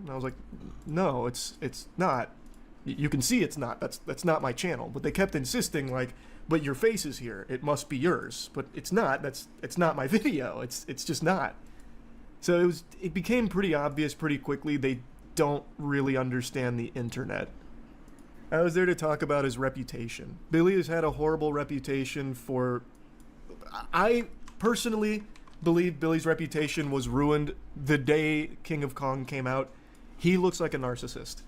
And I was like, no, it's not. You can see it's not. That's not my channel. But they kept insisting, like, but your face is here. It must be yours. But it's not. It's not my video. It's just not. So it became pretty obvious pretty quickly they don't really understand the internet. I was there to talk about his reputation. Billy has had a horrible reputation for... I personally believe Billy's reputation was ruined the day King of Kong came out. He looks like a narcissist.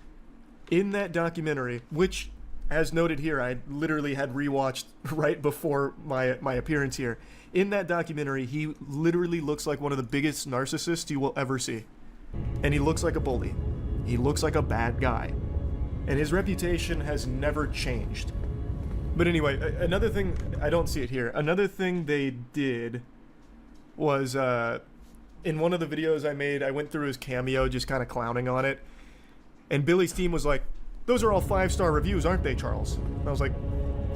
In that documentary, which, as noted here, I literally had rewatched right before my appearance here. In that documentary, he literally looks like one of the biggest narcissists you will ever see. And he looks like a bully. He looks like a bad guy. And his reputation has never changed. But anyway, another thing, I don't see it here. Another thing they did was, in one of the videos I made, I went through his cameo just kind of clowning on it. And Billy's team was like, those are all 5-star reviews, aren't they, Charles? And I was like,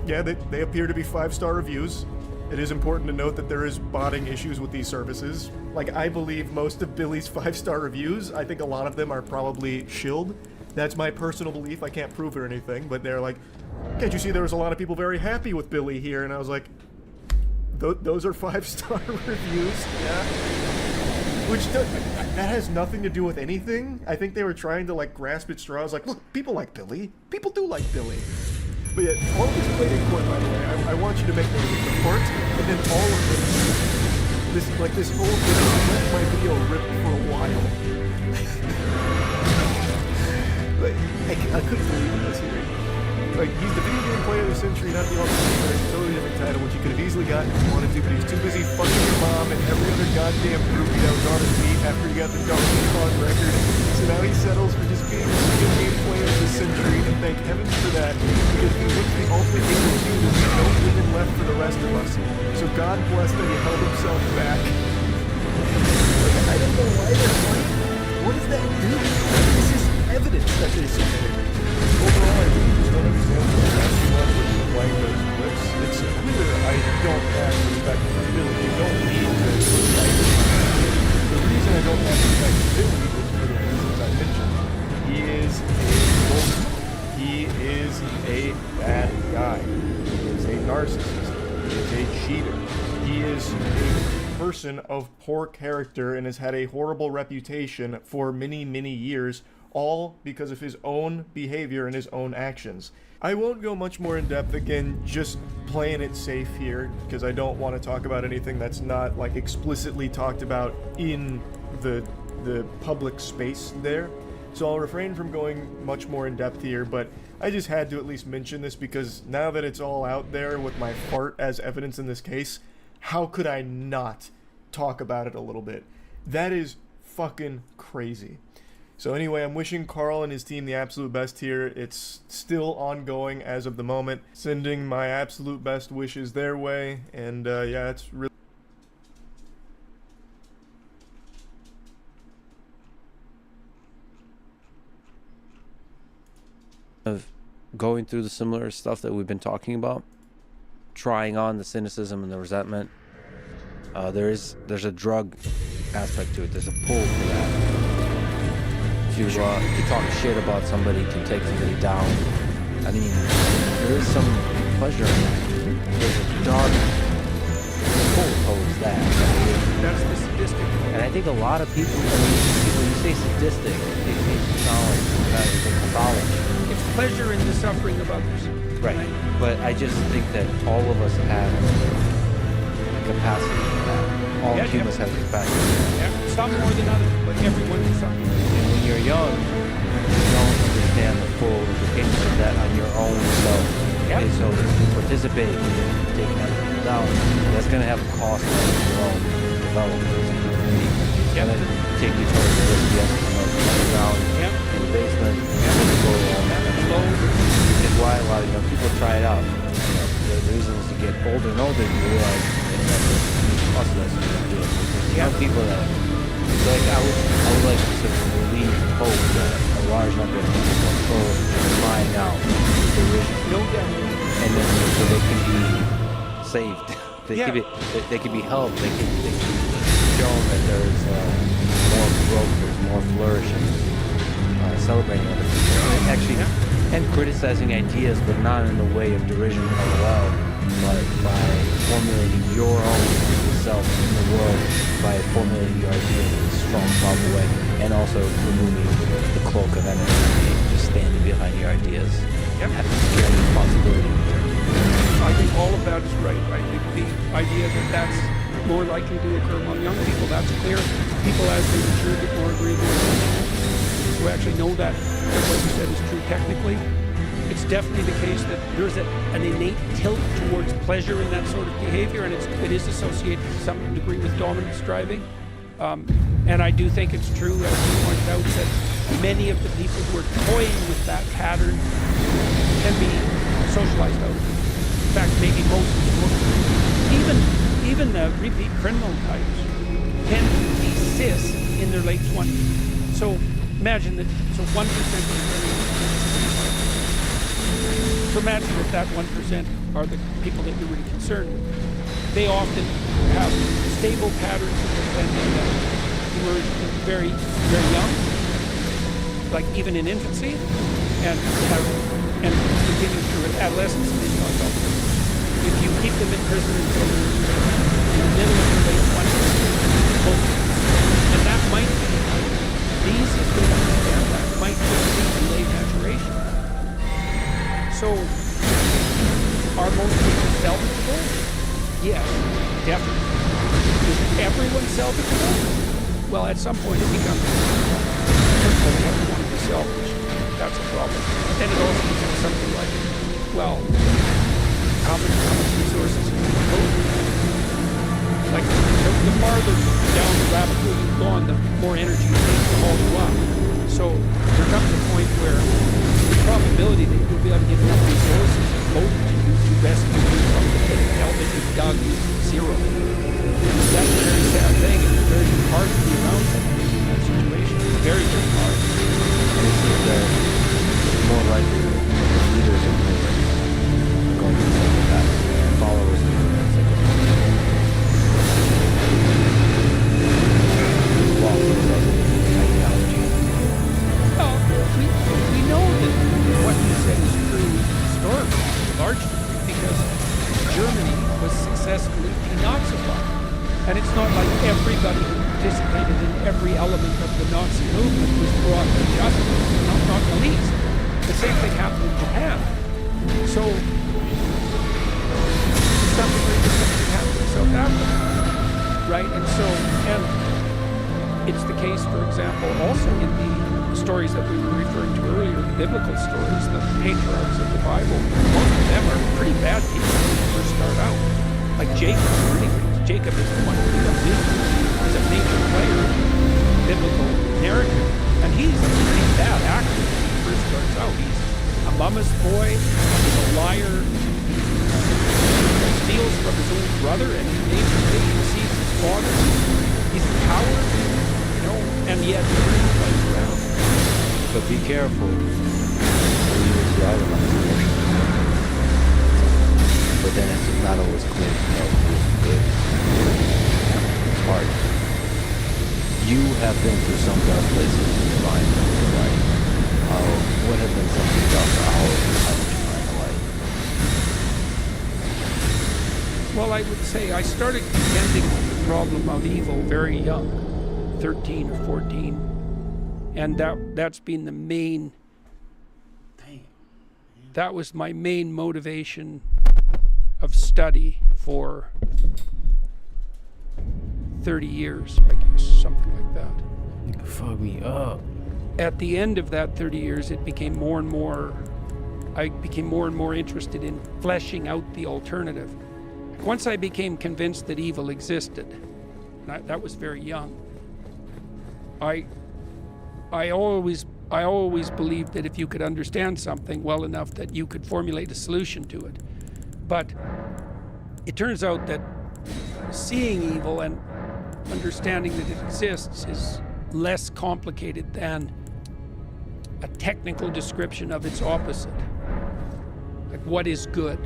yeah, they appear to be 5-star reviews. It is important to note that there is botting issues with these services. Like, I believe most of Billy's 5-star reviews, I think a lot of them are probably shilled. That's my personal belief. I can't prove it or anything, but they're like, can't you see there was a lot of people very happy with Billy here? And I was like, those are 5-star reviews, yeah? Which that has nothing to do with anything. I think they were trying to, like, grasp at straws. Like, look, people like Billy. People do like Billy. But yeah, all of this played in court, by the way. I want you to make note of the part, and then all of this, this whole thing left my video ripped for a while. Like, I couldn't believe this here. Like, he's the video game player of the century, not the ultimate player. It's a totally different title, which he could have easily gotten if he wanted to, but he's too busy fucking your mom and every other goddamn groupie that was on his feet after he got the Donkey Kong record. So now he settles for just being the video game player of the century, and thank heavens for that, because he looks the ultimate game of two. There's no living left for the rest of us. So God bless that he held himself back. Like, I don't know why they're playing. What does that do? This is evidence that they submitted. Overall, I really just don't understand what the actually was with playing those clips. It's clear I don't have respect for Billy. You don't need to respect him. The reason I don't have respect for Billy is for the reasons I mentioned. He is a bully. He is a bad guy. He is a narcissist. He is a cheater. He is a person of poor character and has had a horrible reputation for many, many years, all because of his own behavior and his own actions. I won't go much more in depth, again, just playing it safe here, because I don't want to talk about anything that's not, like, explicitly talked about in the public space there. So I'll refrain from going much more in depth here, but I just had to at least mention this because now that it's all out there with my fart as evidence in this case, how could I not talk about it a little bit? That is fucking crazy. So anyway, I'm wishing Carl and his team the absolute best here. It's still ongoing as of the moment. Sending my absolute best wishes their way, and yeah, it's really... Of going through the similar stuff that we've been talking about, trying on the cynicism and the resentment. There's a drug aspect to it. There's a pull for that. If you talk shit about somebody to take somebody down, I mean, there is some pleasure in that. There's a dark pull towards that. That's the sadistic. And I think a lot of people, I mean, when you say sadistic, it makes it sound like some kind of pathology. It's pleasure in the suffering of others. Right. But I just think that all of us have capacity for that. All humans have the capacity for that. Yeah, some more than others, but everyone is some. And when you're young, you don't understand the full implications of that on your own self. Yep. And so if you participate in taking other people down, that's going to have a cost on your own development. It's going to take you towards the risk, yes, underground, in the basement, and go along that slow. Which is why a lot of young people try it out. The reason is to get older and older, you realize it's cost less to do it. Because young people that, like, I would like to believe, hope that a large number of people are trying out the vision. No doubt. And then so they can be saved. They can be helped. They can be shown that there's more growth, there's more flourishing. celebrating other people, and actually, and criticizing ideas, but not in the way of derision or LOL, but by formulating your own self in the world, by formulating your ideas in a strong, powerful way, and also removing the cloak of enemy, just standing behind your ideas, and having responsibility. I think all of that is right. I think the idea that that's more likely to occur among young people, that's clear. People as they mature get more agreeable who actually know that what you said is true technically. It's definitely the case that there's an innate tilt towards pleasure in that sort of behavior, and it is associated to some degree with dominance driving. And I do think it's true, as you pointed out, that many of the people who are toying with that pattern can be socialized out of it. In fact, maybe most even the repeat criminal types tend to be cis in their late 20s. So imagine that, so 1% so imagine that 1% are the people that you're really concerned with. They often have stable patterns of offending that emerge very, very young, like even in infancy, and continue through adolescence and into adulthood. If you keep them in prison until they're in the middle of their late 20s, and that might be, these, if they understand that, might just be delayed maturation. So, are most people salvageable? Yes, definitely. Is everyone salvageable? Well, at some point it becomes difficult to want to be selfish. That's a problem. But then it also becomes something like, well, how much resources can you devote? Like, the farther down the rabbit hole you've gone, the more energy it takes to haul you up. So there comes a point where the probability that you'll be able to give enough resources devoted to you to rescue you from the pit of hell that you've dug is zero. That's a very sad thing, and it's very hard to be around in that situation. Very, very hard. And it seems that it's more likely that the leaders of movements are going to be psychopaths, followers of movements psychopaths. Walk with ideology. Well, we know that what you said is true historically, largely, because Germany was successfully denazified. And it's not like everybody who participated in every element of the Nazi movement was brought to justice, not the least. The same thing happened in Japan. So, to some degree, the same thing happened in South Africa, right? And so, and it's the case, for example, also in the stories that we were referring to earlier, the biblical stories, the patriarchs of the Bible. Most of them are pretty bad people when they first start out. Like Jacob, Jacob is the one who becomes Israel. He's a major player in the biblical narrative. And he's a pretty bad actor when he first starts out. He's a mama's boy, he's a liar, he steals from his own brother, and he names him he deceives his father. He's a coward, you know, and yet he fights around. But be careful. Leaders are the but then it's not always clear to know who's good. It's hard. You have been through some dark places in your mind, right? What have been some of the darker hours in how did you find the light? Well, I would say I started contending with the problem of evil very young, 13 or 14. And that's been the main, that was my main motivation of study for 30 years, I guess, something like that. You can fuck me up. At the end of that 30 years, it became more and more, I became more and more interested in fleshing out the alternative. Once I became convinced that evil existed, and that was very young, I always believed that if you could understand something well enough that you could formulate a solution to it. But it turns out that seeing evil and understanding that it exists is less complicated than a technical description of its opposite. Like, what is good?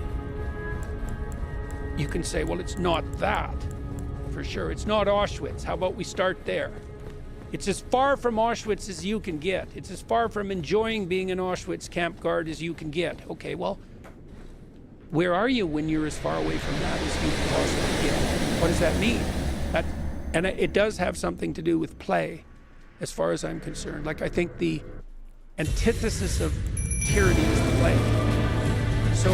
You can say, well, it's not that, for sure. It's not Auschwitz. How about we start there? It's as far from Auschwitz as you can get. It's as far from enjoying being an Auschwitz camp guard as you can get. Okay, well, where are you when you're as far away from that as you can possibly get? What does that mean? And it does have something to do with play, as far as I'm concerned. Like, I think the antithesis of tyranny is play. So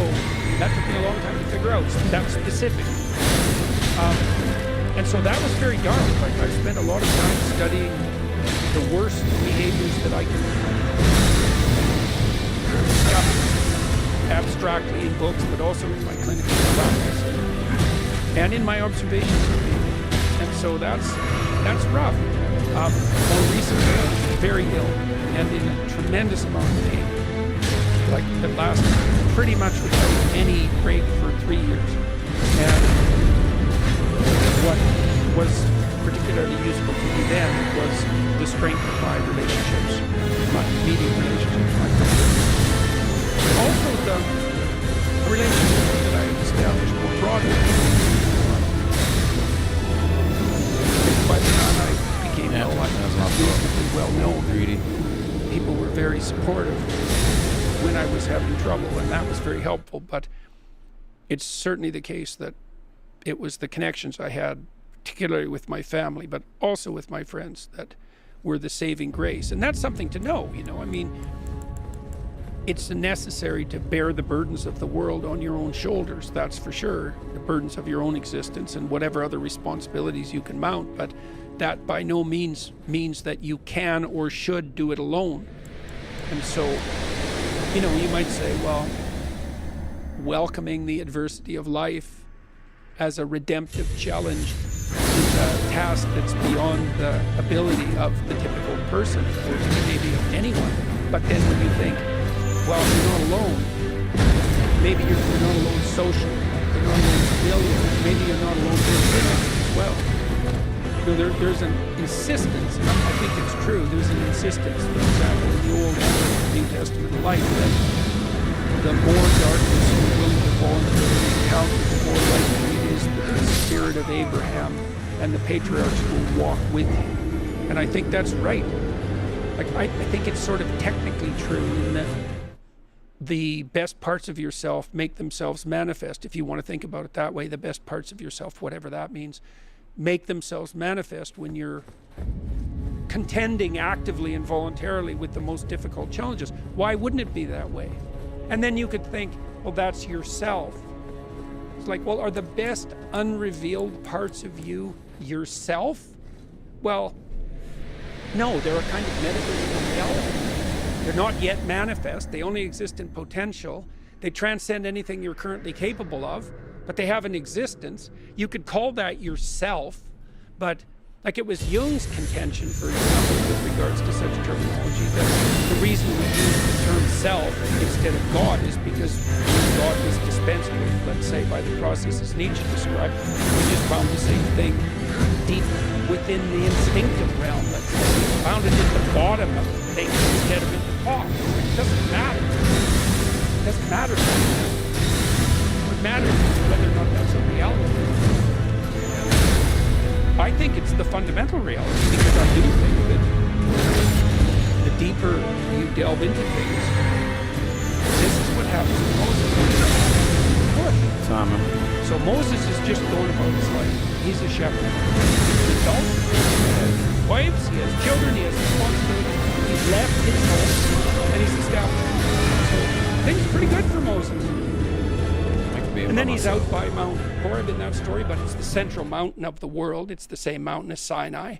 that took me a long time to figure out that specific. And so that was very dark. Like, I spent a lot of time studying the worst behaviors that I could discover abstractly in books, but also in my clinical practice and in my observations of people. And so that's rough. More recently, I was very ill and in a tremendous amount of pain. Like, that lasted pretty much without any break for 3 years. And what was particularly useful to me then was the strength of my relationships, my immediate relationships, my friends. Also the relationships that I established more broadly. By the time I became reasonably well known, people were very supportive when I was having trouble, and that was very helpful. But it's certainly the case that it was the connections I had, particularly with my family, but also with my friends, that were the saving grace. And that's something to know, you know. I mean, it's necessary to bear the burdens of the world on your own shoulders, that's for sure, the burdens of your own existence and whatever other responsibilities you can mount, but that by no means means that you can or should do it alone. And so, you know, you might say, well, welcoming the adversity of life as a redemptive challenge is a task that's beyond the ability of the typical person, or maybe of anyone. But then when you think, well, you're not alone, maybe you're not alone socially, you're not alone civilian, maybe you're not alone physically as well. You know, there's an insistence, and I think it's true, there's an insistence, for example, in the Old and New Testament life, that the more darkness you're willing to voluntarily encounter, the more likely it is that the spirit of Abraham and the patriarchs will walk with you. And I think that's right. Like, I think it's sort of technically true in that the best parts of yourself make themselves manifest. If you want to think about it that way, the best parts of yourself, whatever that means, make themselves manifest when you're contending actively and voluntarily with the most difficult challenges. Why wouldn't it be that way? And then you could think, well, that's yourself. It's like, well, are the best unrevealed parts of you yourself? Well, no, they're a kind of metaphysical reality. They're not yet manifest. They only exist in potential. They transcend anything you're currently capable of, but they have an existence. You could call that yourself, but like, it was Jung's contention, for example, with regards to such terminology, that the reason we use the term self instead of God is because God was dispensed with, let's say, by the processes Nietzsche described. We just found the same thing deep within the instinctive realm, let's say. We found it at the bottom of things instead of at the top. It doesn't matter. It doesn't matter. What matters is whether or not that's a reality. I think it's the fundamental reality, because I do think that the deeper you delve into things, this is what happens to Moses. So Moses is just going about his life. He's a shepherd. He's an adult. He has wives, he has children, he has responsibilities. He's left his home and he's established. So things are pretty good for Moses. And then he's out by Mount Horeb in that story, but it's the central mountain of the world. It's the same mountain as Sinai,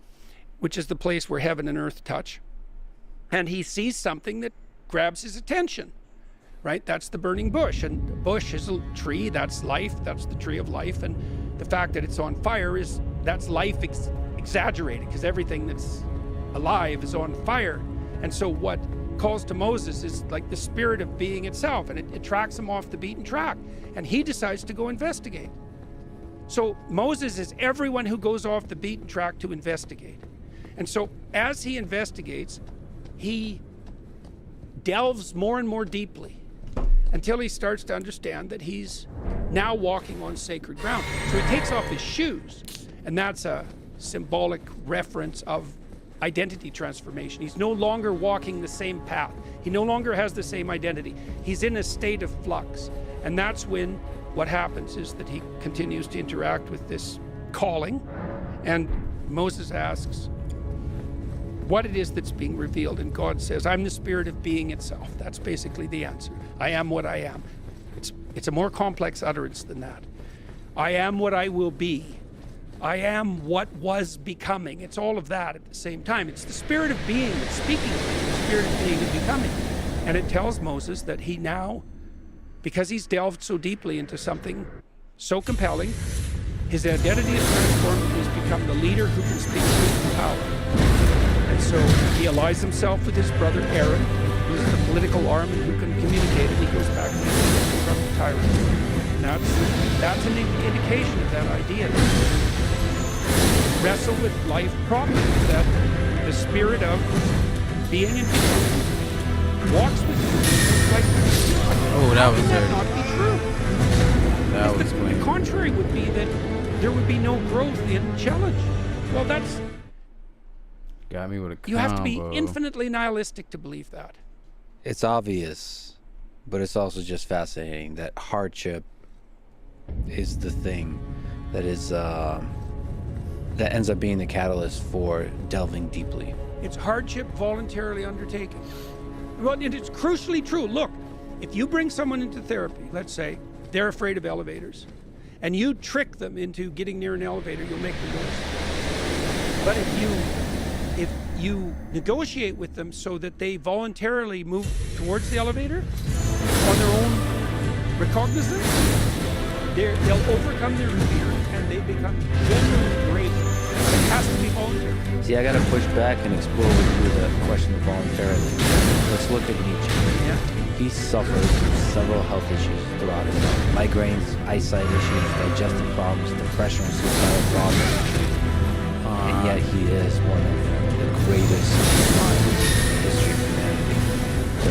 which is the place where heaven and earth touch. And he sees something that grabs his attention, right? That's the burning bush. And the bush is a tree, that's life, that's the tree of life. And the fact that it's on fire that's life exaggerated, because everything that's alive is on fire. And so what calls to Moses is like the spirit of being itself, and it tracks him off the beaten track, and he decides to go investigate. So Moses is everyone who goes off the beaten track to investigate. And so as he investigates, he delves more and more deeply until he starts to understand that he's now walking on sacred ground. So he takes off his shoes, and that's a symbolic reference of identity transformation. He's no longer walking the same path. He no longer has the same identity. He's in a state of flux. And that's when what happens is that he continues to interact with this calling. And Moses asks what it is that's being revealed. And God says, I'm the spirit of being itself. That's basically the answer. I am what I am. It's a more complex utterance than that. I am what I will be. I am what was becoming. It's all of that at the same time. It's the spirit of being that's speaking, the spirit of being and becoming. And it tells Moses that he now, because he's delved so deeply into something so compelling, his identity is transformed and he's become the leader who can speak truth and power. And so he allies himself with his brother Aaron, who's the political arm and who can communicate, and he goes back to from the tyrant. And that's an indication of that idea. Wrestle with life properly, that the spirit of being and becoming walks with you. It's like, that was that there. not be true? That was The contrary would be that there would be no growth in challenge. Well, that's, got me with a combo. you have to be infinitely nihilistic to believe that. It's obvious, but it's also just fascinating that hardship is the thing that is that ends up being the catalyst for delving deeply. It's hardship voluntarily undertaken. Well, and it's crucially true. Look, if you bring someone into therapy, let's say they're afraid of elevators, and you trick them into getting near an elevator, you'll make them worse. But if you negotiate with them so that they voluntarily move towards the elevator on their own recognizance, they'll overcome their fear and they become genuinely brave. It has to be voluntary. See, I gotta push back and explore with you the question of voluntarily. Let's look at Nietzsche. Yeah. He suffered several health issues throughout his life. Migraines, eyesight issues, digestive problems, depression, suicidal problems. And yet he is one of the greatest minds in the history of humanity. So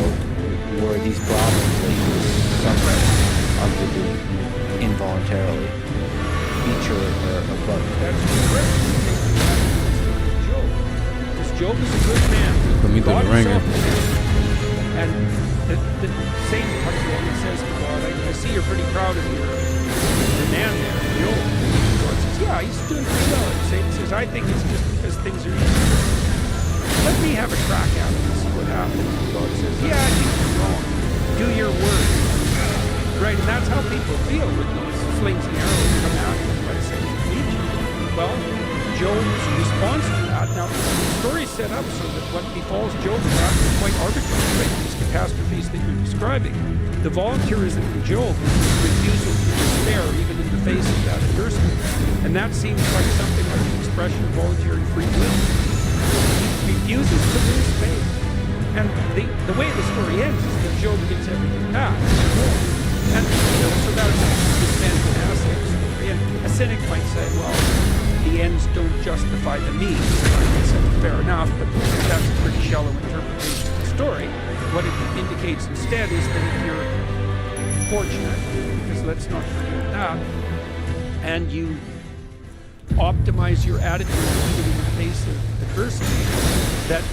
were these problems that he was suffering arguably involuntarily feature or above? That's correct. Job. Because Job is a good man. Put me through God the ringer. himself- And the same comes along and says to God, I see you're pretty proud of your man there, Job. God says, yeah, he's doing pretty well. And Satan says, I think it's just because things are easy. Let me have a crack at it and see what happens. And God says, yeah, I think you're wrong. Do your word. Right, and that's how people feel with these slings and arrows come at them by Satan and Nietzsche. Well, Job's response to that, now the story's set up so that what befalls Job is actually quite arbitrary, right? These catastrophes that you're describing. The volunteerism in Job is his refusal to despair even in the face of that adversity. And that seems like something like an expression of voluntary free will. He refuses to lose faith. And the way the story ends is that Job gets everything back. And so that's this fantastic story. And a cynic might say, well, the ends don't justify the means. I said, fair enough, but that's a pretty shallow interpretation of the story. What it indicates instead is that if you're fortunate, because let's not forget that, and you optimize your attitude even in the face of adversity, that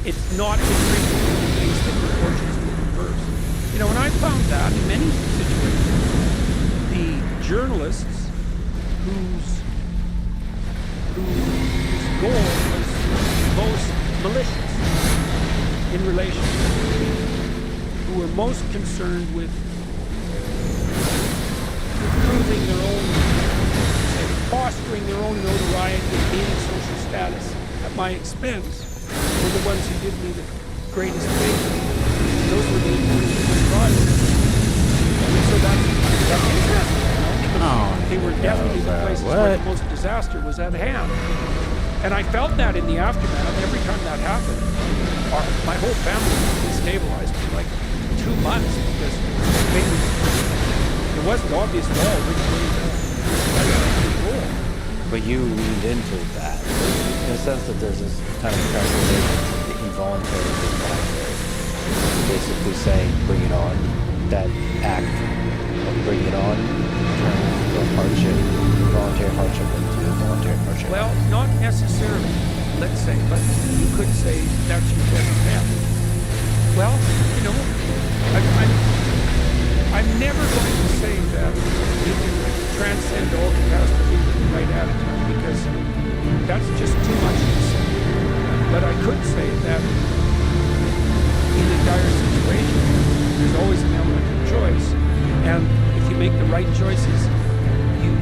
it's not infrequent in the case that your fortunes will reverse. And I found that in many situations, the journalists whose goal was most malicious in relation to people, who were most concerned with proving their own, fostering their own notoriety and gaining social status at my expense, were the ones who did me the greatest favor. Those were the so that's interesting. They were definitely the places where the most disaster was at hand. And I felt that in the aftermath. Every time that happened, my whole family was destabilized for like 2 months because it wasn't obvious at all which way to go. But you leaned into that in the sense that there's this kind of transformation of the involuntary to the voluntary. Basically saying, bring it on. That act of bring it on turns from hardship, voluntary hardship into voluntary hardship. Well, not necessarily. let's say, but you could say that's your best bet. Well, you know, I'm never going to say that you can transcend all catastrophe with the right attitude, because that's just too much to say. But I could say that in a dire situation, there's always an element of choice, and if you make the right choices, you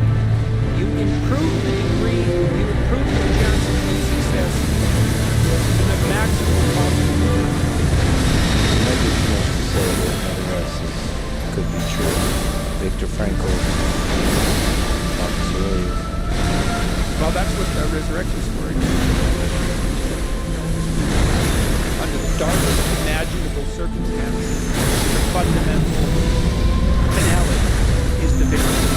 improve the degree, you improve the chances of success to the maximum possible. I just want to say that nothing else could be true. Viktor Frankl, Marcus Aurelius. Well, that's what the resurrection story is. Under the darkest imaginable circumstances, the fundamental finale is the victory.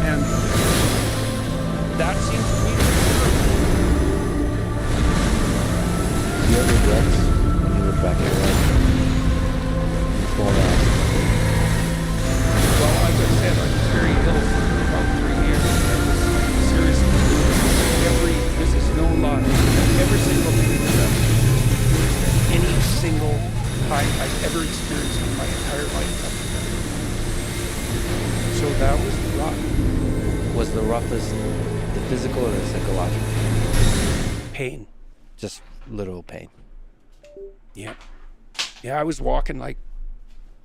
And that seems to be true. Do you have regrets when you look back at your life? Before that? Well, as I said, I was very ill for about 3 years. Seriously. This is no lie. Every single thing that any single time I've ever experienced in my entire life. So that was rough. Was the roughest the physical or the psychological? Pain. Just literal pain. Yeah. Yeah, I was walking like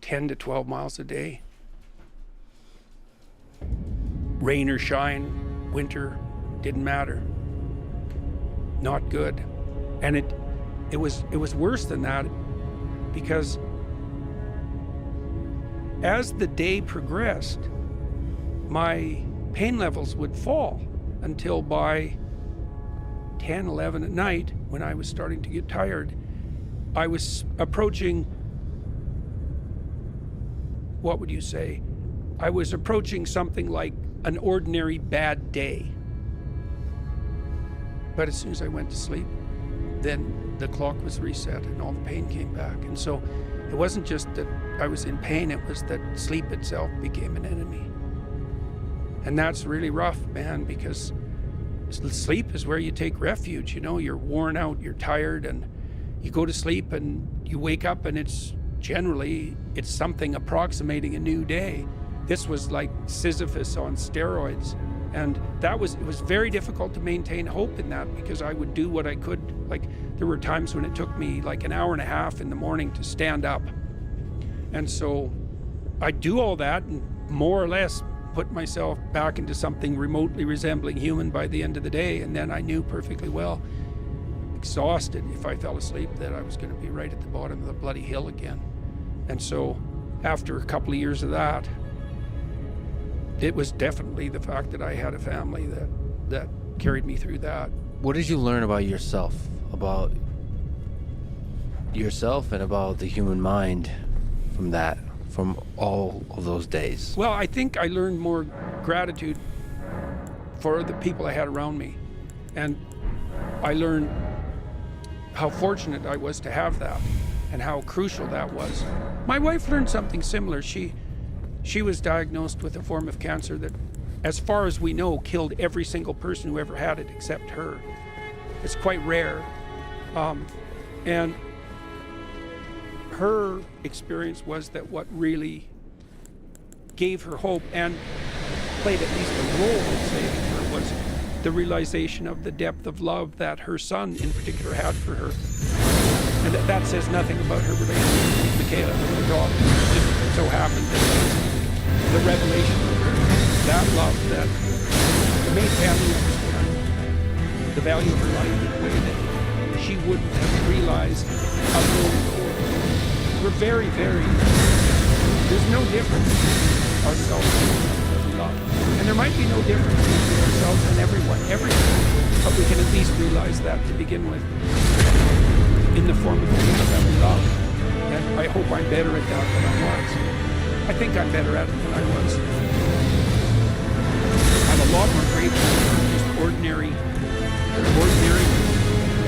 10 to 12 miles a day. Rain or shine, winter, didn't matter. Not good. And it was worse than that, because as the day progressed, my pain levels would fall until by 10, 11 at night, when I was starting to get tired, I was approaching, what would you say? I was approaching something like an ordinary bad day. But as soon as I went to sleep, then the clock was reset and all the pain came back. And so it wasn't just that I was in pain, it was that sleep itself became an enemy. And that's really rough, man, because sleep is where you take refuge. You know, you're worn out, you're tired, and you go to sleep and you wake up and it's something approximating a new day. This was like Sisyphus on steroids. And it was very difficult to maintain hope in that, because I would do what I could. Like, there were times when it took me like an hour and a half in the morning to stand up. And so I'd do all that and more or less put myself back into something remotely resembling human by the end of the day. And then I knew perfectly well, exhausted, if I fell asleep, that I was going to be right at the bottom of the bloody hill again. And so after a couple of years of that, it was definitely the fact that I had a family that carried me through that. What did you learn about yourself and about the human mind from all of those days? Well, I think I learned more gratitude for the people I had around me. And I learned how fortunate I was to have that and how crucial that was. My wife learned something similar. She was diagnosed with a form of cancer that, as far as we know, killed every single person who ever had it except her. It's quite rare. And her experience was that what really gave her hope and played at least a role in saving her was the realization of the depth of love that her son in particular had for her. And that says nothing about her relationship with Michaela, her daughter. It just so happened that the revelation of her, that love, that the main family understood the value of her life in a way that she wouldn't have realized of her own accord. We're very, very, there's no difference between ourselves and love. And there might be no difference between ourselves and everyone, but we can at least realize that to begin with in the form of the people that we love. And I hope I'm better at that than I was. I think I'm better at it than I was. I'm a lot more grateful for just ordinary than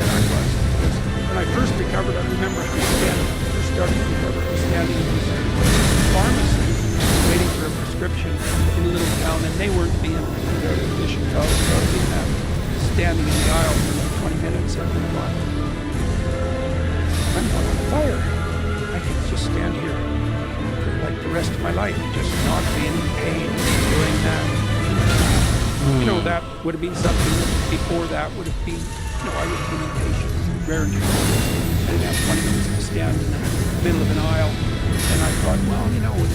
I was. When I first recovered, I remember first started to recover, I was standing in this pharmacy waiting for a prescription in a little town, and they weren't being very efficient. I was standing in the aisle for 20 minutes and I thought, I'm not on fire. I can just stand here for like the rest of my life, just not being in pain, doing that. You know, that would have been something that before that would have been, you know, I would have been impatient, raring to go. I didn't have 20 minutes to stand in the middle of an aisle. And I thought, well, you know, if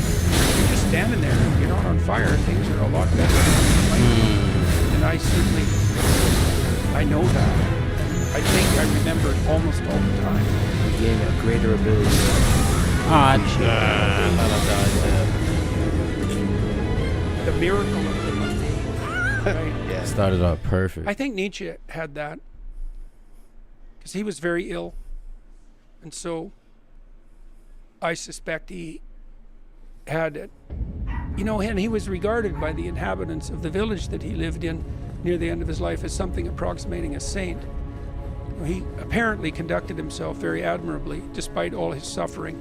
you're just standing there, you're not on fire, things are a lot better. And I certainly, I know that. I think I remember it almost all the time. You gain a greater ability to The miracle of the mundane. Right? Yeah. Started off perfect. I think Nietzsche had that because he was very ill. And so I suspect he had it. You know, and he was regarded by the inhabitants of the village that he lived in near the end of his life as something approximating a saint. He apparently conducted himself very admirably despite all his suffering.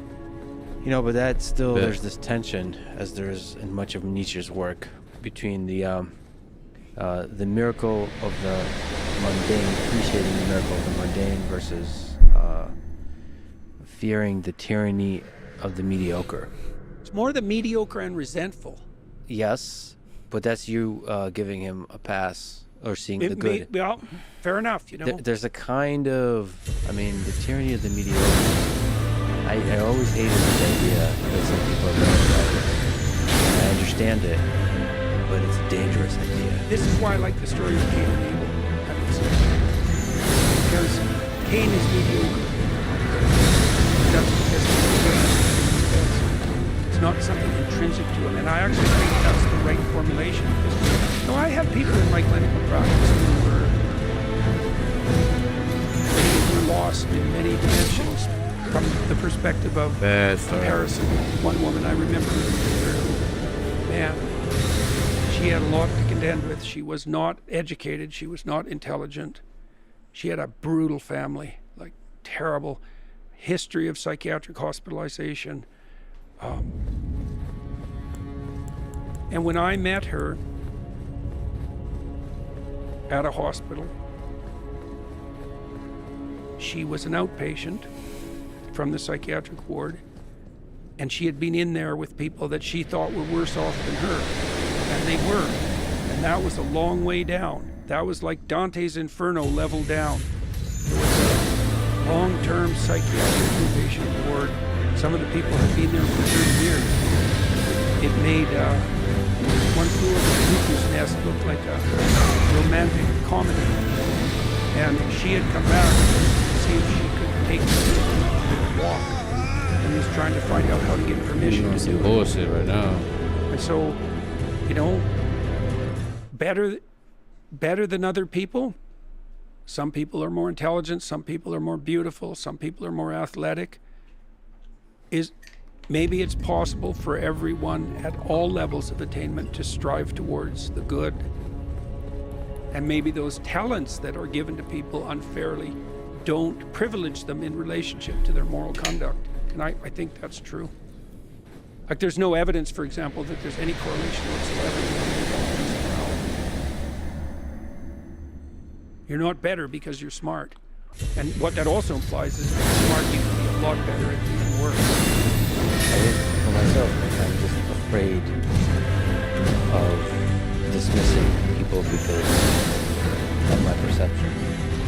You know, but that still, Yeah. there's this tension, as there is in much of Nietzsche's work, between the miracle of the mundane, appreciating the miracle of the mundane versus fearing the tyranny of the mediocre. It's more the mediocre and resentful. Yes, but that's you giving him a pass or seeing the good. Well, fair enough, you know. There's a kind of, I mean, the tyranny of the mediocre. I always hated this idea that some people are better about it. I understand it, but it's a dangerous idea. This is why I like the story of Cain and Abel. I would say. Because Cain is mediocre. That's because it's not something intrinsic to him. And I actually think that's the right formulation. Because, I have people in my clinical practice who were lost in many dimensions from the perspective of comparison. One woman I remember, man, she had a lot to contend with. She was not educated. She was not intelligent. She had a brutal family, like terrible history of psychiatric hospitalization. And when I met her at a hospital, she was an outpatient from the psychiatric ward, and she had been in there with people that she thought were worse off than her, and they were. And that was a long way down. That was like Dante's Inferno level down. It was a long-term psychiatric inpatient ward. Some of the people had been there for 30 years. It made One Flew Over the Cuckoo's Nest look like a romantic comedy. And she had come back to see if she could take a walk, and was trying to find out how to get permission to do it. Bullshit right now. And so, you know, better than other people. Some people are more intelligent, some people are more beautiful, some people are more athletic. Maybe it's possible for everyone at all levels of attainment to strive towards the good. And maybe those talents that are given to people unfairly don't privilege them in relationship to their moral conduct. And I think that's true. Like, there's no evidence, for example, that there's any correlation whatsoever between intelligence and morality. You're not better because you're smart. And what that also implies is that smart you can be a lot better at doing work. I think for myself, I'm just afraid of dismissing people because of my perception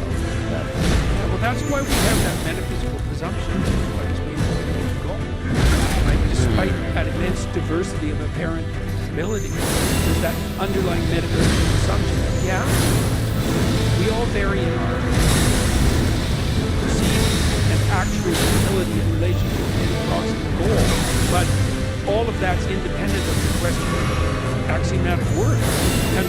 of that. Yeah, well, that's why we have that metaphysical presumption that everybody's being able to go. Right? Despite that immense diversity of apparent ability, there's that underlying metaphysical presumption that, yeah, we all vary in our perceived and actual ability in relationship to the proximate goal, but all of that's independent of the question of axiomatic worth. And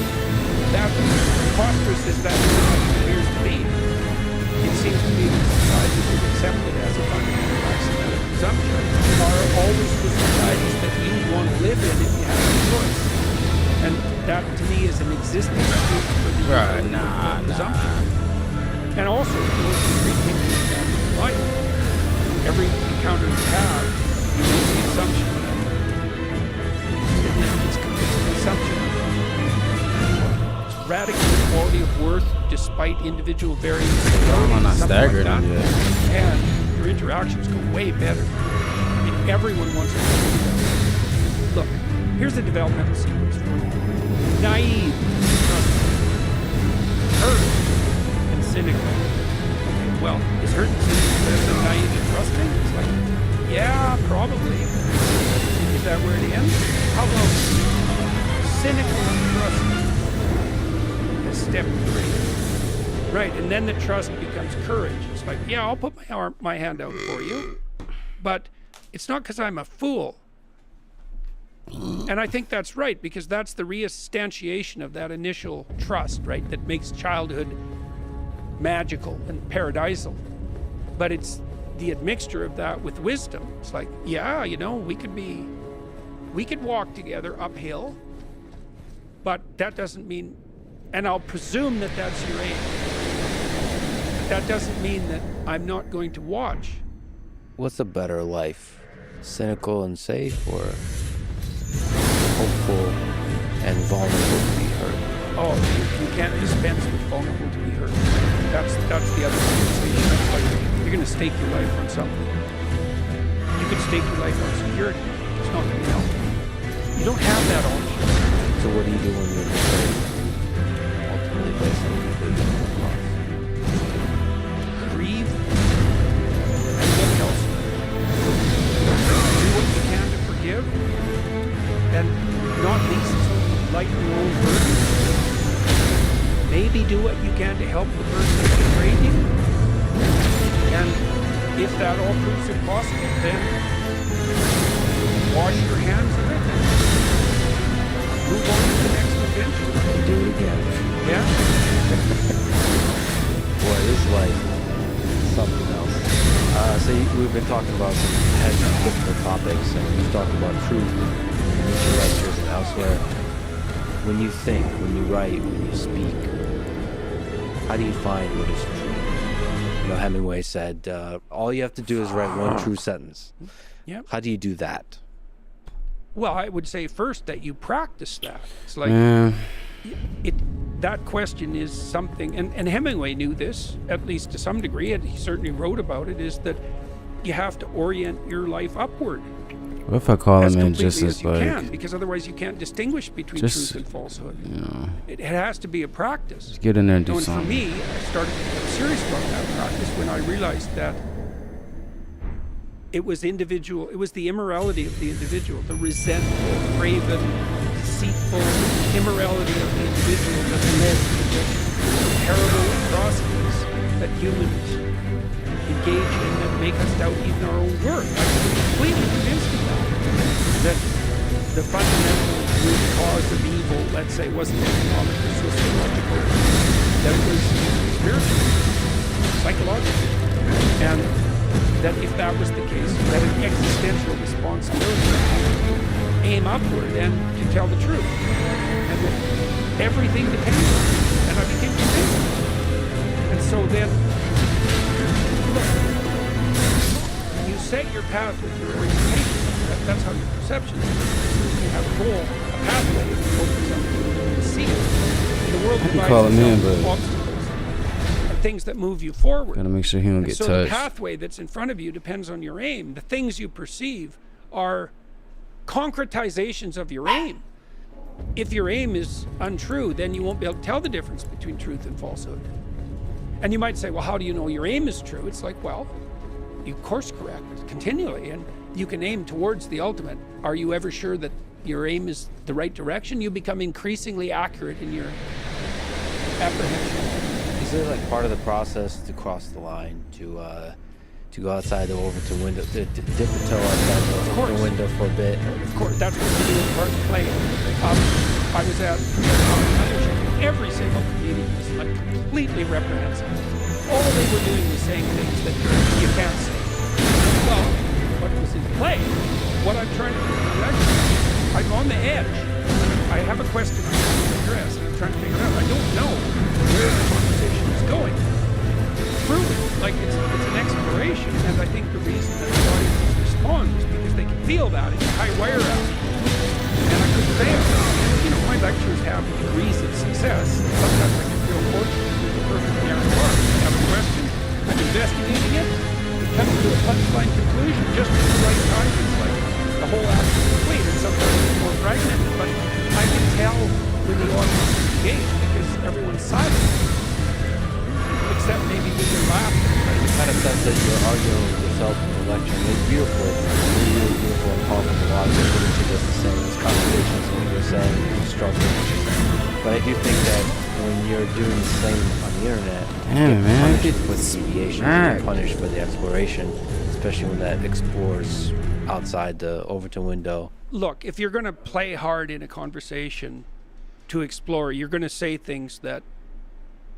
that, preposterous as that appears to be, it seems to me that societies would accept it as a fundamental axiomatic presumption are always the societies that you want to live in if you have a choice. And that, to me, is an existing proof for the presumption. And also, of course, you treat people in life. Every encounter you have, you make the assumption that it's an assumption of radical equality of worth despite individual variants. I'm not something like staggered that. yet. And your interactions go way better. And everyone wants to do that. Look, here's the developmental sequence for you. Naive, hurt, and cynical. Okay, well, is hurt and cynical better than naive and trusting? It's like, yeah, probably. Is that where it ends? How about cynical and trusting? As step 3. Right, and then the trust becomes courage. It's like, yeah, I'll put my hand out for you, but it's not because I'm a fool. And I think that's right, because that's the reinstantiation of that initial trust, right, that makes childhood magical and paradisal. But it's the admixture of that with wisdom. It's like, yeah, you know, we could walk together uphill, but that doesn't mean, and I'll presume that that's your aim. But that doesn't mean that I'm not going to watch. What's a better life? Cynical and safe, or hopeful and vulnerable to be hurt? Oh, you can't dispense with vulnerable to be hurt. That's the other conversation. That's like, you're going to stake your life on something. You could stake your life on security. It's not going to help. You don't have that option. So what do you do when you're betrayed? Ultimately, based on what you do. Grieve and look elsewhere. Do what you can to forgive, and not least so lighten your own burden. Maybe do what you can to help the person that betrayed you. And if that all proves impossible, then wash your hands of it and move on to the next adventure. Do it again. Yeah? Boy, this life is something else. We've been talking about some heavy, difficult topics, and we've talked about truth in nature lectures and elsewhere. When you think, when you write, when you speak, how do you find what is true? You know, Hemingway said, all you have to do is write one true sentence. Yeah. How do you do that? Well, I would say first that you practice that. It's like that question is something, and Hemingway knew this, at least to some degree, and he certainly wrote about it, is that you have to orient your life upward What if I call as him in completely just as as you like, can, because otherwise you can't distinguish between just, truth and falsehood. you know, It has to be a practice. get in there and do And for something. me, I started to get serious about that practice when I realized that it was individual, it was the immorality of the individual, the resentful, craven, deceitful immorality of the individual that led to the terrible atrocities that humans engage in that make us doubt even our own worth. I'm completely convinced of that the fundamental root cause of evil, let's say, wasn't economic or sociological, that it was spiritual, psychological. And that if that was the case, that an existential responsibility to aim upward and to tell the truth. And that everything depends on it. And I became convinced. And so then, look, you set your path with your orientation. That's how your perception is. You have a goal, a pathway, and you focus on it to see it. The world You call him in, divides but itself into obstacles and things that move you forward. gotta make sure he don't And get so the touched. pathway that's in front of you depends on your aim. The things you perceive are concretizations of your aim. If your aim is untrue, then you won't be able to tell the difference between truth and falsehood. And you might say, well, how do you know your aim is true? It's like, well, you course correct continually, and you can aim towards the ultimate. Are you ever sure that your aim is the right direction? You become increasingly accurate in your apprehension. Is it like part of the process to cross the line, to go outside the Overton window, to dip a toe outside the Overton window for a bit? Of course, that's what you do in part of play. I was at every single comedian was like completely reprehensible. All they were doing was saying things that you can't say. Well, what was in play? What I'm trying to do, I'm on the edge. I have a question I'm trying to address, and I'm trying to figure out. I don't know where the conversation is going. Truly, like it's an exploration, and I think the reason that the audience responds is because they can feel that it's a high wire out, and I couldn't fail. You know, my lectures have degrees of success. Sometimes I can feel fortunate. just at the right time, it's like the whole act is complete, and sometimes it's more fragmented, but I can tell when the audience is engaged because everyone's silent, except maybe when you're laughing. You kind of sense that you're arguing with yourself in the lecture, and it's beautiful. It's really beautiful and powerful. A lot of people are just the same as conversations, what you're saying, constructive, what you're saying. But I do think that when you're doing the same on the internet, Damn, you man, get punished for the deviation, you get punished for the exploration, especially when that explores outside the Overton window. Look, if you're going to play hard in a conversation to explore, you're going to say things that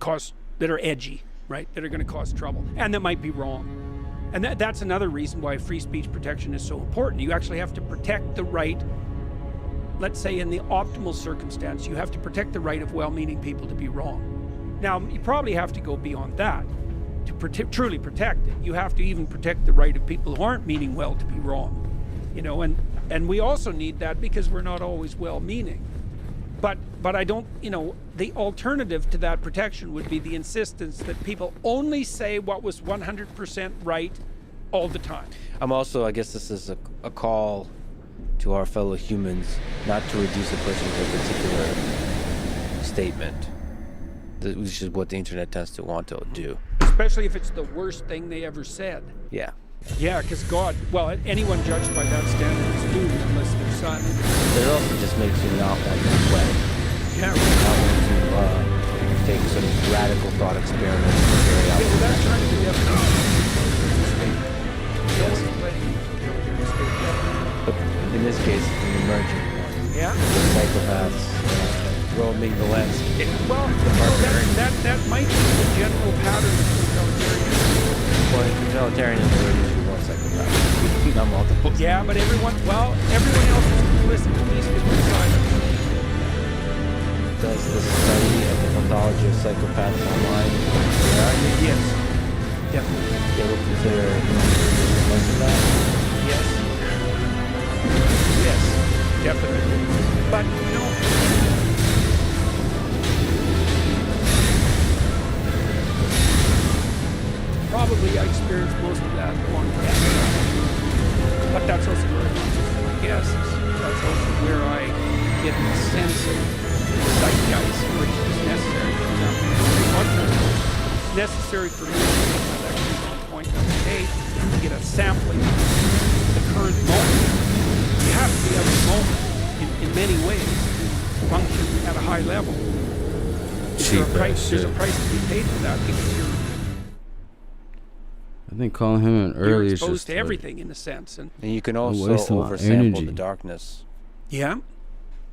are edgy, right? That are going to cause trouble, and that might be wrong. And that's another reason why free speech protection is so important. You actually have to protect the right, let's say in the optimal circumstance, you have to protect the right of well-meaning people to be wrong. Now, you probably have to go beyond that to truly protect it. You have to even protect the right of people who aren't meaning well to be wrong. You know, and we also need that because we're not always well-meaning. But I don't, you know, the alternative to that protection would be the insistence that people only say what was 100% right all the time. I'm also, I guess this is a call to our fellow humans not to reduce a person to a particular statement, which is what the internet tends to want to do. Especially if it's the worst thing they ever said. Yeah. Yeah, because anyone judged by that standard is doomed unless they're son. But it also just makes you not want to play. Yeah. Not want to take sort of radical thought experiments and carry out. Yeah, well, that's right. The definition. Yes. But in this case, an emergent one. Yeah. The psychopaths roaming the landscape. Well, that might be the general pattern of totalitarianism. Well, totalitarianism is usually one psychopath, not multiple. Yeah, but everyone else is complicit, at least in one side. Does the study of the pathology of psychopaths online? Yes. Definitely. They will consider most of that? Yes. Yes. Definitely. But, you know, probably I experienced most of that on camera. But that's also where I from my guests. That's also where I get the sense of the zeitgeist, which is necessary. For example, it's necessary for me to make my lectures on point number 8 to get a sampling of the current moment. You have to be at the moment in many ways to function at a high level. There's a price to be paid for that because you're I think calling him an early is exposed just to everything in a sense, and you can waste also of oversample energy. the darkness. yeah,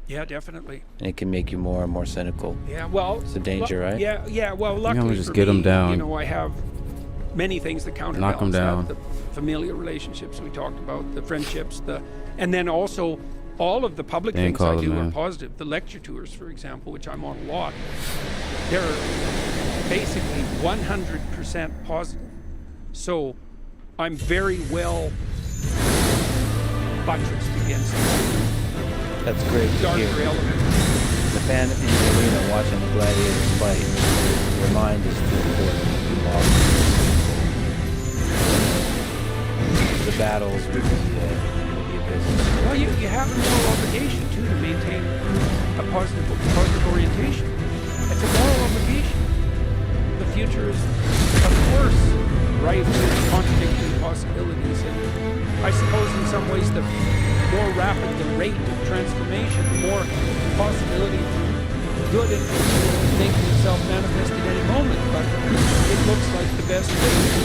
definitely. And it can make you more and more cynical. Yeah, well, It's a danger, right? Yeah. Well, luckily just for get me, 'em down. you know, I have many things that counterbalance Knock 'em down. that. The familial relationships we talked about, the friendships, and then also all of the public They ain't things I calling, do are man. positive. The lecture tours, for example, which I'm on a lot, they're basically 100% positive. So I'm very well buttressed against That's great to darker hear. elements. The fan in the arena watching the gladiators fight, your mind is too important to be lost. The battles would be a business. Well, you have a moral obligation too to maintain a positive orientation. It's a moral obligation. The future is, of course, rife with contradictory possibilities, and I suppose in some ways the more rapid the rate of transformation, the more possibility for good and making itself manifest at any moment. But it looks like the best way to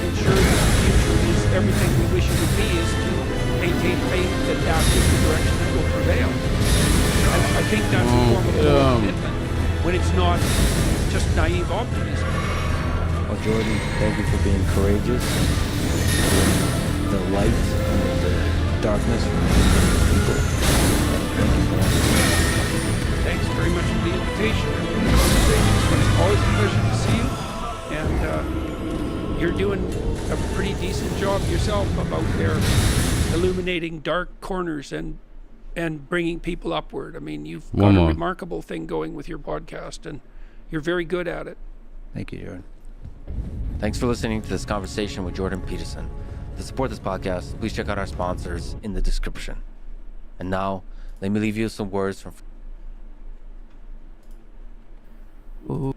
ensure that the future is everything we wish it would be is to maintain faith that that is the direction that will prevail. I think that's a form of moral commitment when it's not just naive optimism. Well, Jordan, thank you for being courageous. The light and the darkness from people. Thanks very much for the invitation. It's always a pleasure to see you. And you're doing a pretty decent job yourself about there illuminating dark corners and bringing people upward. I mean, you've got a remarkable thing going with your podcast, and you're very good at it. Thank you, Jordan. Thanks for listening to this conversation with Jordan Peterson. To support this podcast, please check out our sponsors in the description. And now, let me leave you some words from... Ooh.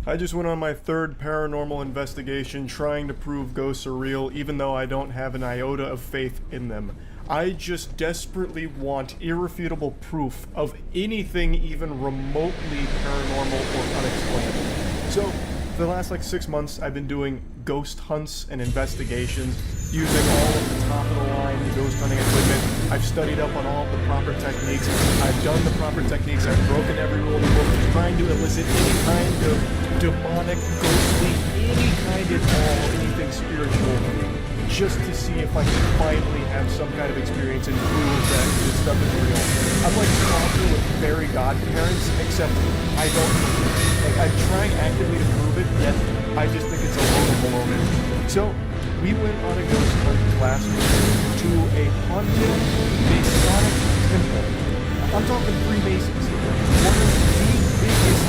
I just went on my third paranormal investigation trying to prove ghosts are real, even though I don't have an iota of faith in them. I just desperately want irrefutable proof of anything even remotely paranormal or unexplained. So, for the last 6 months, I've been doing ghost hunts and investigations using all of the top-of-the-line ghost hunting equipment. I've studied up on all of the proper techniques. I've done the proper techniques. I've broken every rule of the book, trying to elicit any kind of demonic, ghostly, any kind at all, anything spiritual, just to see if I can finally have some kind of experience and prove that this stuff is real. I'm like talking with fairy godparents, except I don't. I'm trying actively to prove it, yet I just think it's a load of baloney. So, we went on a ghost hunt last week to a haunted Masonic temple. I'm talking Freemasons here. One of the biggest,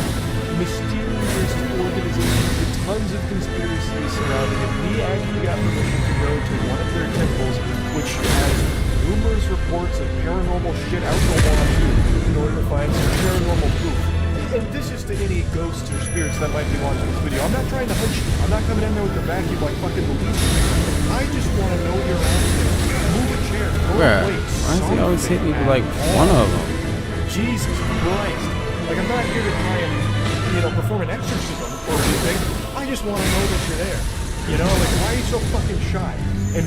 mysterious organizations with tons of conspiracies surrounding it. We actually got permission to go to one of their temples, which has numerous reports of paranormal shit out in the wild too, in order to find some paranormal proof. And this is to any ghosts or spirits that might be watching this video. I'm not trying to hunt you. I'm not coming in there with the vacuum like fucking Luigi. I just want to know you're out there. Move a chair, throw a Bruh, plate, why does he always hit me with one of them? Jesus Christ. I'm not here to try and, perform an exorcism or anything. I just want to know that you're there. Why are you so fucking shy? And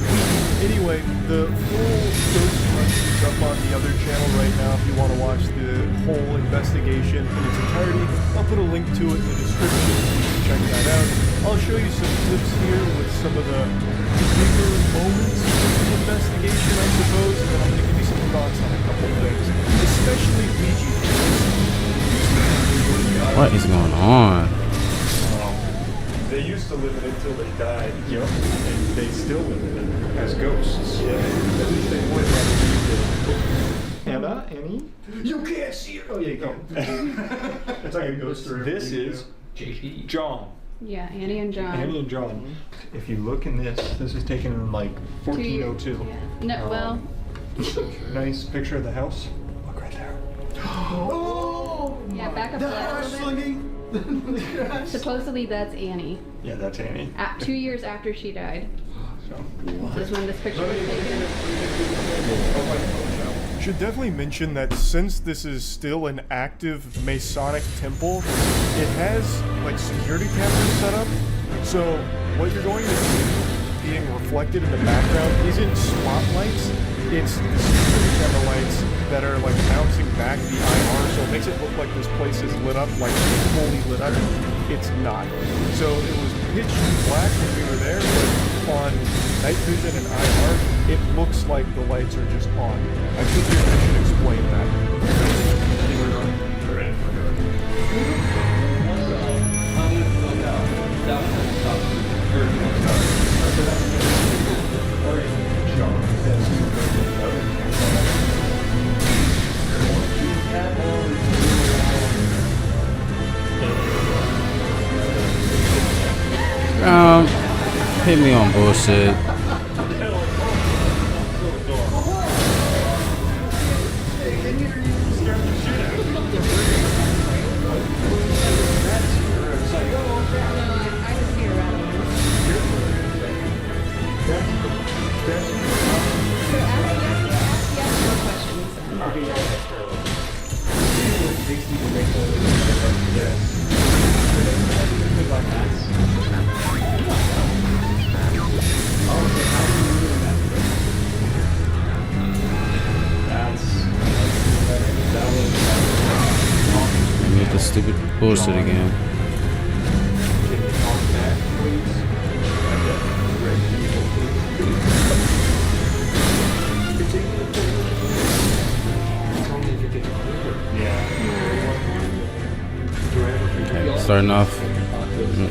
anyway, the full ghost hunt is up on the other channel right now if you want to watch the whole investigation in its entirety. I'll put a link to it in the description so you can check that out. I'll show you some clips here with some of the bigger moments of the investigation, I suppose, and then I'm going to give you some thoughts on a couple of things, especially Ouija theories. What is going on? They used to live in it till they died. Yep. And they still live in it as ghosts. Yeah. At least they would have to. Anna? Annie? You can't see it! Oh, yeah, you can. It's like a ghost story. This is JP. John. Yeah, Annie and John. Annie and John. If you look in this is taken in 1402. Yeah. No, well. Nice picture of the house. Look right there. Oh! Yeah, back up a little bit. Supposedly that's Annie. Yeah, that's Annie. 2 years after she died. So. This is when this picture was taken. Should definitely mention that since this is still an active Masonic temple, it has security cameras set up. So what you're going to see being reflected in the background isn't spotlights, it's the security camera lights that are bouncing back the IR, so it makes it look like this place is lit up, fully lit up. It's not. So it was pitch black when we were there, but on night vision and IR, it looks like the lights are just on. I think I should explain that. Hit me on bullshit. Stupid bullshit again. Starting off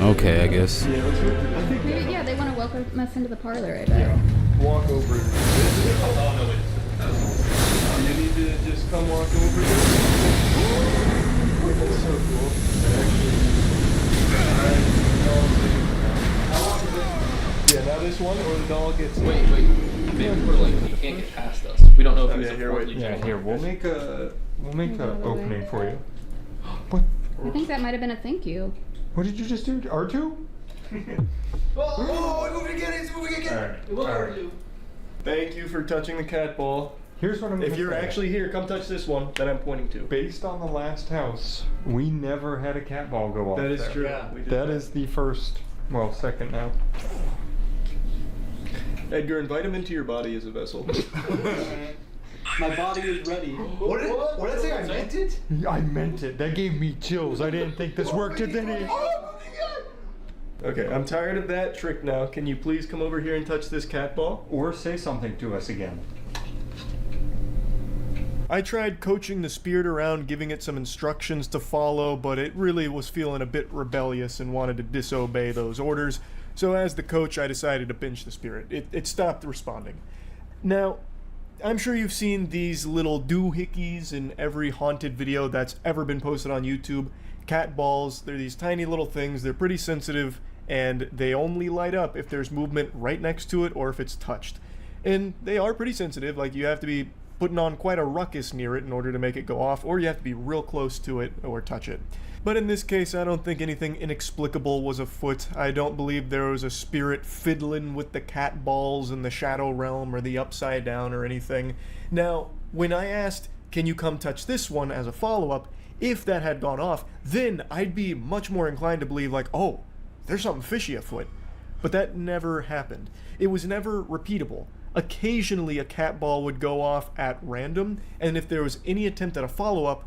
okay, I guess. Yeah, they want to welcome us into the parlor, I bet. Walk over. to just come walk over here? That's so cool. How long is it? Yeah, now this one or the doll gets. Wait. Maybe we're like he can't get past us. We don't know if he's a fourth Legion. Yeah, here we'll make a opening for you. I think that might have been a thank you. What did you just do? R2? Oh, he's moving again. All right. Thank you for touching the cat ball. Here's what I'm If gonna you're say. actually here, come touch this one that I'm pointing to. Based on the last house, we never had a cat ball go off. That is there. true. Yeah. We did That is the first, well, second now. Edgar, invite him into your body as a vessel. My body is ready. What did I say? I meant it? I meant it. That gave me chills. I didn't think this worked, did it? Okay, I'm tired of that trick now. Can you please come over here and touch this cat ball? Or say something to us again. I tried coaching the spirit around, giving it some instructions to follow, but it really was feeling a bit rebellious and wanted to disobey those orders. So as the coach, I decided to pinch the spirit. It stopped responding. Now, I'm sure you've seen these little doohickeys in every haunted video that's ever been posted on YouTube. Cat balls, they're these tiny little things, they're pretty sensitive, and they only light up if there's movement right next to it or if it's touched. And they are pretty sensitive, like you have to be putting on quite a ruckus near it in order to make it go off, or you have to be real close to it or touch it. But in this case, I don't think anything inexplicable was afoot. I don't believe there was a spirit fiddling with the cat balls in the shadow realm or the upside down or anything. Now, when I asked, can you come touch this one as a follow-up, if that had gone off, then I'd be much more inclined to believe like, oh, there's something fishy afoot. But that never happened. It was never repeatable. Occasionally a cat ball would go off at random, and if there was any attempt at a follow-up,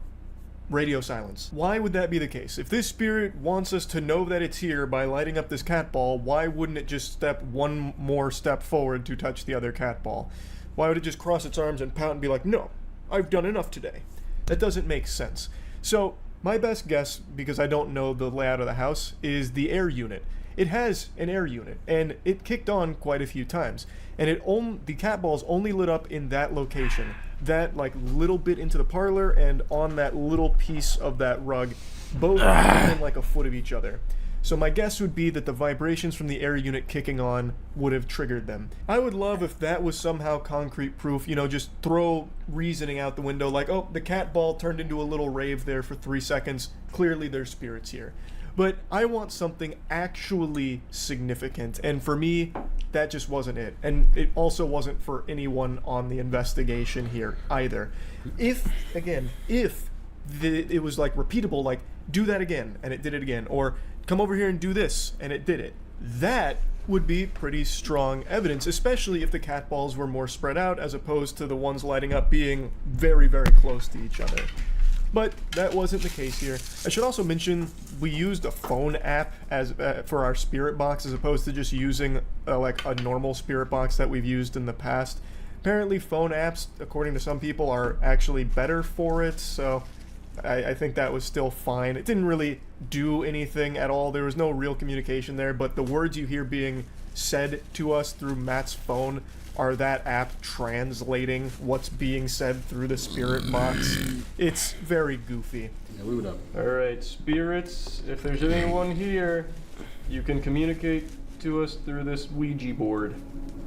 radio silence. Why would that be the case? If this spirit wants us to know that it's here by lighting up this cat ball, why wouldn't it just step one more step forward to touch the other cat ball? Why would it just cross its arms and pout and be like, no, I've done enough today? That doesn't make sense. So my best guess, because I don't know the layout of the house, is the air unit. It has an air unit, and it kicked on quite a few times. And the cat balls only lit up in that location. That like little bit into the parlor and on that little piece of that rug, both within like a foot of each other. So my guess would be that the vibrations from the air unit kicking on would have triggered them. I would love if that was somehow concrete proof, you know, just throw reasoning out the window like, oh, the cat ball turned into a little rave there for 3 seconds. Clearly there's spirits here. But I want something actually significant, and for me, that just wasn't it. And it also wasn't for anyone on the investigation here either. If it was like repeatable, like do that again, and it did it again, or come over here and do this, and it did it, that would be pretty strong evidence, especially if the cat balls were more spread out as opposed to the ones lighting up being very, very close to each other. But that wasn't the case here. I should also mention we used a phone app as for our spirit box as opposed to just using like a normal spirit box that we've used in the past. Apparently phone apps, according to some people, are actually better for it, so I think that was still fine. It didn't really do anything at all. There was no real communication there, but the words you hear being said to us through Matt's phone are that app translating what's being said through the spirit box. It's very goofy. Yeah, we would have. Alright, spirits, if there's anyone here, you can communicate to us through this Ouija board.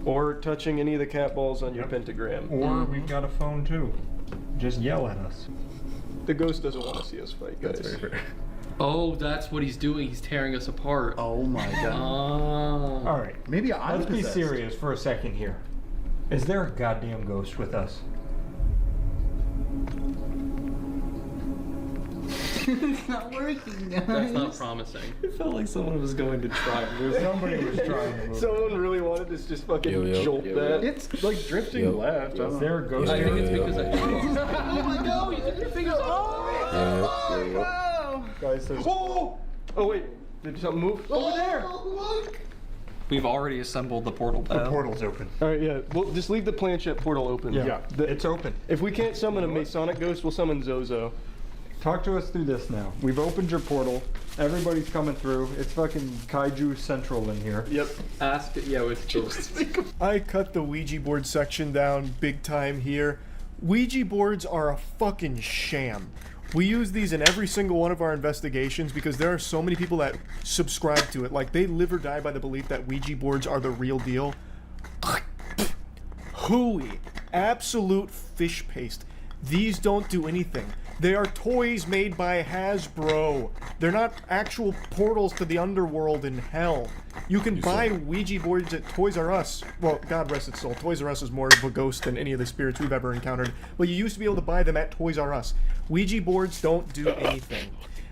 Or touching any of the cat balls on your pentagram. Or we've got a phone too. Just yell at us. The ghost doesn't want to see us fight, guys. That's very fair. Oh, that's what he's doing. He's tearing us apart. Oh my god. Oh. All right, Maybe I'm let's be possessed. serious for a second here. Is there a goddamn ghost with us? It's not working, guys. That's not promising. It felt like someone was going to try. Somebody was trying to move. Someone really wanted to just fucking jolt that. It's like drifting Yo. left. Is there a ghost I here? think it's because I. oh my god, you took your fingers Guys, there's... Oh wait, did something move? Over there! Look! We've already assembled the portal. The portal's open. Alright, yeah, well, just leave the planchette portal open. Yeah, it's open. If we can't summon a Masonic ghost, we'll summon Zozo. Talk to us through this now. We've opened your portal. Everybody's coming through. It's fucking Kaiju Central in here. Yep. Ask it. Yeah, with ghosts. I cut the Ouija board section down big time here, Ouija boards are a fucking sham. We use these in every single one of our investigations because there are so many people that subscribe to it. Like, they live or die by the belief that Ouija boards are the real deal. Hooey. Absolute fish paste. These don't do anything. They are toys made by Hasbro. They're not actual portals to the underworld in hell. You can buy Ouija boards at Toys R Us. Well, God rest its soul. Toys R Us is more of a ghost than any of the spirits we've ever encountered. But you used to be able to buy them at Toys R Us. Ouija boards don't do anything.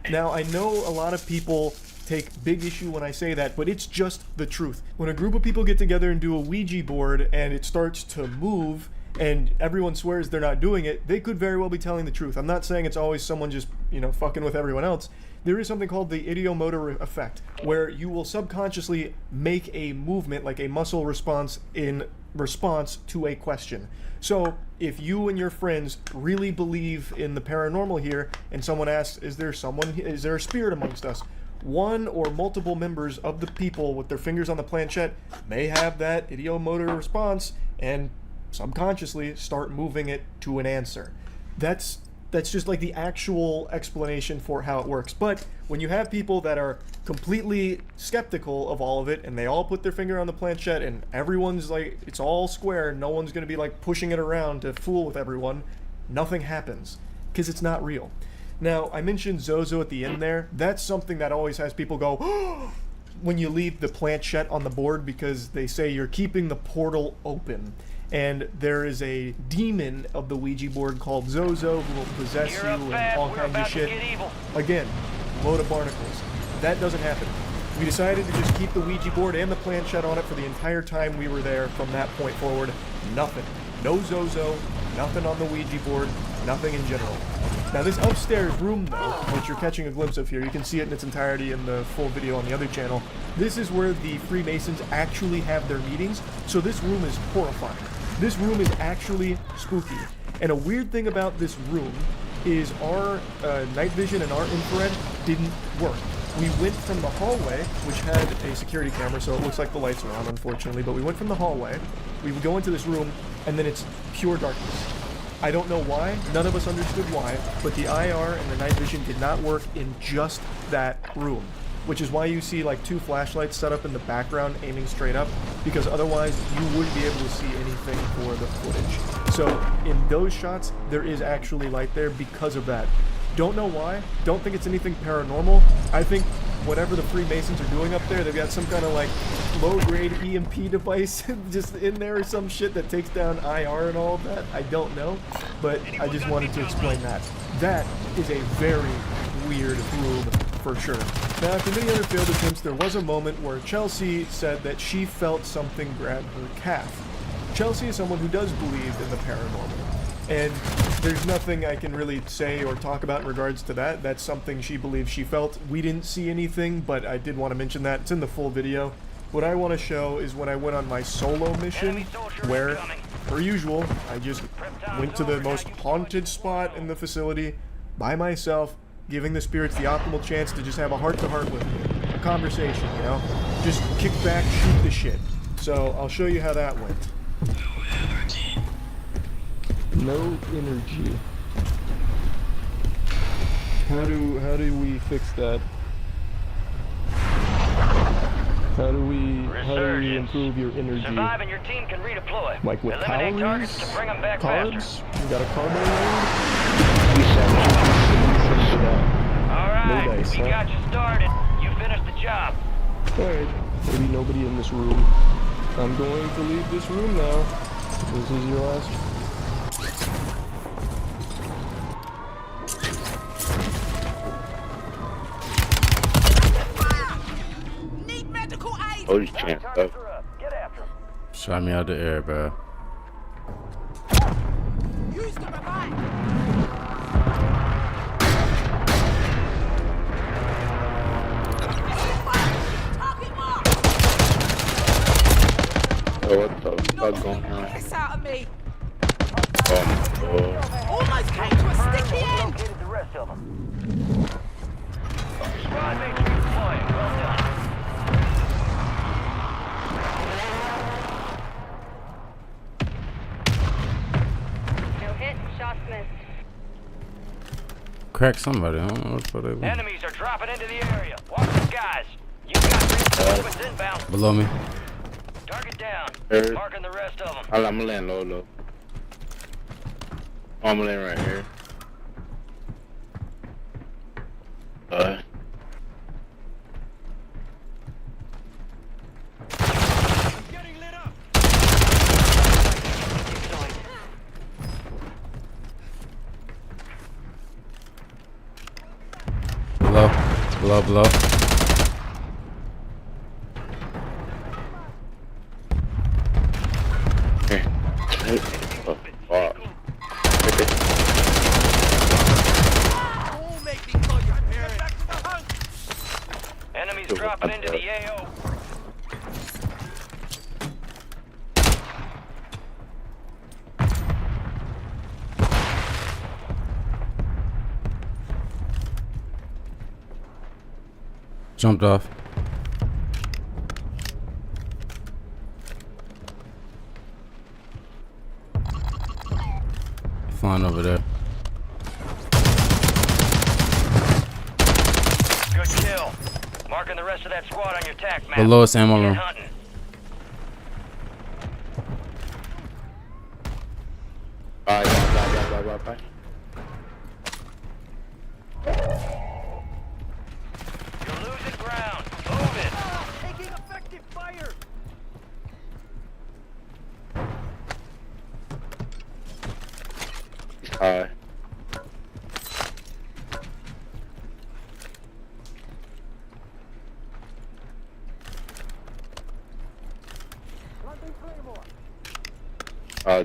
Now, I know a lot of people take big issue when I say that, but it's just the truth. When a group of people get together and do a Ouija board and it starts to move, and everyone swears they're not doing it, they could very well be telling the truth. I'm not saying it's always someone just, you know, fucking with everyone else. There is something called the ideomotor effect, where you will subconsciously make a movement, like a muscle response, in response to a question. So, if you and your friends really believe in the paranormal here, and someone asks, is there a spirit amongst us? One or multiple members of the people with their fingers on the planchette may have that ideomotor response, and subconsciously start moving it to an answer. That's just like the actual explanation for how it works. But when you have people that are completely skeptical of all of it, and they all put their finger on the planchette, and everyone's like, it's all square, no one's going to be like pushing it around to fool with everyone, nothing happens, because it's not real. Now, I mentioned Zozo at the end there. That's something that always has people go, oh, when you leave the planchette on the board, because they say you're keeping the portal open. And there is a demon of the Ouija board called Zozo who will possess you and all kinds of shit. Again, load of barnacles. That doesn't happen. We decided to just keep the Ouija board and the planchette on it for the entire time we were there. From that point forward, nothing. No Zozo, nothing on the Ouija board, nothing in general. Now this upstairs room though, which you're catching a glimpse of here, you can see it in its entirety in the full video on the other channel. This is where the Freemasons actually have their meetings, so this room is horrifying. This room is actually spooky. And a weird thing about this room is our night vision and our infrared didn't work. We went from the hallway, which had a security camera, so it looks like the lights are on, unfortunately, but we went from the hallway, we would go into this room, and then it's pure darkness. I don't know why, none of us understood why, but the IR and the night vision did not work in just that room. Which is why you see like 2 flashlights set up in the background aiming straight up, because otherwise you wouldn't be able to see anything for the footage. So in those shots, there is actually light there because of that. Don't know why, don't think it's anything paranormal. I think whatever the Freemasons are doing up there, they've got some kind of like low-grade EMP device just in there or some shit that takes down IR and all of that. I don't know, but I just wanted to explain that. That is a very weird room for sure. Now, after many other failed attempts, there was a moment where Chelsea said that she felt something grab her calf. Chelsea is someone who does believe in the paranormal, and there's nothing I can really say or talk about in regards to that. That's something she believes she felt. We didn't see anything, but I did want to mention that. It's in the full video. What I want to show is when I went on my solo mission, where, per usual, I just went to the most haunted spot in the facility by myself, giving the spirits the optimal chance to just have a heart-to-heart with me. A conversation, you know? Just kick back, shoot the shit. So, I'll show you how that went. No energy. How do we fix that? How do we improve your energy? Survive and your team can redeploy. Like with Eliminate calories? targets to bring them back Cards? faster. We got a card range? All right, No dice, we huh? got you started. You finished the job. Alright, maybe nobody in this room. I'm going to leave this room now. This is your last. Need medical aid. Oh, you can't. Targets are up. Get after them. Shot me out the air, bro. Use the revive. Target mark. Oh, what the fuck going on? Piss out of me. Oh, Almost came to a sticky end. Located the rest of them. Squad mates redeploying. Well done. No hit, crack somebody. I don't know what the fuck they want. Enemies are dropping into the area. Watch them, guys. You got reinforcements inbound. Below me. Target down. Third. Marking the rest of them. I'm gonna land low. I'm gonna land right here. Getting lit up. Below. Here. Oh, fuck. Don't make me call your parents. Back to the hunt. Enemies dropping into the AO. Jumped off. Flying over there. Good kill. Marking the rest of that squad on your tac map. The lowest ammo Get room. hunting. Bye. You're losing ground. Move it. Taking effective fire. He's high.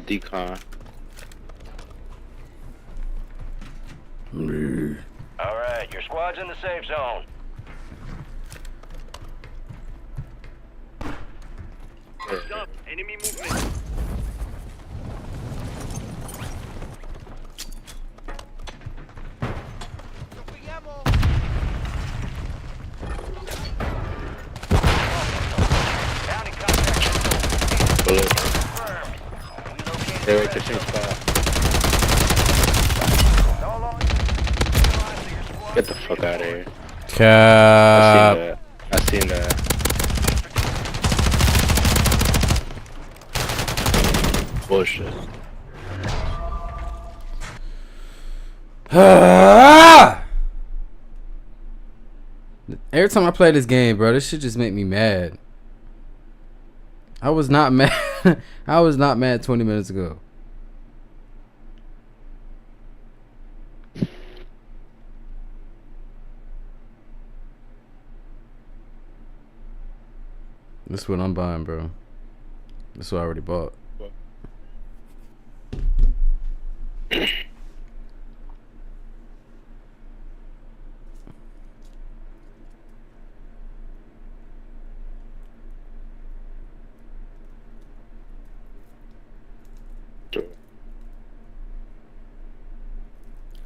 Decon. All right, your squad's in the safe zone. Stop. Enemy movement. Dropping ammo. Bounty contact. Bullet. Confirmed. We located They're the right the rest same of them. spot. No longer. So your squad's Get the fuck out of here. Cap. I seen that. Bullshit. Every time I play this game, bro, this shit just make me mad. I was not mad. I was not mad 20 minutes ago. This is what I'm buying, bro. This is what I already bought.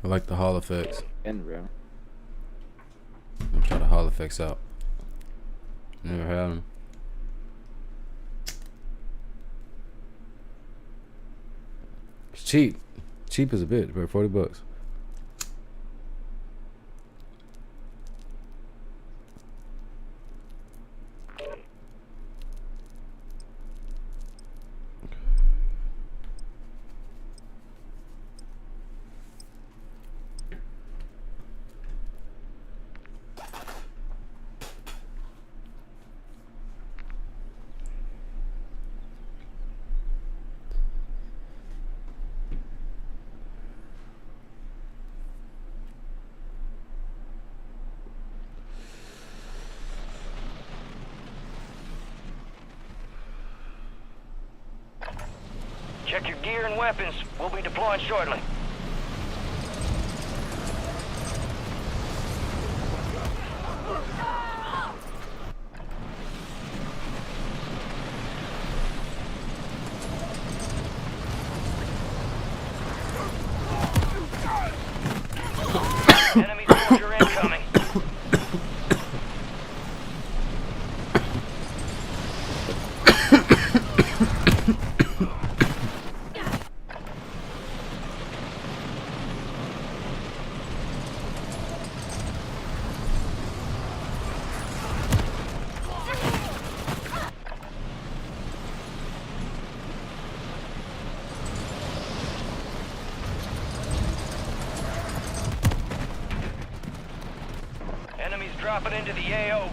I like the Hall effects. And bro. I'll try the Hall effects out. Never had them. It's cheap. Cheap as a bitch, bro. $40. Check your gear and weapons. We'll be deploying shortly. Enemy soldier incoming. dropping into the AO.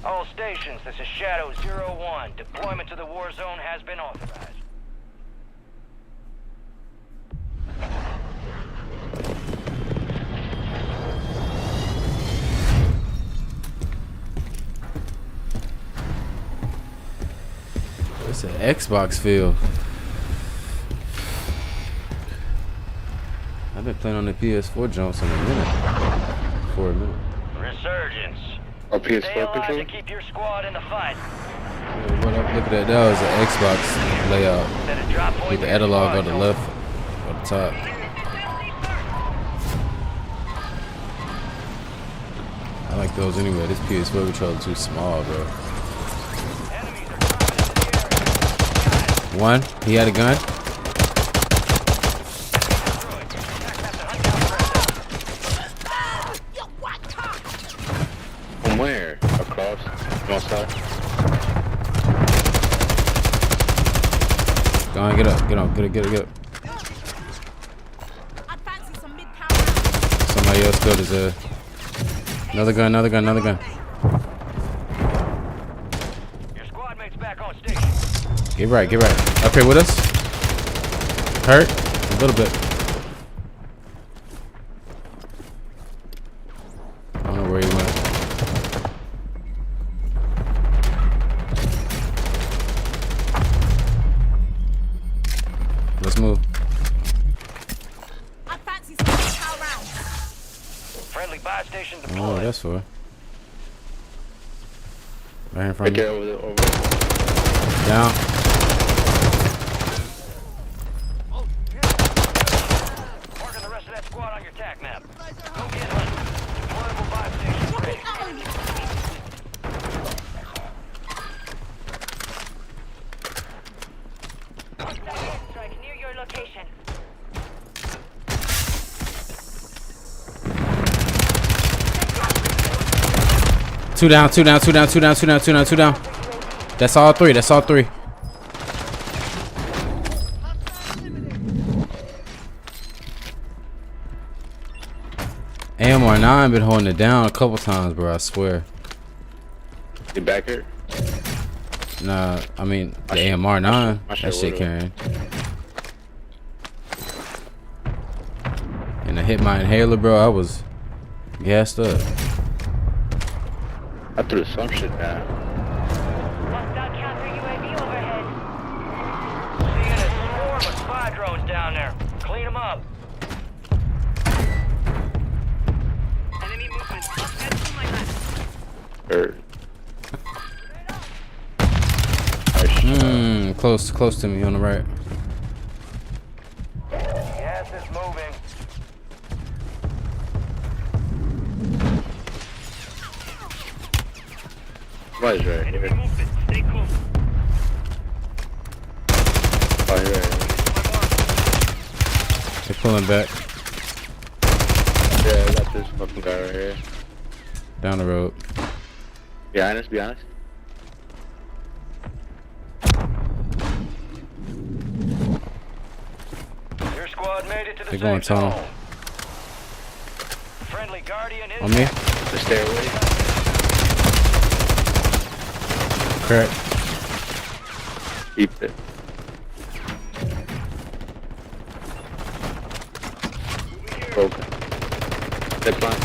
All stations, this is Shadow 01. Deployment to the war zone has been authorized. It's an Xbox feel. I've been playing on the PS4 jumps in a minute. For a minute. Resurgence. Oh, PS4 Stay alive control? to keep your squad in the fight. Yeah, what I'm looking at now is an Xbox layout. Set a drop point With the for your analog squad on the zone. left, on the top. I like those anyway. This PS4 controller too small, bro. Enemies are dropping into the area. One, he had a gun. From where? Across? North side? Go on, get up, get up, get up. Somebody else killed his Another gun. Your squad mates back on station. Get right. Up here with us. Hurt? A little bit. I don't know where he went. Let's move. Friendly buy station Oh, deployed. that's for. Right in front Right of there me. over there. Down. Marking the rest of that squad on your TAC map. Go get hunting. Deployable buy station ready. Strike near your location. Two down. That's all three. AMR9 been holding it down a couple times, bro. I swear. You back here? Nah, I mean the I AMR9. should That shit would've. carrying. And I hit my inhaler, bro. I was gassed up. I threw some shit down. Hostile counter UAV overhead. Seeing a swarm of spy drones down there. Clean them up. Enemy movement. Head to my left. Or Close to me on the right. Gas is moving. somebody's right here. Movement. Stay cool. Oh, you're right. They're pulling back Yeah, I got this fucking guy right here. down the road. Be honest, be honest. Your squad made it to the They're going safe tunnel. zone. Friendly Guardian is On me? The stairway. Correct. Keep it. Broken. Next line.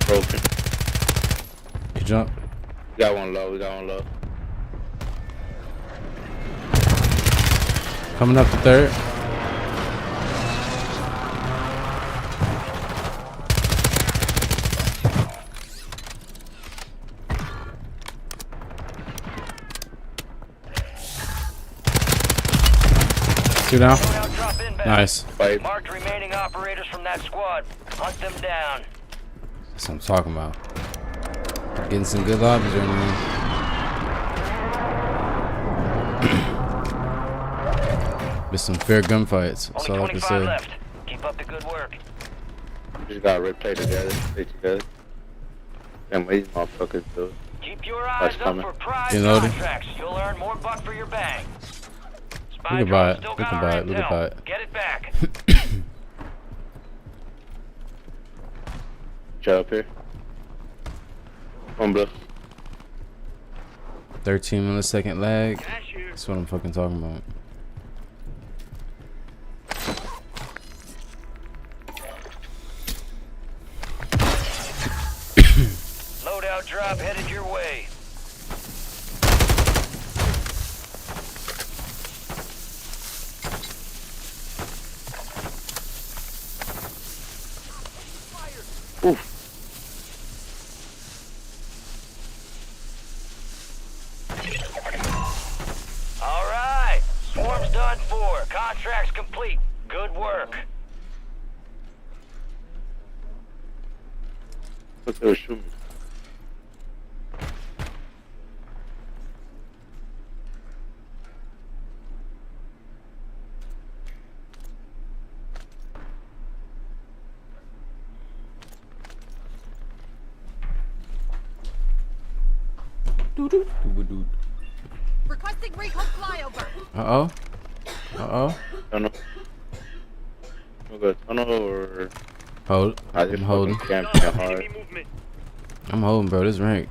Broken. You jump. We got one low, we got one low. Coming up the third. Two down. Loadout drop inbound. Nice. Fight. Marked remaining operators from that squad. Hunt them down. That's what I'm talking about. Getting some good lobbies right now. There's some fair gunfights. That's Only all I can 25 say. left. Keep up the good work. We just gotta replay together. Stay together. Them these motherfuckers do. Keep your eyes That's up coming. for prize Getting loaded. contracts. You'll earn more buck for your bang. Spy We can buy drone it. still We got can our buy it. We can intel. buy it. Get it back. Shut up here. Come on, bro. 13 millisecond lag. That's what I'm fucking talking about. Loadout drop headed your way. All right. Swarm's done for. Contract's complete. Good work. Look, they were shooting. Requesting recon flyover. Uh-oh. Uh-oh. Tunnel. We'll go tunnel or... Hold. I I'm just holding. fucking camped that hard. I'm holding, bro. This rank.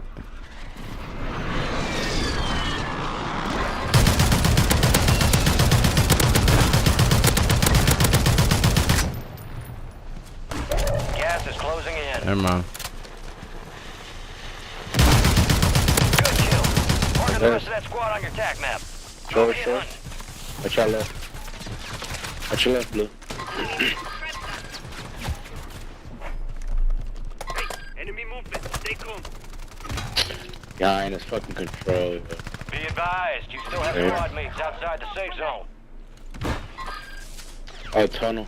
Gas is closing in. Never mind. Good kill. Marking the rest of that squad on your tac map. Short, Get short. hunting. Watch your left. Watch your left, Blue. Enemy movement. Stay calm. Yeah, in his fucking control. Be advised, you still have Yeah. squad mates outside the safe zone. Oh, tunnel.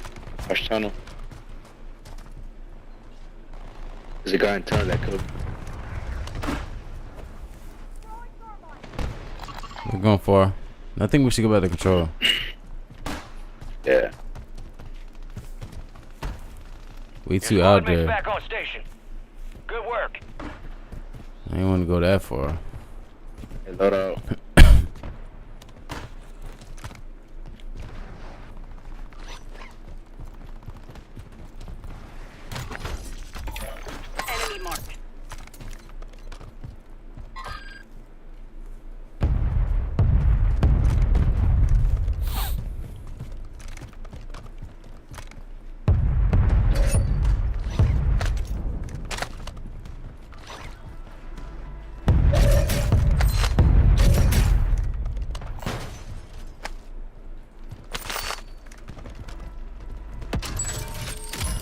Watch tunnel. There's a guy in tunnel that could. We're going for. I think we should go back to control. Yeah. We Your too squad out mates there. back on station. Good work. I ain't want to go that far. Hey, load out. Enemy marked.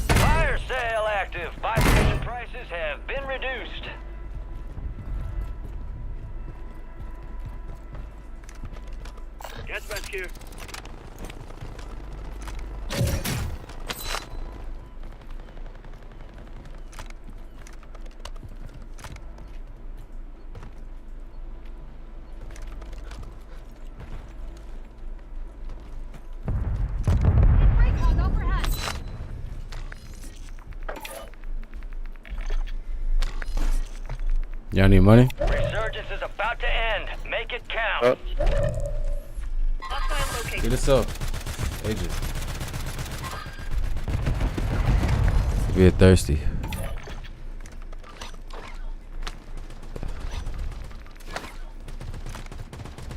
Fire sale active. Buy station prices have been reduced. Gas mask here. Recon overhead. Y'all need money? Resurgence is about to end. Make it count. Hostile located. Get this up. Agent. Get thirsty.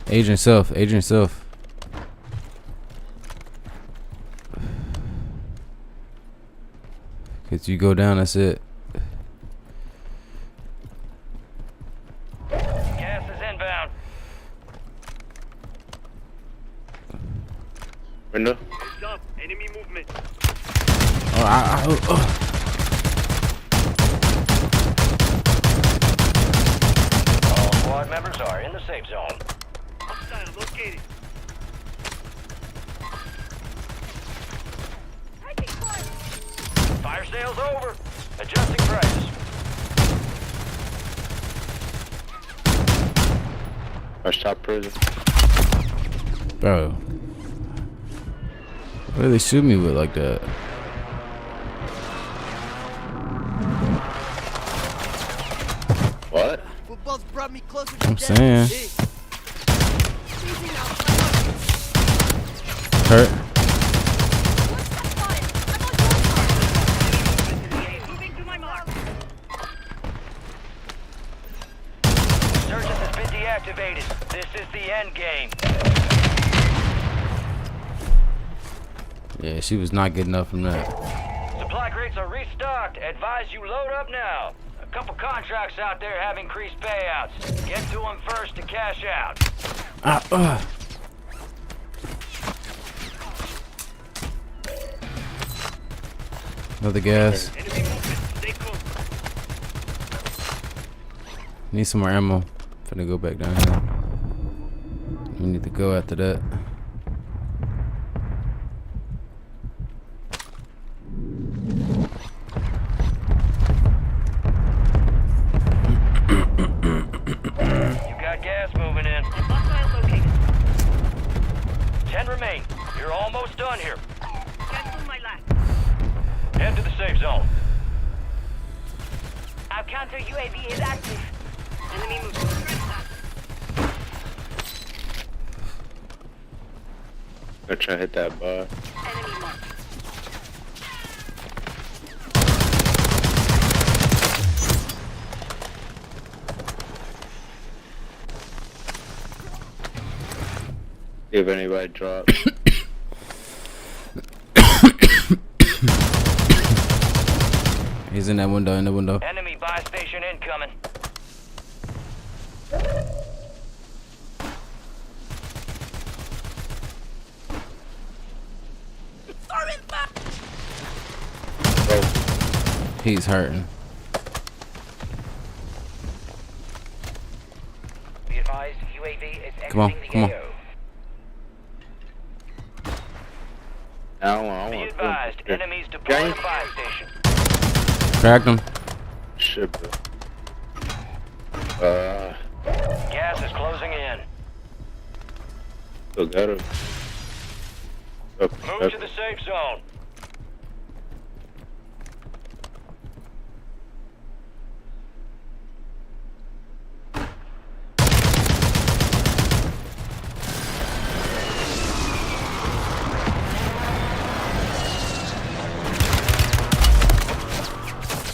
Agent self. Agent self. Cause you go down, that's it. Gas is inbound. Window. Heads up. Enemy movement. All squad members are in the safe zone. Hostile located. Fire sale's over. Adjusting prices. Rush top prison. Bro. What do they shoot me with like that? What? Football's brought me closer to I'm death. saying. Hurt. Moving to my mark. Insurgents has been deactivated. This is the end game. Yeah, she was not good enough from that. Supply crates are restocked. Advise you load up now. A couple contracts out there have increased payouts. Get to them first to cash out. Another gas. Need some more ammo. Finna go back down here. We need to go after that. You got gas moving in. Hostile located. 10 remain. You're almost done here. Cancel my last. Head to the safe zone. Our counter UAV is active. Enemy movement. Gonna try to hit that bar. Enemy mark. See if anybody drops. He's in that window, in the window. Enemy buy station incoming. He's hurting. Be advised, UAV is Come on, exiting the come on. AO. I don't Be want advised, enemies deploying a buy station. Cracked him. Shit, bro. Gas is closing in. Still got him. Move to the safe zone.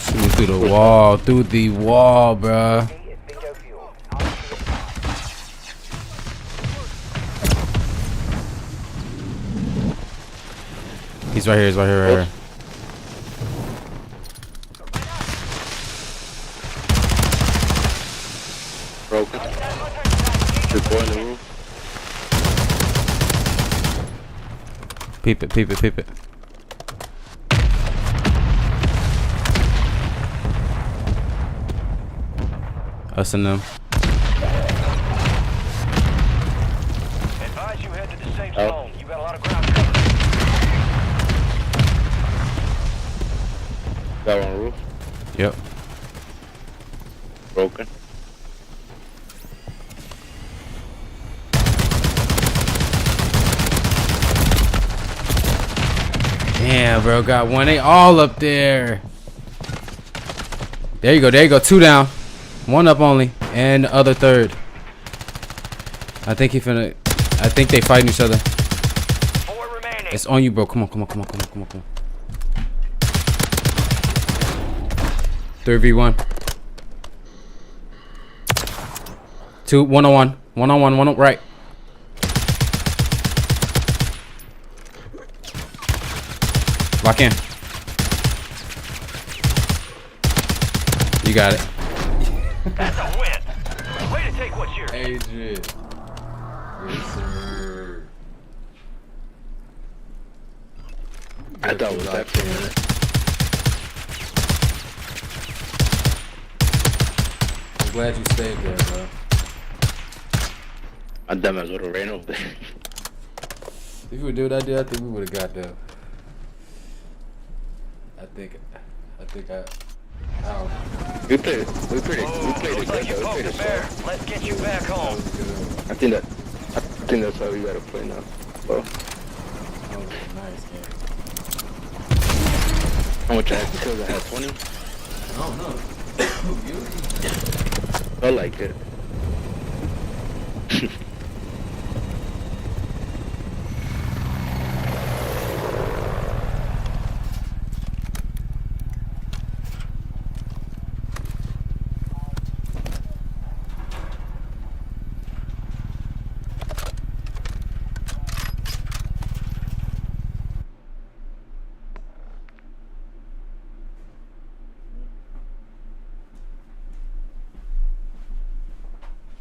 Shoot through the wall, bruh. He's right here, right here. Broken. Good boy in the room. Peep it. Us and them. Advise you head to the safe zone. You got a lot of ground cover. Got one on the roof. Yep. Broken. Damn, bro, got one. They all up there. There you go. 2 down. 1 up only. And the other third. I think they fighting each other. 4 remaining. It's on you, bro. Come on. 3v1. 2, 1-on-1. 1-on-1, 1 up right. Lock in. You got it. That's a win. Way to take what's yours. Adrian. Yes, sir. I thought it was actually in it. I'm glad you stayed there, bro. My dumbass would have ran over there. If you would do what I did, I think we would have got there. I think We played it Looks good like you though. We poked played a it bear. soft. Let's get you back home. I think that's how we gotta play now. Well, that was a nice game. how much I had kills I had 20? I don't know. Felt like it.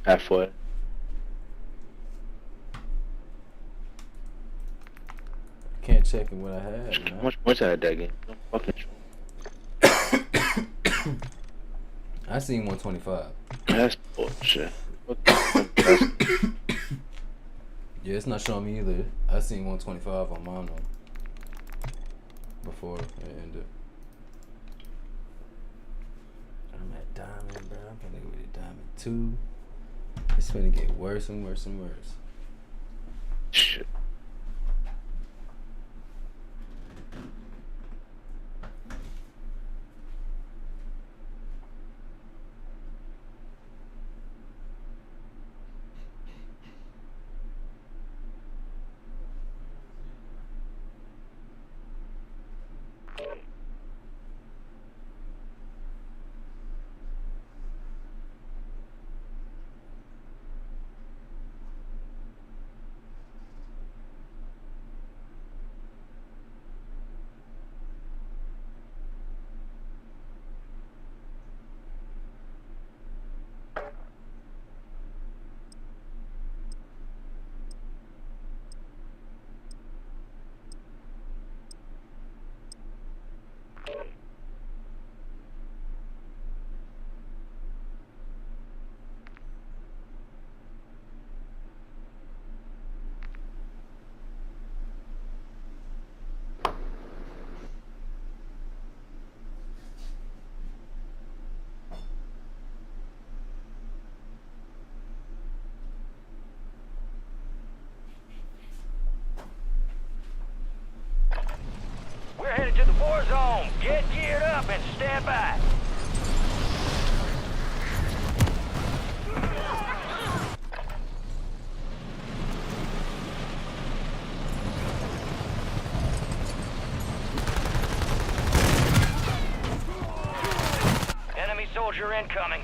Halfway. Can't check in what I had. How much points I had that game? I'm fucking sure. I seen 125. That's bullshit. Yeah, it's not showing me either. I seen 125 on mine though. Before it ended. I'm at diamond, bro. I'm gonna go to diamond 2. It's gonna get worse and worse and worse. Shit. We're headed to the war zone. Get geared up and stand by. Enemy soldier incoming.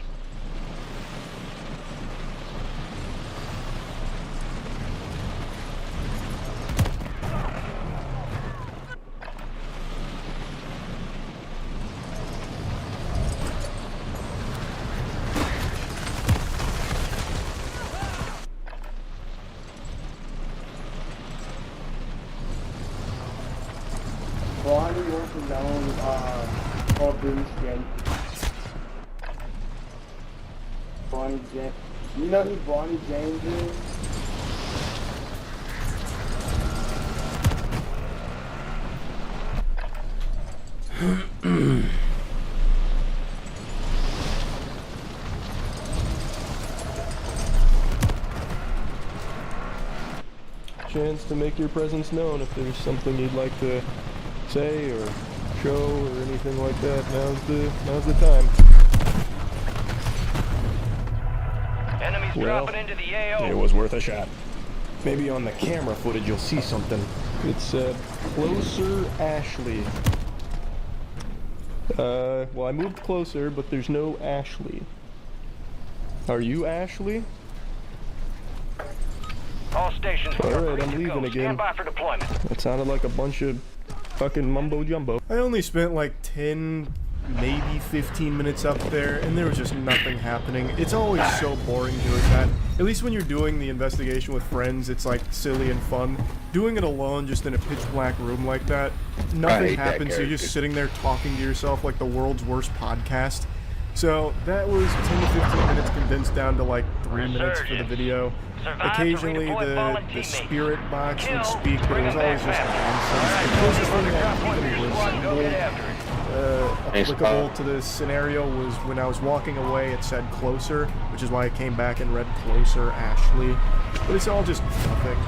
Bonnie wants to know all Bruce James. Bonnie James. You know who Bonnie James is? Chance to make your presence known if there's something you'd like to say or show or anything like that. Now's the time. Enemies dropping into the AO. It was worth a shot. Maybe on the camera footage you'll see something. It's closer Ashley. Well, I moved closer, but there's no Ashley. Are you Ashley? All stations. Alright, I'm leaving again. Stand by for deployment. That sounded like a bunch of fucking mumbo jumbo. I only spent like 10, maybe 15 minutes up there, and there was just nothing happening. It's always so boring doing that. At least when you're doing the investigation with friends, it's like silly and fun. Doing it alone, just in a pitch black room like that, nothing happens. So you're just sitting there talking to yourself like the world's worst podcast. So that was 10 to 15 minutes condensed down to like 3 minutes for the video. Occasionally the spirit box would speak, but it was always just nonsense. The closest thing that even was applicable to this scenario was when I was walking away, it said closer, which is why I came back and read closer, Ashley. But it's all just nothing.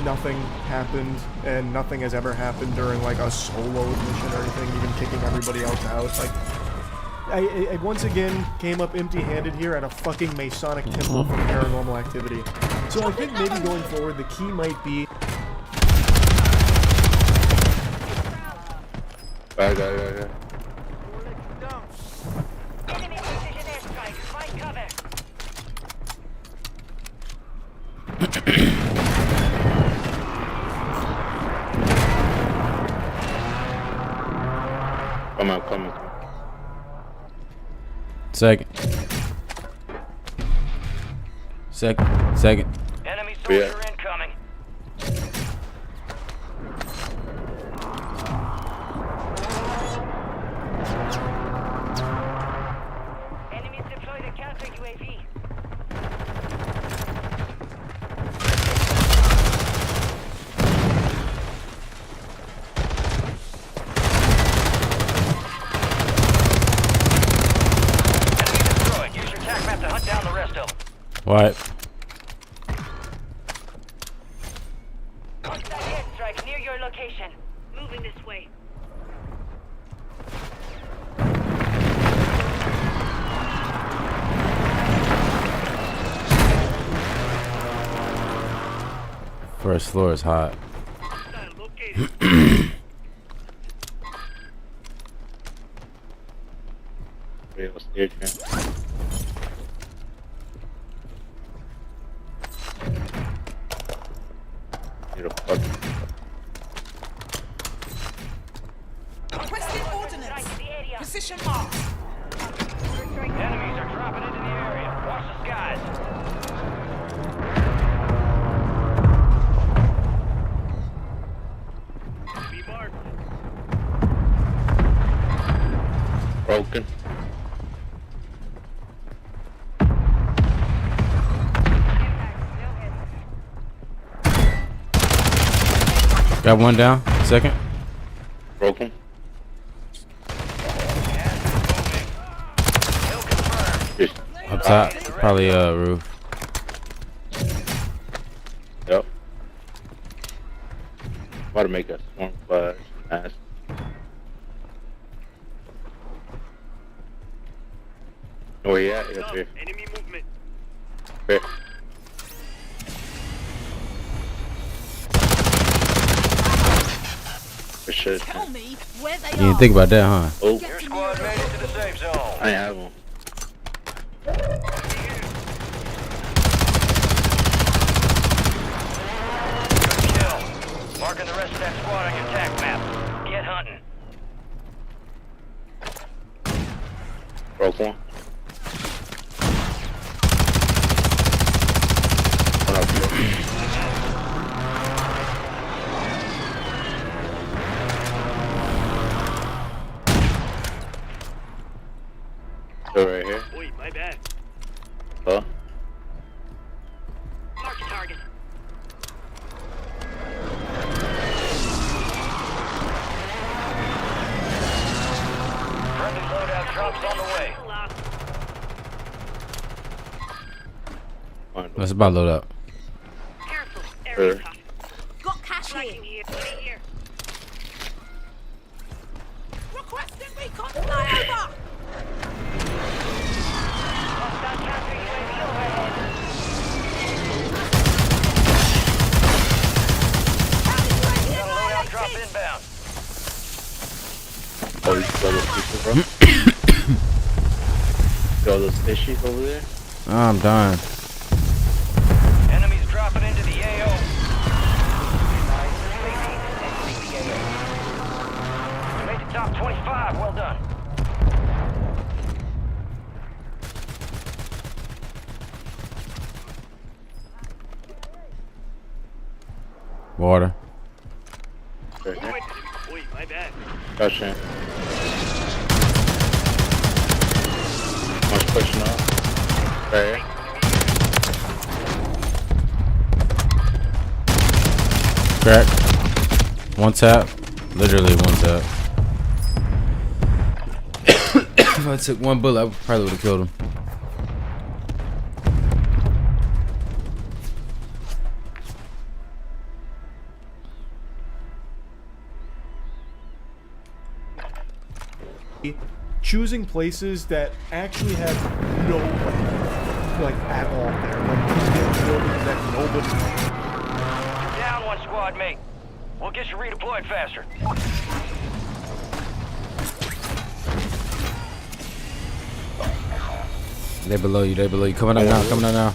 Nothing happened, and nothing has ever happened during like a solo mission or anything, even kicking everybody else out. Like, I once again came up empty-handed here at a fucking Masonic temple for paranormal activity. So I think maybe going forward, the key might be... Right. Enemy precision airstrike. Find cover. Come on. Second. Enemy soldier incoming. Enemies deployed a counter UAV. Enemy destroyed. Use your tac map to hunt down the rest of them. What? Hostile airstrike near your location. Moving this way. First floor is hot. Hostile located. Real steer train. Need a fucking... Requesting ordnance. Position marked. Enemies are dropping into the area. Watch the skies. Be marked. Broken. Got one down. Second. Broken. Just Up top. Probably roof. Yep. About to make a swarm flash. Nice. Where you at? Up here. Enemy movement. Here. For sure. Tell me where they You didn't think about that, huh? Oh, Your squad made it to the safe zone. I ain't have one. Good kill. Marking the rest of that squad on your tac map. Get hunting. Broke one. One up here. Still right here. Wait, my bad. Huh? Mark the target. Friendly loadout drops on the way. Fine. Let's about load up. Careful. Sure. got cash here. Here. Requesting recon flyover. Hostile counter UAV overhead. We got a loadout drop inbound. Oh, you saw those people, bro? See all those fishies over there? Oh, I'm done. Enemies dropping into the AO. You made the top 25. Well done. Water. Right here. Wait, my bad. Gotcha. One's pushing up. Right here. Crack. One tap. Literally one tap. If I took one bullet, I probably would have killed him. Choosing places that actually have nobody, like, at all there. Like, buildings that nobody. Down one squad mate. We'll get you redeployed faster. They below you, they below you. Coming out now, coming out now.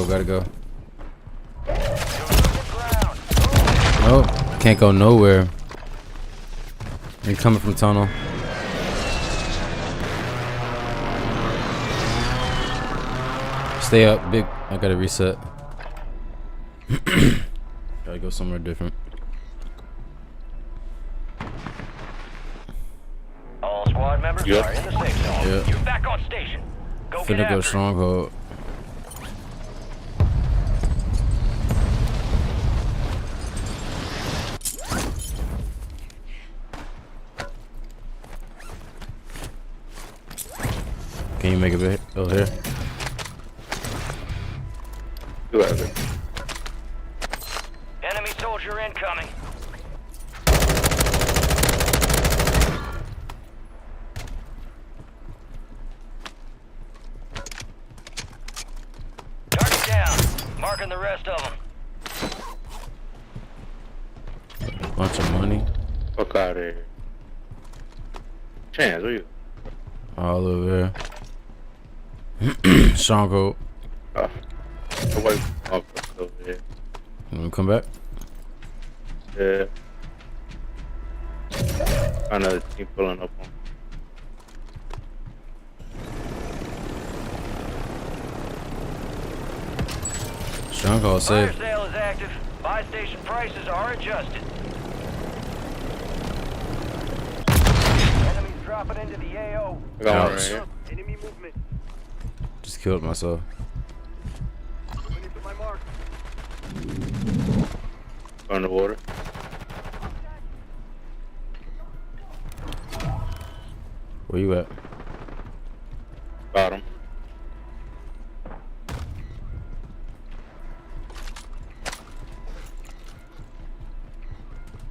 Gotta go. Oh, can't go nowhere. They're coming from tunnel. Stay up, big. I gotta reset. Gotta go somewhere different. All squad members are in the safe zone. Yep. You're back on station. Go Finna get go after it. stronghold. Can you make it back? Oh, here. Whoever. Enemy soldier incoming. Target down. Marking the rest of them. Bunch of money. Fuck out of here. Chance, where you? All over there. Stronghold. Nobody motherfuckers over here. You wanna come back? Yeah. Another team pulling up on. Stronghold Fire safe. sale is active. Buy station prices are adjusted. Enemies dropping into the AO. I got one Ouch. right here. Enemy movement. Just killed myself. Moving into my mark. Underwater. Where you at? Got him.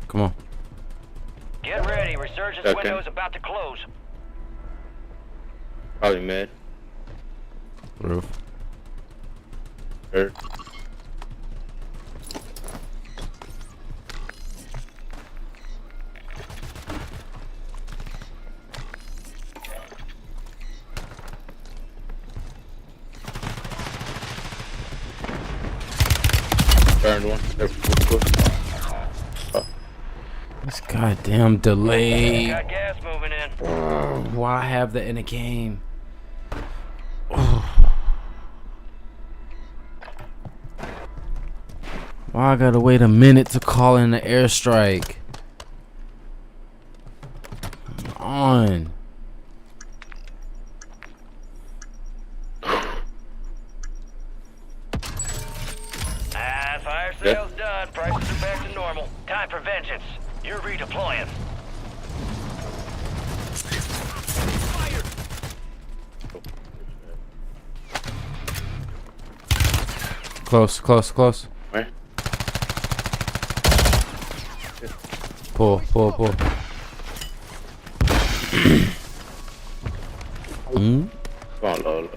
Come on. Get ready. Resurgence Okay. window is about to close. Probably mid. Roof. Third. Burned one. This goddamn delay. Got gas moving in. Why have that in a game? Why I gotta wait a minute to call in the airstrike? Come on. Fire sale's done. Prices are back to normal. Time for vengeance. You're redeploying. Close. Where? Pull. Go on, low.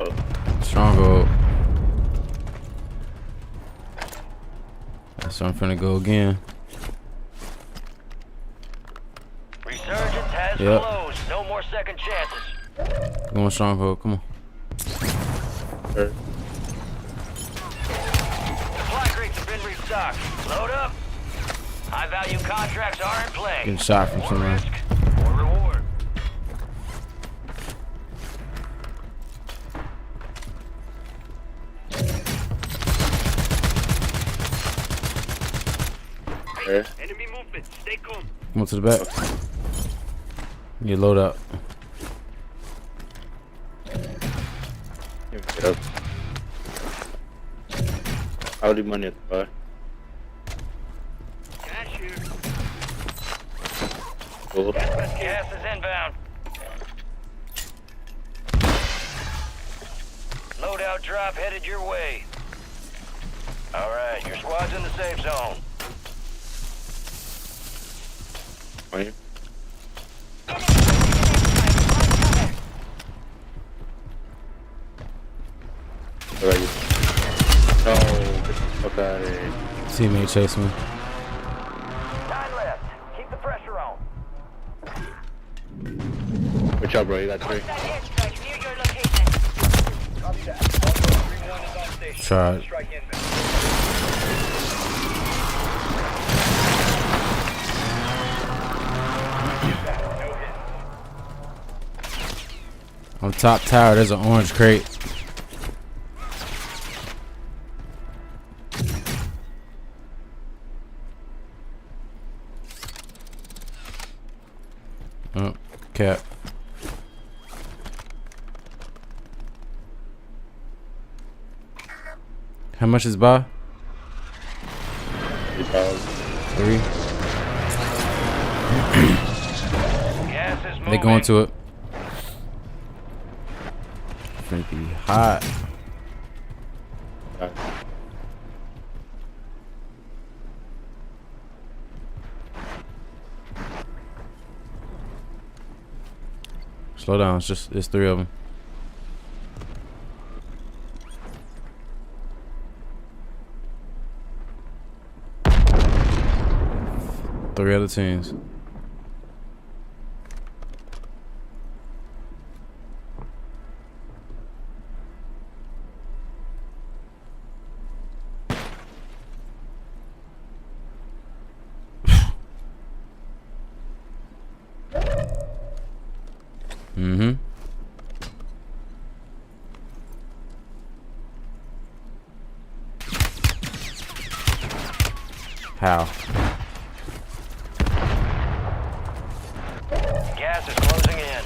Stronghold. So I'm finna go again. Resurgence has Yep. closed. No more second chances. Come on, Stronghold. Come on. Third. Supply crates have been restocked. Load up. High value contracts are in play. Getting shot from More somewhere. risk, more reward. There. Enemy movement. Stay calm. Come on to the back. You load up. Give me Yep. I'll do money at the bar. Cool. Gas is inbound. Loadout drop headed your way. Alright, your squad's in the safe zone. Wait. Where are you? No, get the fuck out of here. Teammate chase me. Nine left. Keep the pressure on. Watch out, bro. You got three. Tried. On top tower, there's an orange crate. Oh, cap. How much is buy? 3. Gas is moving. They going to it. Finna be hot. Slow down. It's 3 of them. Three other teams. Mm-hmm. How? Gas is closing in.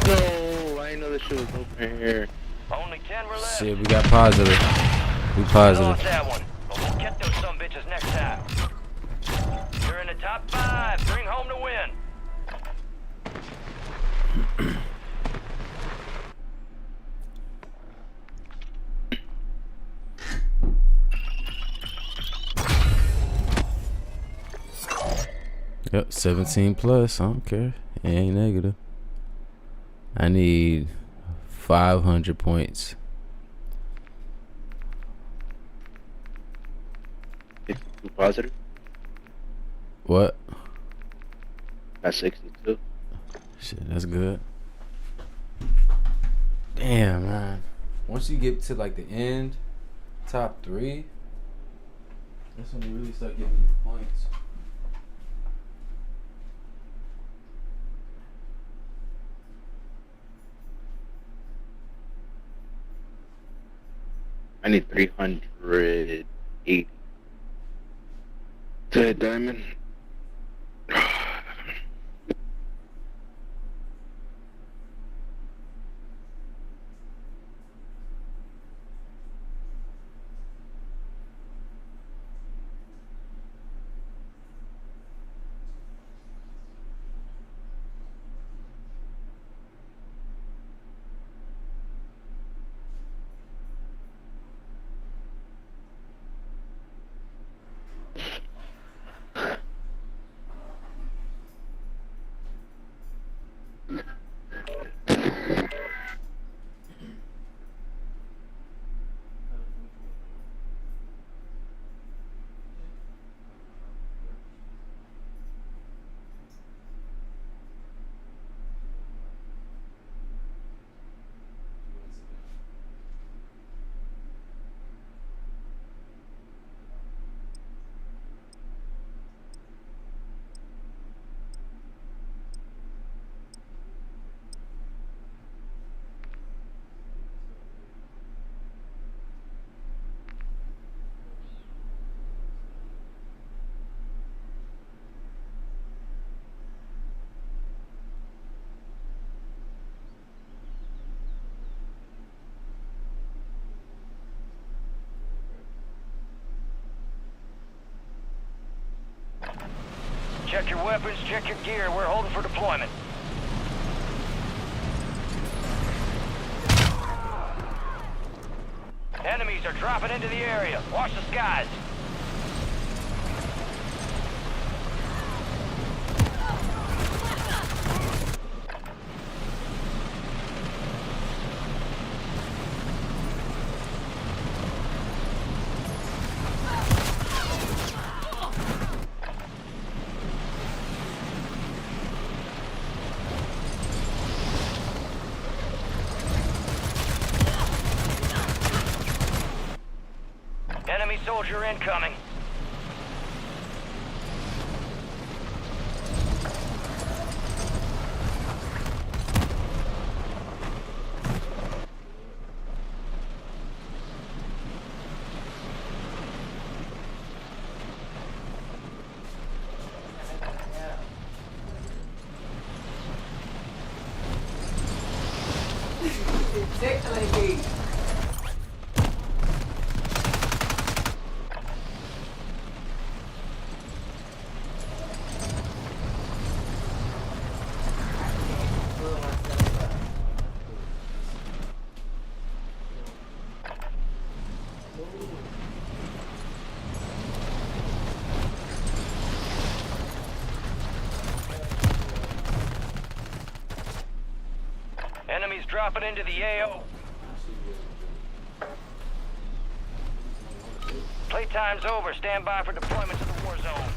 No, I didn't know this shit was open here. Only 10 were left. Shit, we got positive. We Lost positive. that one, but we'll get those some bitches next time. You're in the top 5. Bring home the win. Yep, 17 plus. I don't care. It ain't negative. I need 500 points. 62 positive. What? That's 62. Shit, that's good. Damn, man. Once you get to like the end, top 3, that's when you really start giving you points. I need 380 to hit diamond. Check your weapons, check your gear. We're holding for deployment. Enemies are dropping into the area. Watch the skies. Enemy soldier incoming. Enemies dropping into the AO. Playtime's over. Stand by for deployment to the war zone.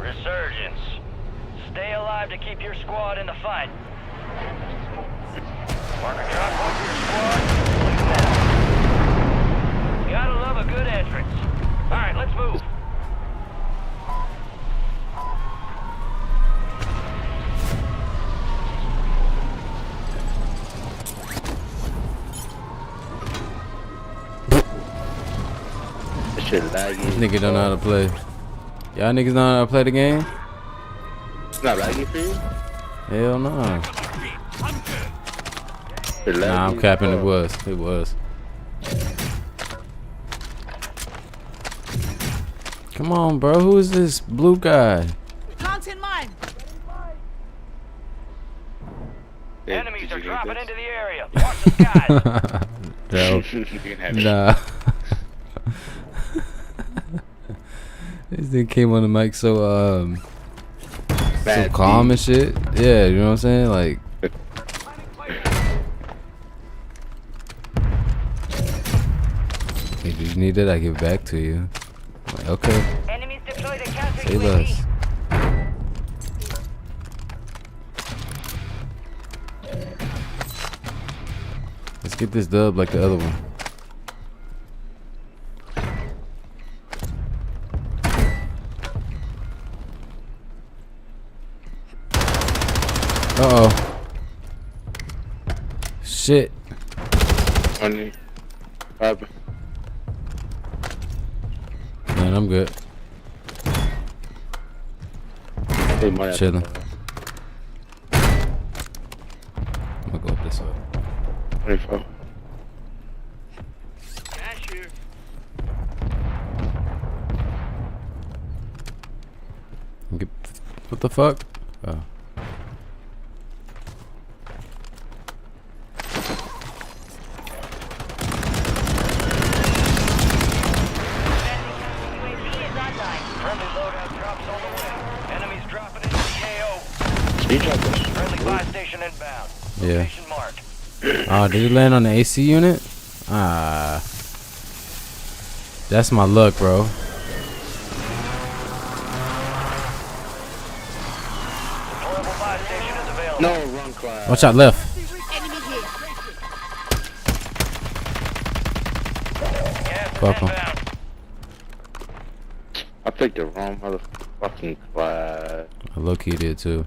Resurgence. Stay alive to keep your squad in the fight. Mark a drop point for your squad. Look at that. You gotta love a good entrance. Alright, let's move. This shit laggy. Nigga don't know how to play. Y'all niggas know how to play the game? It's not laggy for you? Hell no. It laggy Nah, I'm capping. It was. It was. Come on, bro. Who is this blue guy? Planting mine. Enemies are dropping into the area. Watch the skies. Nah. This thing came on the mic so calm and shit. Yeah, you know what I'm saying? Like, hey, do you need it? I give it back to you. I'm like, okay. Enemies deployed a counter Say less. Let's get this dub like the other one. Uh-oh. Shit. Funny. Man, I'm good. Chilling. I'm gonna go up this way. 24. What the fuck? Oh. Yeah. Oh, did he land on the AC unit? Ah. That's my luck, bro. No, wrong class. Watch out, left. Fuck him. I picked the wrong motherfucking class. I low-key did too.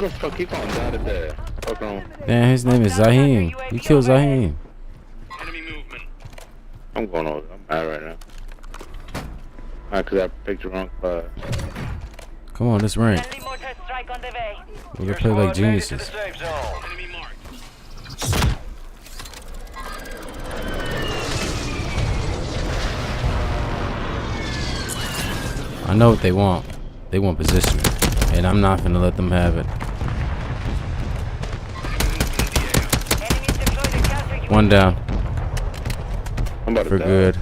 What the fuck? He gonna die today. Fuck on. Damn, his name is Zahim. You killed Zahim. I'm going over. I'm mad right now. Cause I picked the wrong class. Come on, this rank. We can play like geniuses. I know what they want. They want positioning, and I'm not gonna let them have it. One down. I'm about to For die. good.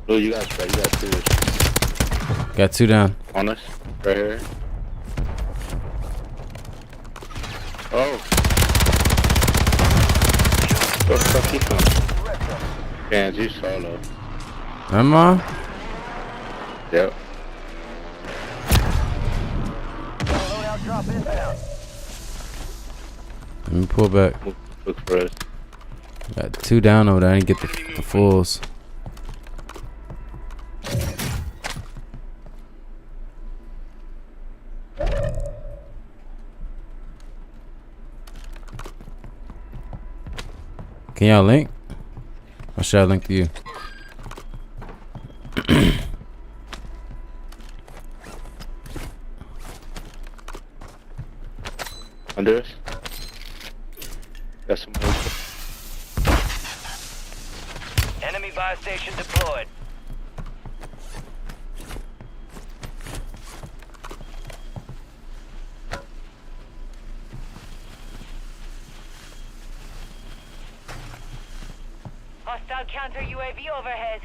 Oh, you got straight. You got two. Got 2 down. On us. Right here. Oh. What the fuck he from? Damn, you solo. Am I? Yep. Let me pull back. Look for us. Got 2 down over there. I didn't get the fulls. Can y'all link? Or should I link to you? Under us. Got some more. Enemy buy station deployed. Hostile counter UAV overhead.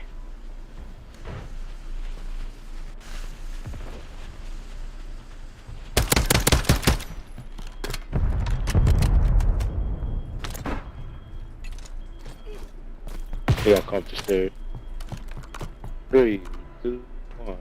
They gonna come up the stairs. 3, 2, 1.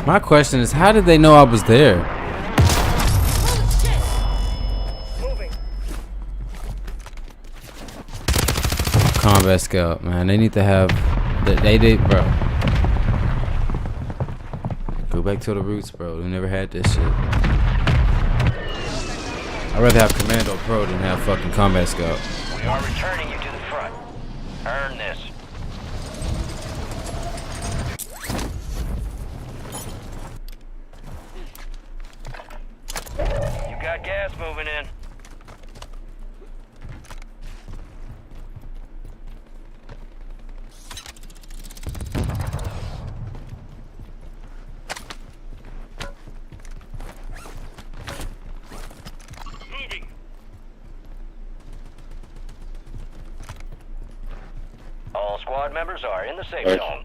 My question is, how did they know I was there? Combat scout, man. They need to have. They did, bro. Go back to the roots, bro. We never had this shit. I'd rather have Commando Pro than have fucking Combat Scout. We are returning you to the front. Earn this. You got gas moving in. All squad members are in the safe zone.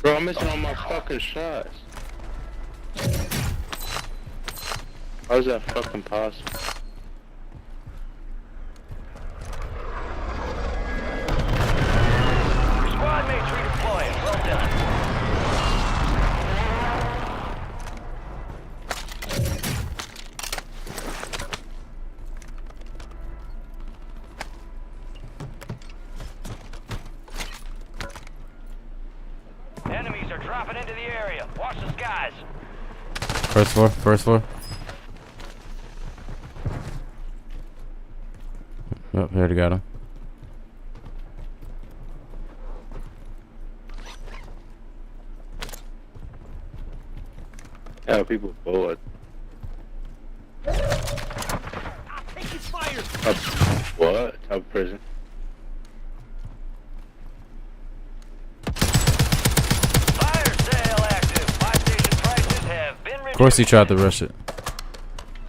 Bro, I'm missing all my fucking shots. How is that fucking possible? Squad mates redeploying. Well done. Enemies are dropping into the area. Watch the skies. First floor, first floor. Oh, we already got him. Yeah, people bored. What? Top prison. Fire sale active. Buy station prices have been reduced. Of course he tried to rush it.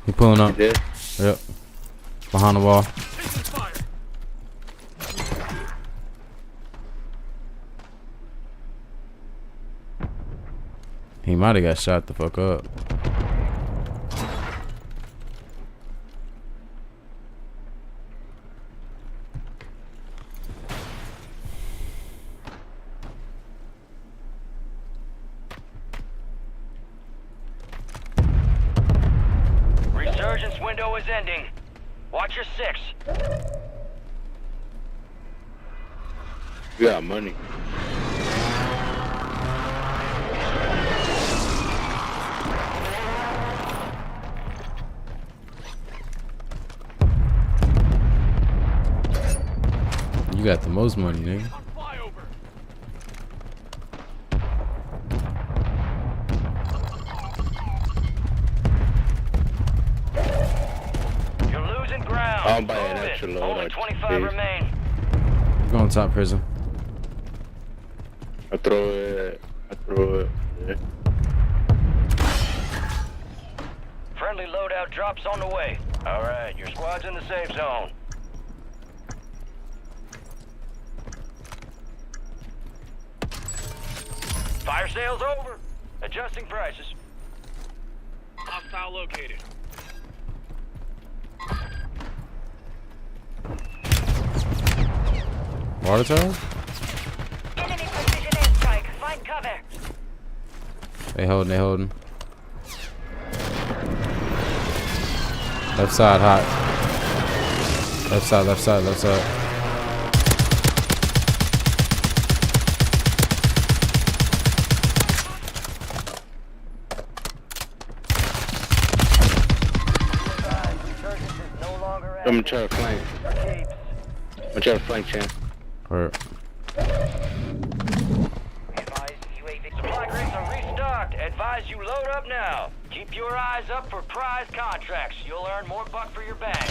He pulling up. You did? Yep. Behind the wall. He might have got shot the fuck up. is ending. Watch your 6. You got money. You got the most money, nigga. You're losing ground. I'll buy an Move it. extra load. Only like 25 this. remain. We're going top prison. I throw it. Yeah. Friendly loadout drops on the way. All right, your squad's in the safe zone. Fire sale's over. Adjusting prices. Hostile located. Water tower? Enemy precision airstrike. Find cover. They holding. Left side hot. Left side. I'm gonna try to flank. Champ. Or Supply crates are restocked. Advise you load up now. Keep your eyes up for prize contracts. You'll earn more buck for your bag.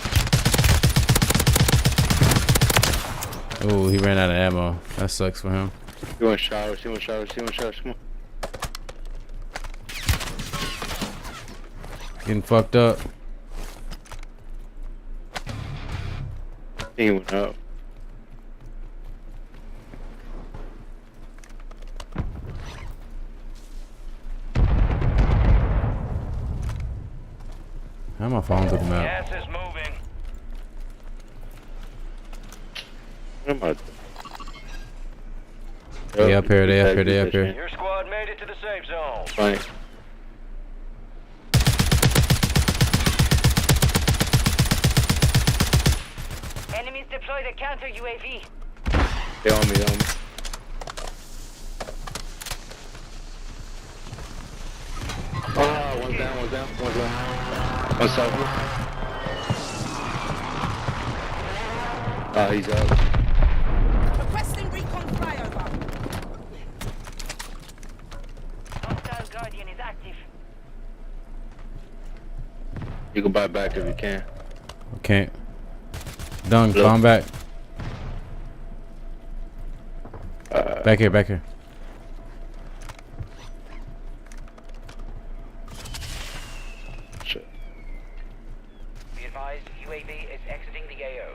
oh, he ran out of ammo. That sucks for him. You want showers? Come on. Getting fucked up. He went up. How am I falling through the map? Gas is moving. What am I They up here. Your squad made it to the safe zone. Flank. Enemies deploy the counter UAV. They on me. Oh, one's down. One south. He's up. Requesting recon flyover. Hostile Guardian is active. You can buy back if you can. Okay. Done. Come back. Back here. Shit. Be advised, UAV is exiting the AO.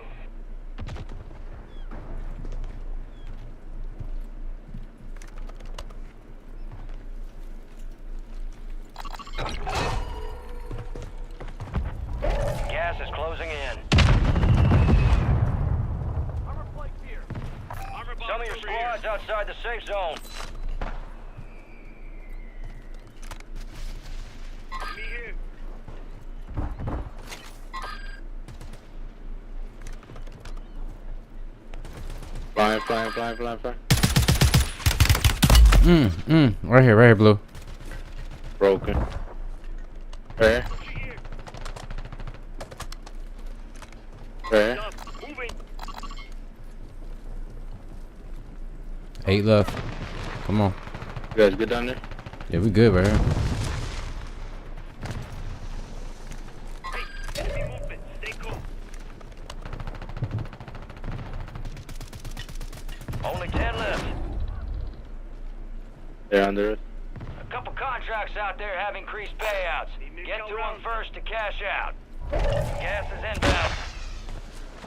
Gas is closing in. Armor plates here. Armor box Some of your over here. squads outside the safe zone. Me here. Flying. Right here, blue. Broken. Right here. Moving. 8 left. Come on. You guys good down there? Yeah, we good right here. Enemy movement. Stay cool. Only 10 left. They're under it. A couple contracts out there have increased payouts. Get to them first to cash out. Gas is inbound.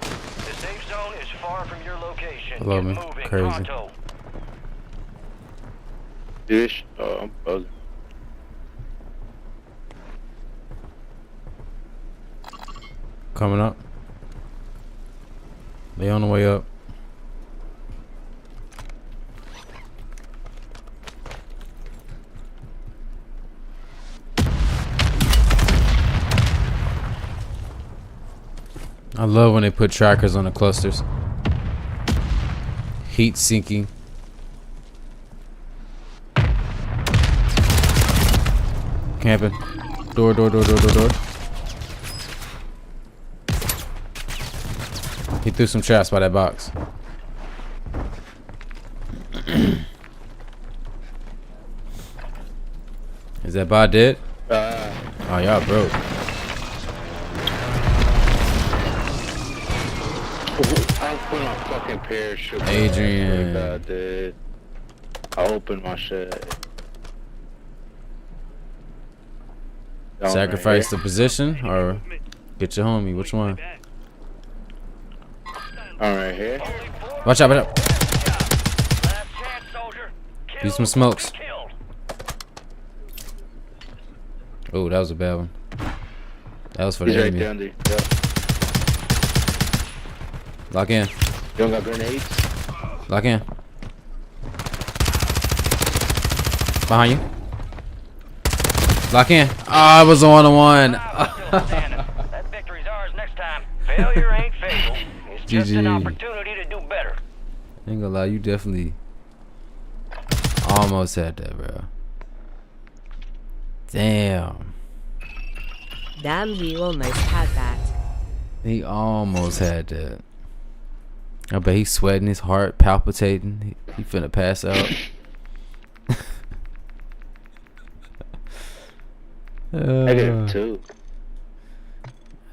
The safe zone is far from your location. Hello, Get man. moving. Crazy. Pronto. Dish. Oh, I'm buzzing. Coming up. They on the way up. I love when they put trackers on the clusters. Heat sinking. Camping. Door. He threw some traps by that box. Is that bot dead? Oh, y'all broke. I put on fucking parachute. Adrian. God, dude. I opened my shit. Sacrifice the position or get your homie. Which one? Alright, here. Watch out, watch out. Do some smokes. Oh, that was a bad one. That was for the enemy. Right yeah. Lock in. You don't got grenades? Lock in. Behind you. Lock in. Ah, it was a 1-on-1. That victory's ours next time. Failure ain't fatal. It's just an GG. opportunity to do better. Ain't gonna lie, you definitely almost had that, bro. Damn. Damn, he almost had that. He almost had that. I bet he's sweating, his heart palpitating. He finna pass out. -2.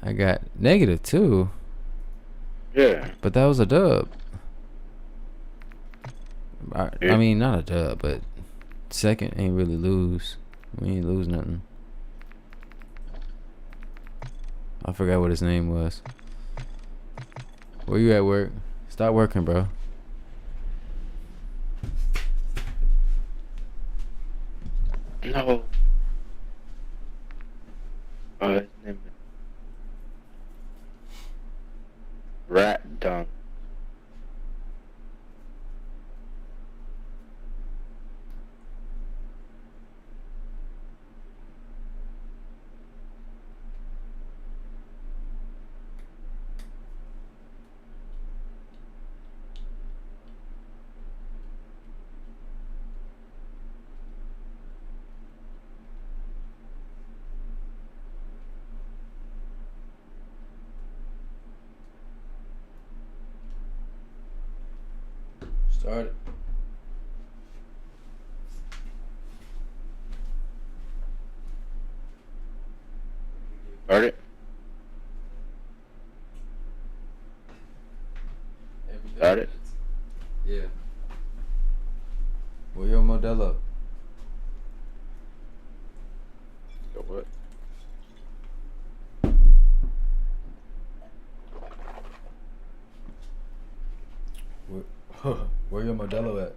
I got -2. Yeah. But that was a dub. I mean, not a dub, but second ain't really lose. We ain't lose nothing. I forgot what his name was. Where you at work? Stop working, bro. No. His name is Rat Dunk. Start it. Start it. Start it. Yeah. Where your Modelo? So what? Where your Modelo at?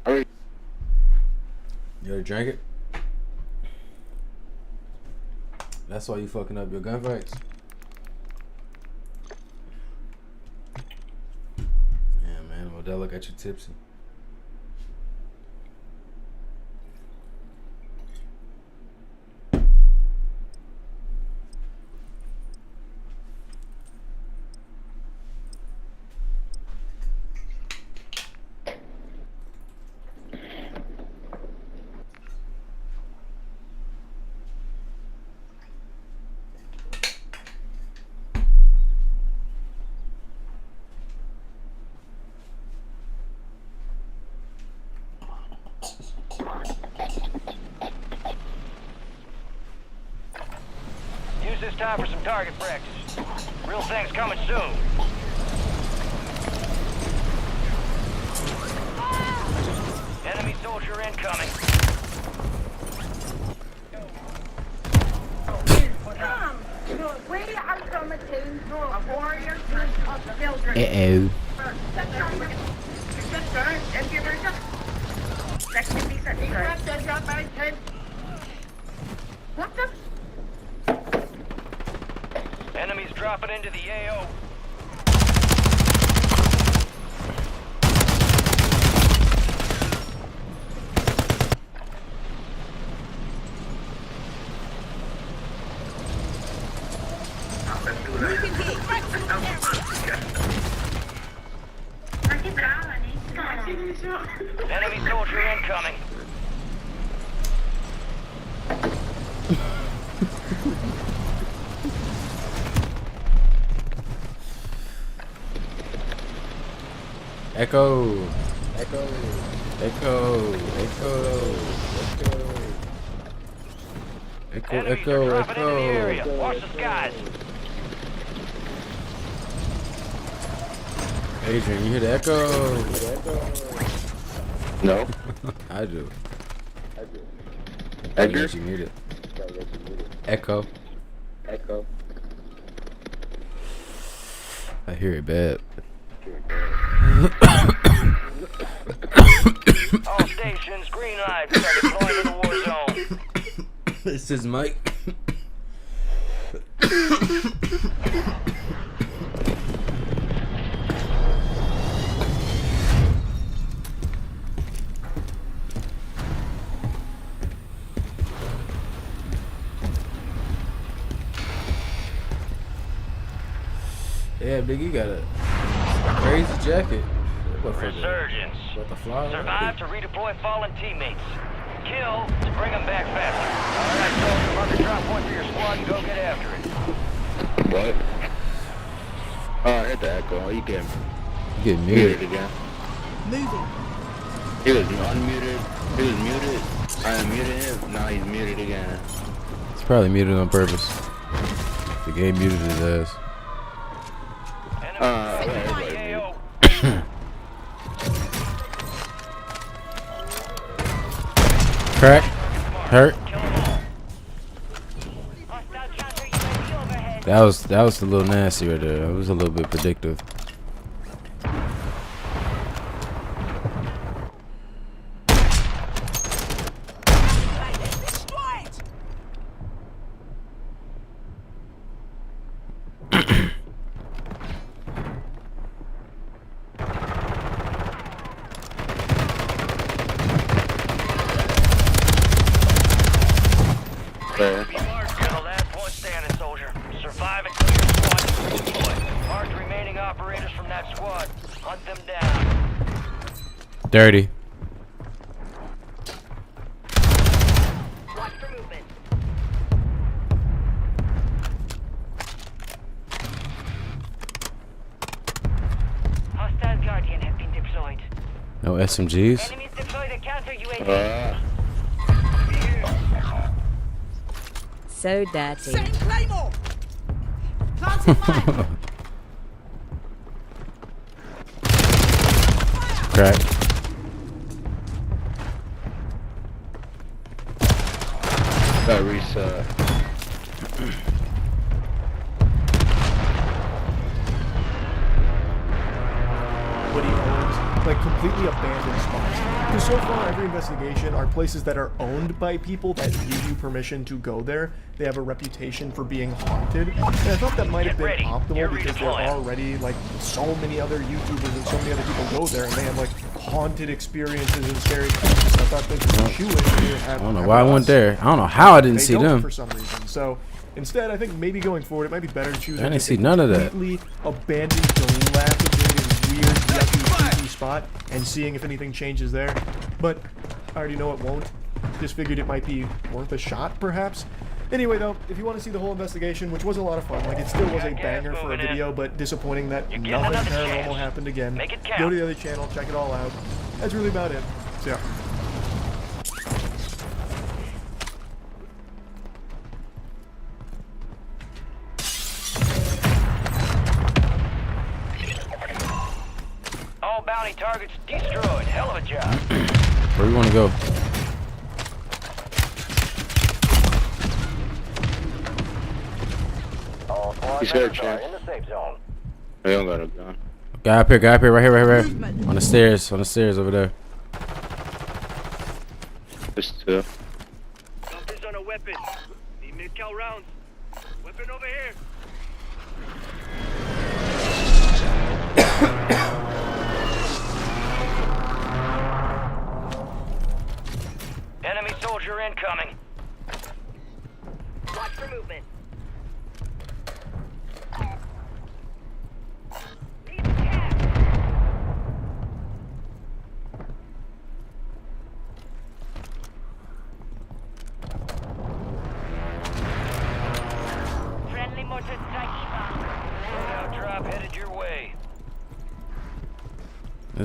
Hurry. You already drank it? That's why you fucking up your gunfights? Yeah, man, Modelo got you tipsy. Use this time for some target practice. Real thing's coming soon. Enemy soldier incoming. We are coming to a warrior group of children. What the? Enemies dropping into the AO. Enemy soldier incoming. Echo. Echo. Echo. Echo. Echo. Enemies Echo. are dropping into the area. Echo. Watch the skies. Adrian, you hear the echo? No. I do. Edgar? You need it. Echo. Echo. I hear it bad. All stations, green light. We are deploying to the war zone. This is Mike. Yeah, Big, you got a crazy jacket. Resurgence. What the fly? Survive to redeploy fallen teammates. Kill to bring them back faster. Alright, soldier, mark a drop point for your squad and go get after it. What? Oh, I heard the echo. You get muted again. Moving. He was unmuted. He was muted. I unmuted him. Now he's muted again. It's probably muted on purpose. The game muted his ass. Crack. Hurt. That was a little nasty right there. It was a little bit predictive. Dirty. Watch for movement. Hostile Guardian have been deployed. No SMGs. Enemies deployed a counter UAV. So dirty. Setting Claymore! Planting mine! Crack. Got reset. What he owns, like completely abandoned spots. Because so far, every investigation are places that are owned by people that give you permission to go there. They have a reputation for being haunted. And I thought that might have been optimal because there are already like so many other YouTubers and so many other people go there and they have like haunted experiences and scary experiences. I thought they could chew it and have. I don't know why I went there. I don't know how I didn't see them for some reason. So instead, I think maybe going forward, it might be better to choose. I didn't see none of that. Completely abandoned, dilapidated, weird, yucky, creepy spot and seeing if anything changes there. But I already know it won't. Just figured it might be worth a shot, perhaps. Anyway, though, if you want to see the whole investigation, which was a lot of fun, like it still was a banger for a video, but disappointing that nothing paranormal happened again. Go to the other channel, check it all out. That's really about it. So yeah. All bounty targets destroyed. Hell of a job. Where do you want to go? He's here, champ. I don't got a gun. Guy up here, right here. On the stairs over there. There's two. Something's on a weapon. Need mid-cal rounds. Weapon over here. Enemy soldier incoming. Watch for movement.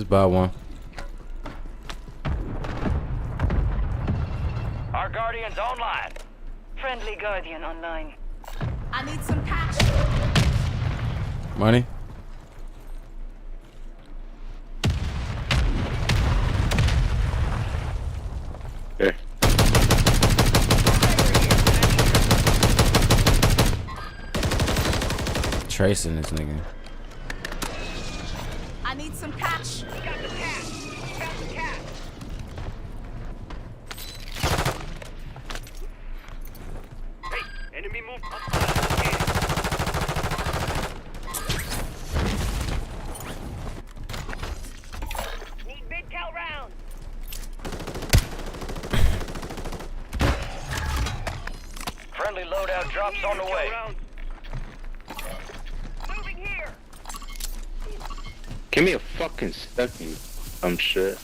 Let's buy one. Our Guardian's online. Friendly Guardian online. I need some cash. Money? Okay. Tracing this nigga. I need some cash. Got the cash. Got the cash. Hey, enemy move up. Need mid-cal rounds. Friendly loadout drops on the way. Moving here. Give me a fucking second. I'm shit.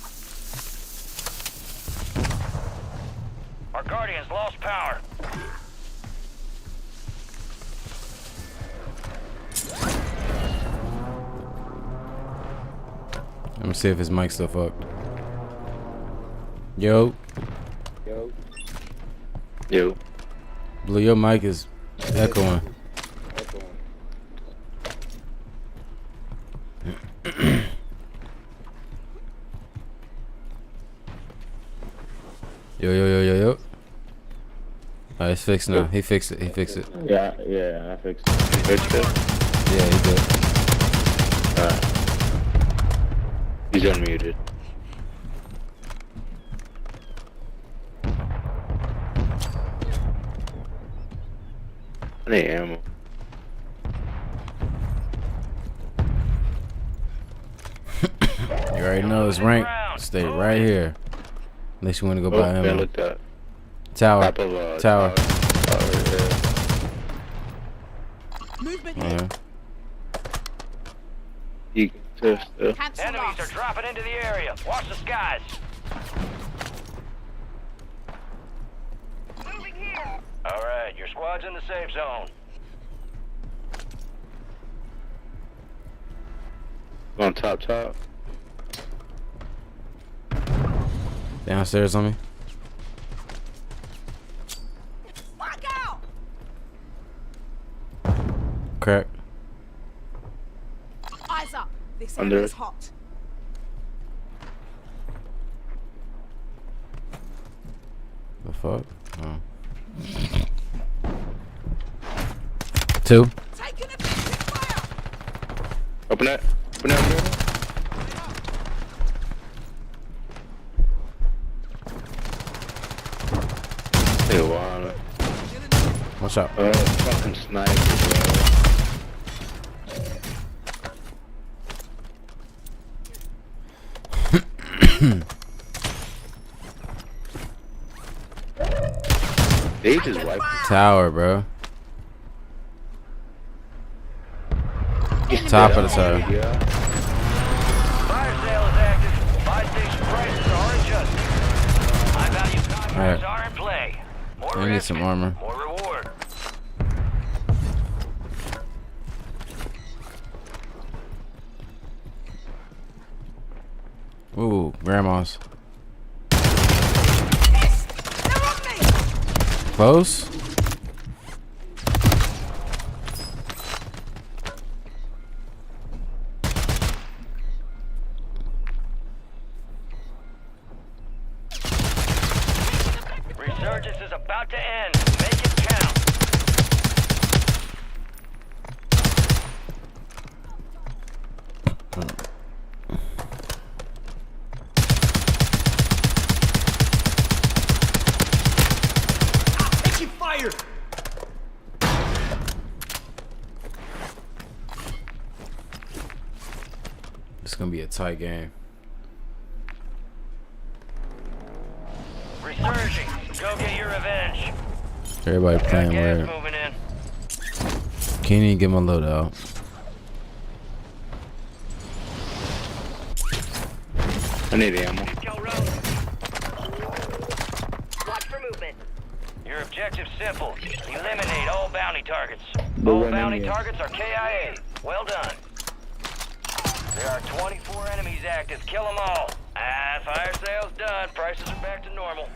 Our Guardian's lost power. Let me see if his mic's still fucked. Yo. Yo. Yo. Blue, your mic is echoing. Yo. Alright, it's fixed now. He fixed it. Yeah, I fixed it. You fixed it? Yeah, he did. Alright. He's unmuted. I need ammo. You already know his rank. Stay right here. Unless you want to go buy ammo. Look that. Tower. Top of, Tower. yeah. Movement here. You can still. Enemies are dropping into the area. Watch the skies. Moving here. All right, your squad's in the safe zone. On top. Downstairs on me. Fuck out. Crack. Eyes up. This Under area it. is hot. The fuck? Oh. 2. Taking a big fire. Open it. Hey, wow. Watch out. Fucking sniper, bro. They just wiped the Tower, bro. top of the tower. Yeah. Fire sale is active. Buy station prices are adjusted. High value contracts are in play. More I need some armor. more reward. Ooh, grandma's. Close. Resurgence is about to end. Make it count. Fire! It's gonna be a tight game. Resurging. Go get your revenge. Everybody playing Gas weird. moving in. Can't even get my load out. I need ammo. Watch for movement. Your objective's simple. Eliminate all bounty targets. But All when bounty I'm here. targets are KIA. Well done. There are 24 enemies active. Kill them all. Fire sale's done. Prices are back to normal.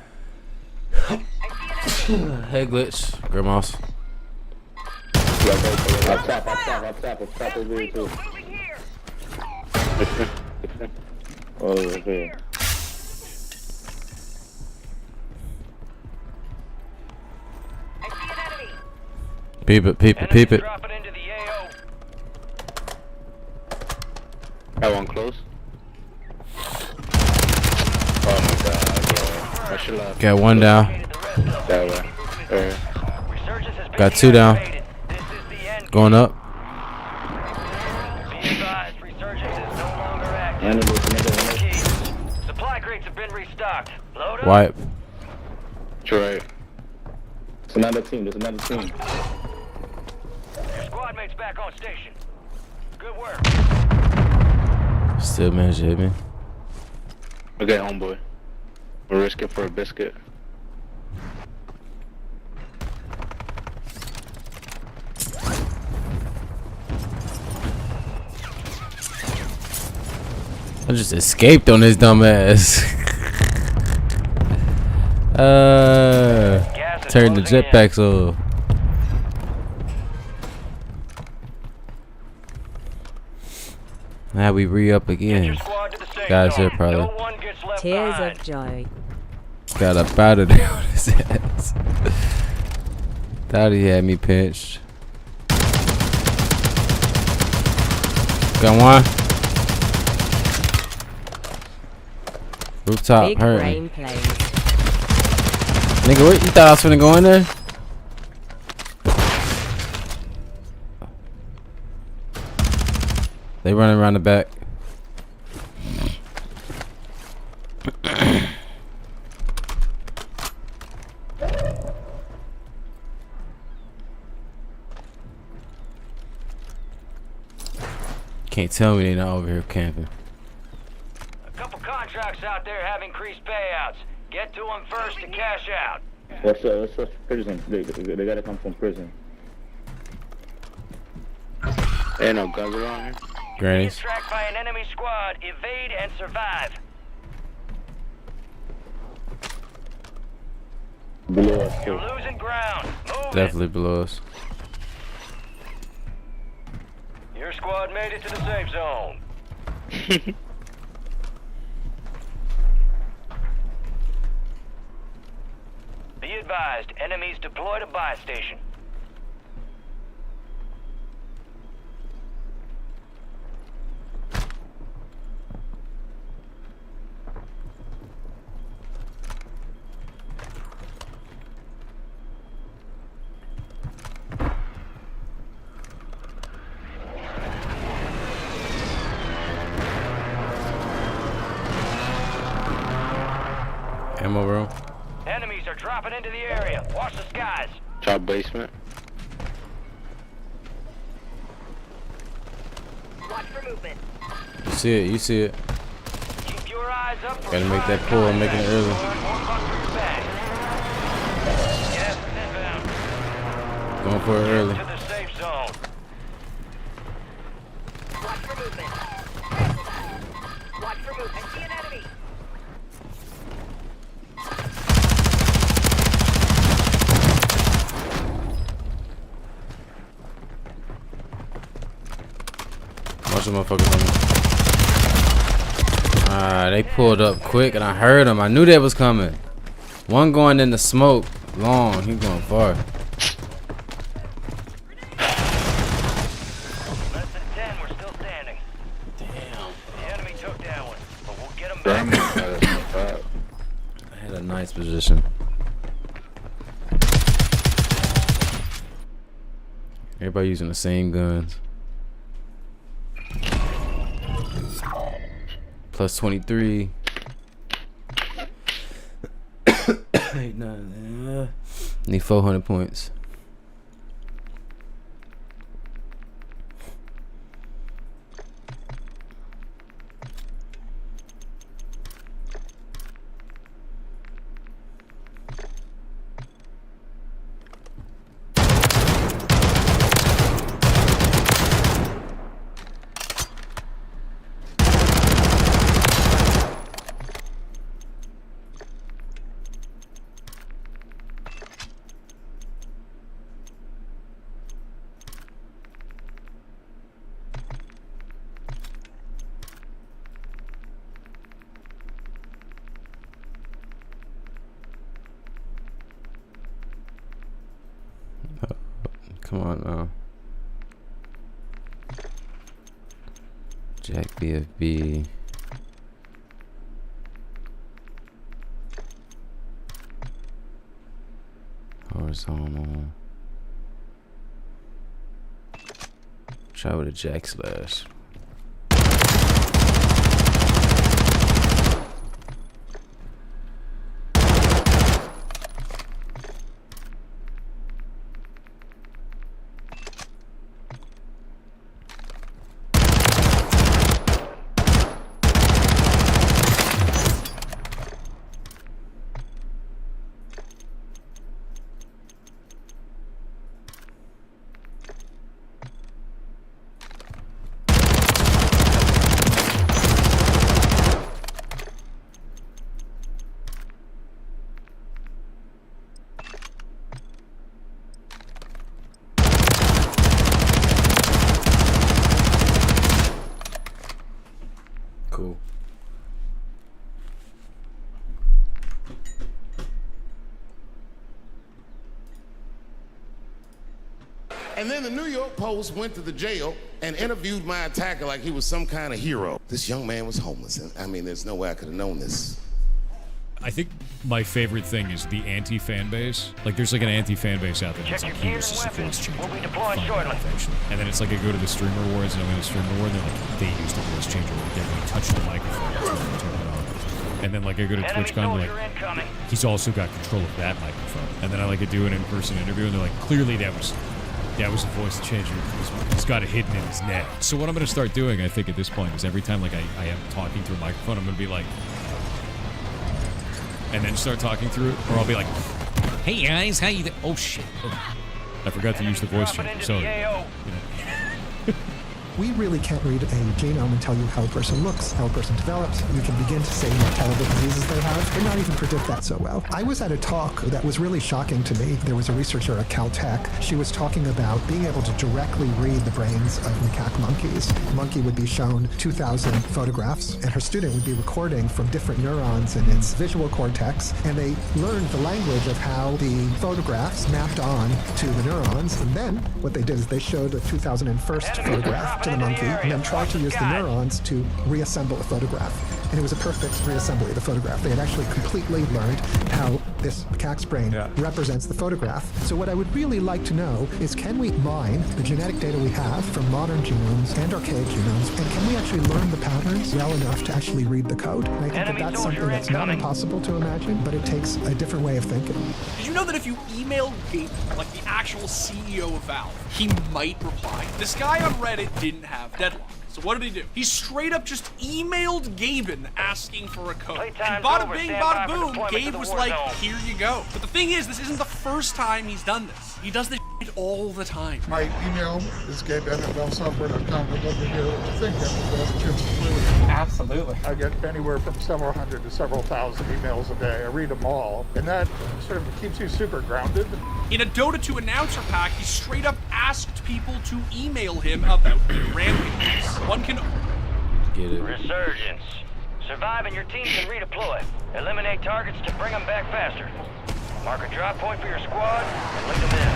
Head glitch. Grandma's. Up top over here too. Oh, okay. Peep it, peep it, peep it. Dropping into the AO. That one close. Oh my god, bro. I should have. Got one down. That way. Resurgence has been Got two down. deactivated. This is the end. Going up. Be advised, resurgence is no longer active. Another. Key. Supply crates have been restocked. Load up. Wipe. Right. It's another team. There's another team. Your squad mates back on station. Good work. Still managed to hit me. Okay, homeboy. We're risking for a biscuit. I just escaped on this dumb ass. Turn the jetpacks off. Now we re-up again. Guys here probably. Tears of joy. Got up out of there on his ass. Thought he had me pinched. Got one. Rooftop Big hurt brain me. plays. Nigga, what? You thought I was finna go in there? They running around the back. Can't tell me they not over here camping. A couple contracts out there have increased payouts. Get to them first to cash out. What's up? Prison. They gotta come from prison. Ain't no guns around here. Grannies. Get tracked by an enemy squad. Evade and survive. Below us too. You're losing ground. Move Definitely below us. it. Your squad made it to the safe zone. Be advised, enemies deployed a buy station. Ammo room. Enemies are dropping into the area. Watch the skies. Top basement. Watch for movement. You see it, you see it. Keep your eyes up for Gotta make that pull, I'm making it early. Gas is inbound. Going for it early. To the safe zone. Watch for movement. Watch for movement. I see an enemy. Watch the motherfuckers on me. They pulled up quick and I heard them. I knew that was coming. One going in the smoke. Long. He going far. Less than 10, we're still standing. Damn. The enemy took that one, but we'll get them Damn. back. I had a nice position. Everybody using the same guns. Plus 23. 8, 9, need 400 points. Come on now. Jack BFB. Horizontal. Try with a Jack slash. Cool. And then the New York Post went to the jail and interviewed my attacker like he was some kind of hero. This young man was homeless, and I mean, there's no way I could have known this. I think my favorite thing is the anti-fan base. Like, there's like an anti-fan base out there that's like, he was just a voice changer. We'll be deploying shortly. And then it's like I go to the streamer awards and I'm in the streamer award and they're like, they used the voice changer right there when he touched the microphone. That's when they turned it on. And then like I go to TwitchCon, they're like, he's also got control of that microphone. And then I like to do an in-person interview and they're like, clearly that was a voice changer. He's got it hidden in his neck. So what I'm going to start doing, I think, at this point is every time like I am talking through a microphone, I'm going to be like, and then start talking through it, or I'll be like, "Hey guys, how you? Oh shit! Oh, I forgot to use the voice changer." So, you know. We really can't read a genome and tell you how a person looks, how a person develops. We can begin to say what terrible diseases they have, but not even predict that so well. I was at a talk that was really shocking to me. There was a researcher at Caltech. She was talking about being able to directly read the brains of macaque monkeys. A monkey would be shown 2,000 photographs, and her student would be recording from different neurons in its visual cortex, and they learned the language of how the photographs mapped on to the neurons. And then what they did is they showed a 2001st photograph to the monkey and then tried to use the neurons to reassemble the photograph. And it was a perfect reassembly of the photograph. They had actually completely learned how this macaque's brain represents the photograph. So what I would really like to know is, can we mine the genetic data we have from modern genomes and archaic genomes, and can we actually learn the patterns well enough to actually read the code? And I think that that's something that's not impossible to imagine, but it takes a different way of thinking. Did you know that if you emailed Gaten, like the actual CEO of Valve, he might reply? This guy on Reddit didn't have deadlock. So what did he do? He straight up just emailed Gaben asking for a code. And bada bing, bada boom, Gabe was like, here you go. But the thing is, this isn't the first time he's done this. He does this shit all the time. My email is gabe@valvesoftware.com. I'd love to hear what you think after the chance. Absolutely. I get anywhere from several hundred to several thousand emails a day. I read them all, and that sort of keeps you super grounded. In a Dota 2 announcer pack, he straight up asked people to email him about rampage. One can get it. Resurgence. Survive and your team can redeploy. Eliminate targets to bring them back faster. Mark a drop point for your squad and lead them in.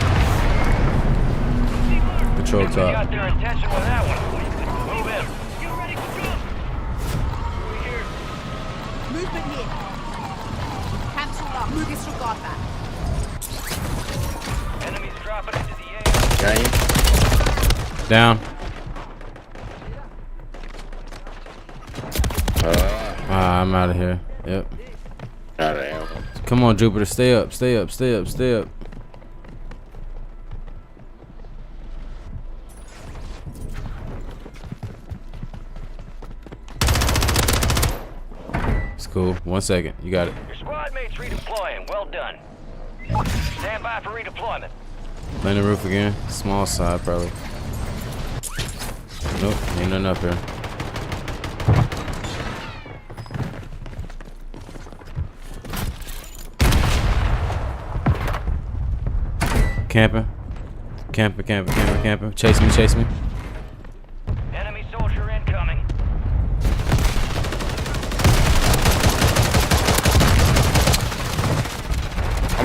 Patrol We top. got their attention with that one. Move in. Get ready for jump. Movement here. Cancel up. Move disregard that. Enemies dropping into the air. Got you. Down. I'm out of here. Yep. Out of here. Come on, Jupiter. Stay up. Stay up. Stay up. Stay up. It's cool. 1 second. You got it. Your squad mates redeploying. Well done. Stand by for redeployment. Land the roof again. Small side, probably. Nope. Ain't nothing up here. Camping. Camping. Chase me. Enemy soldier incoming. How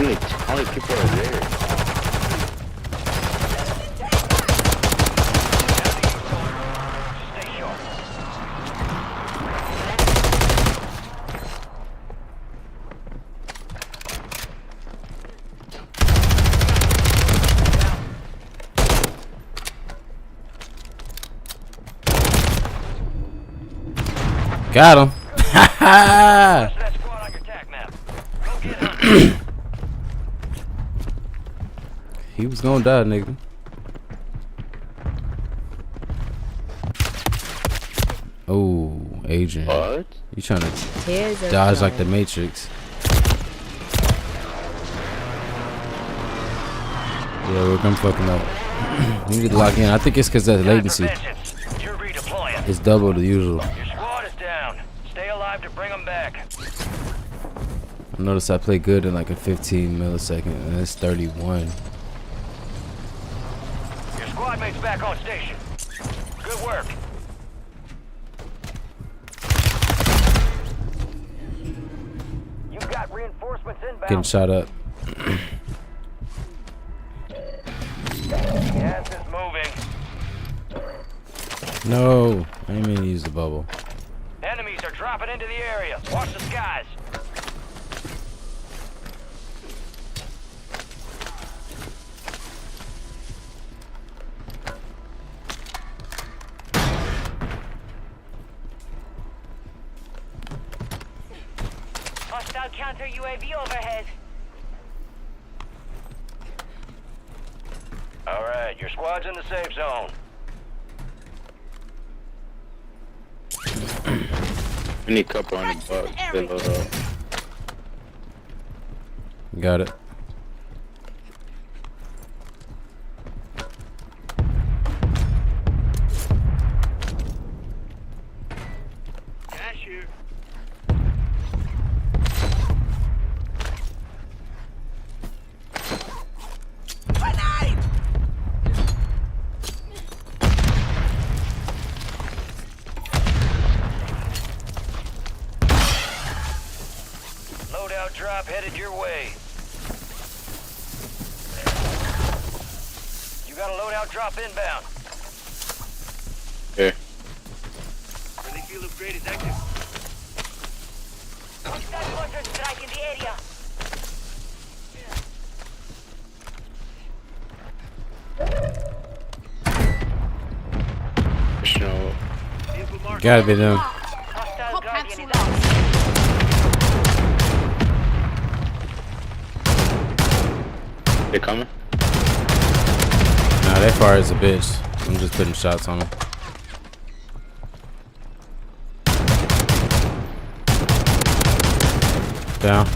many people are there? Got him. He was gonna die, nigga. Oh, Adrian. What? You trying to Here's a dodge like plan. the Matrix. Yeah, I'm fucking up. You need to lock in. I think it's because of the latency. It's double the usual. Your squad is down. Stay alive to bring them back. I noticed I play good in like a 15 millisecond, and it's 31. Your squad mate's back on station. Good work. You've got reinforcements inbound. Getting shot up. Gas is moving. No, I didn't mean to use the bubble. Enemies are dropping into the area. Watch the skies. Hostile counter UAV overhead. All right, your squad's in the safe zone. We need a couple $100 to load up. Got it. Cash here. Loadout drop headed your way. You got a loadout drop inbound. Here. Friendly field upgrade is active. Hostile mortar strike in the area. No. Gotta be them. Hostile guardian is They coming? Nah, that far is a bitch. I'm just putting shots on them. Down.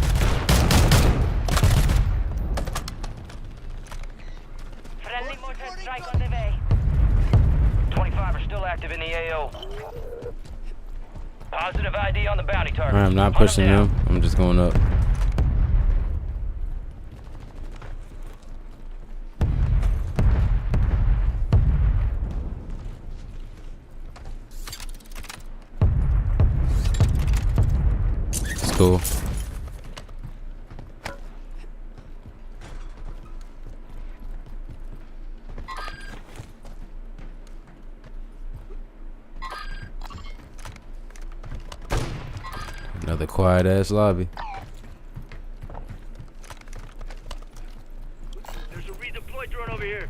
friendly mortar strike on the way. 25 are still active in the AO. Positive ID on the bounty target. I'm not pushing them. I'm just going up. It's cool. Another quiet ass lobby. There's a redeploy drone over here.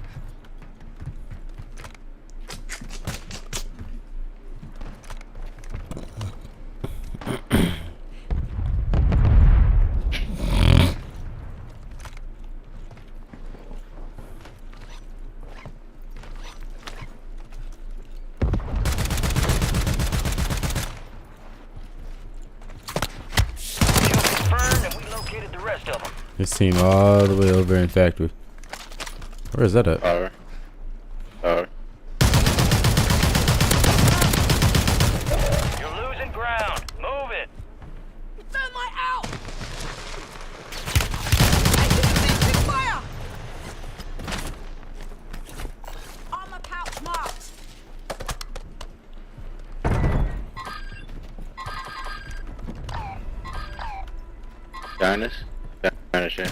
This team all the way over in factory. Where is that at? Power. Power. You're losing ground. Move it. Thermite out! Fire! Armor pouch marked. Darnus. Darnus, yeah.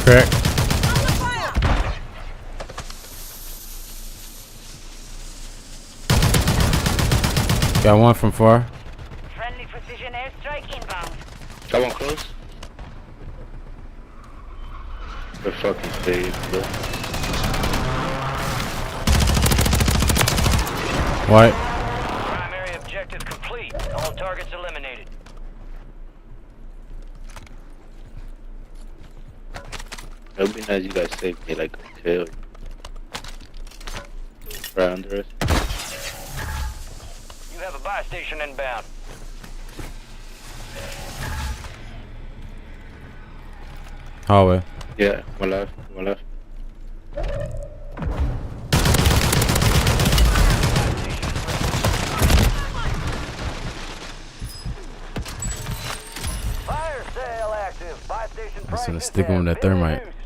Correct. Got one from far. Friendly precision airstrike inbound. Got one close. The fucking stage, bro. What? Primary objective complete. All targets eliminated. It would be nice you guys saved me like a tail. Right under us. You have a buy station inbound. Hallway. Yeah, one left, one left. Fire sale active. Buy station I was gonna prices stick him with that have been thermite. reduced.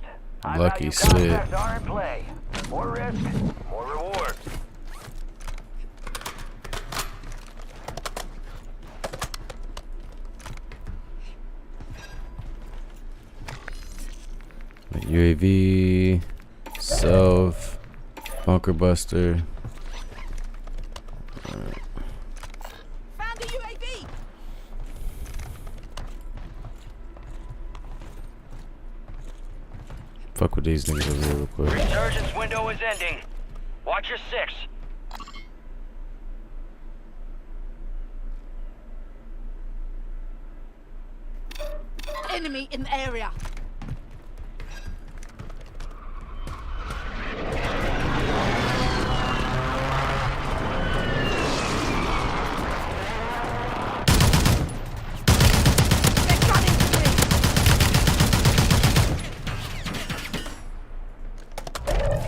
Lucky High-value slid. contracts are in play. More risk, more reward. UAV, self, bunker buster. Found a UAV. Fuck with these niggas over here real quick. Resurgence window is ending. Watch your 6. Enemy in the area.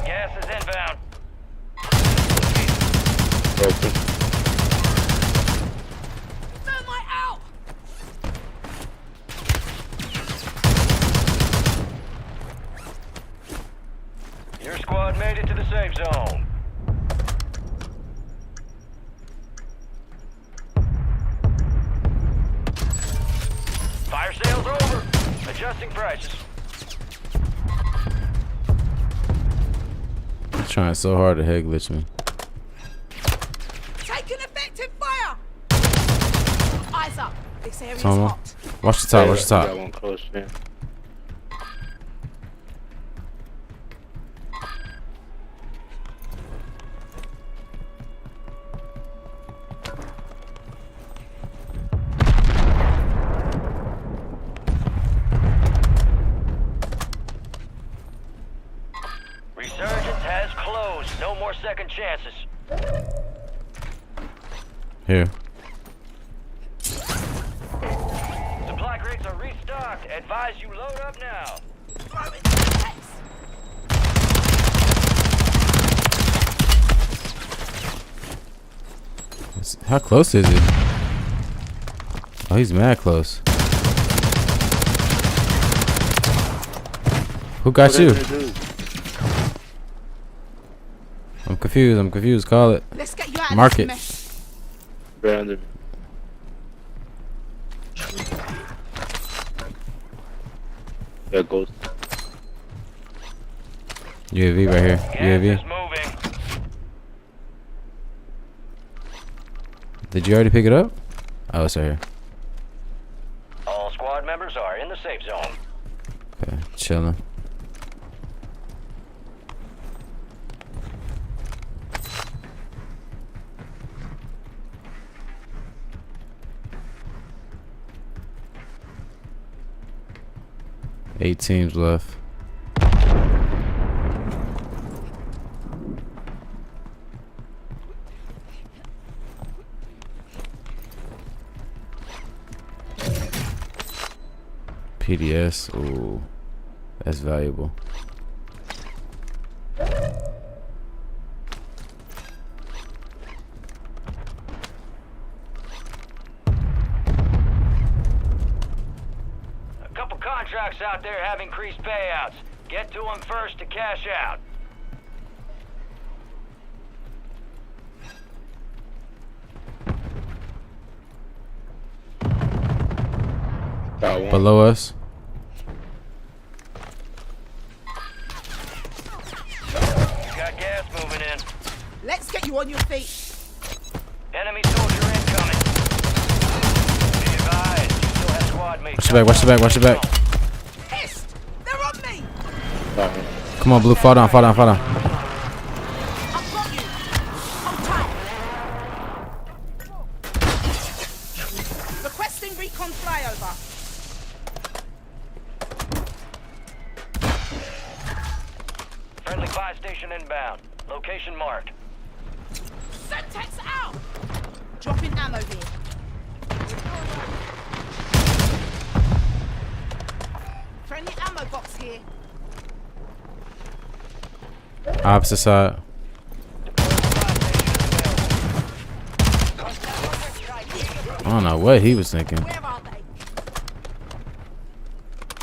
Gas is inbound. Broken. Thermite out. Your squad made it to the safe zone. Fire sale's over. Adjusting prices. Trying so hard to head glitch me. Take an effective fire. Eyes up. This area's Tomo. hot. Watch the top, watch the Got top. one close, man. Resurgence has closed. No more second chances. Here. Supply crates are restocked. Advise you load up now. How close is he? Oh, he's mad close. Who got you? I'm confused. Call it. Let's get you out of Mark this it. mess. Right under me. Yeah, ghost. UAV right here. UAV. Moving. Did you already pick it up? Oh, it's right here. All squad members are in the safe zone. Okay, chilling. Eight teams left. PDS, ooh, that's valuable. A couple contracts out there have increased payouts. Get to them first to cash out. Below us. Got gas moving in. Let's get you on your feet. Enemy soldier incoming. Be advised, you still have squad mates. Watch the back, watch the back, watch the back. Pissed. They're on me. Come on, Blue. Fall down, fall down, fall down. Requesting recon flyover. Friendly buy station inbound. Location marked. Semtex out. Dropping ammo here. Friendly ammo box here. Opposite side. I don't know what he was thinking.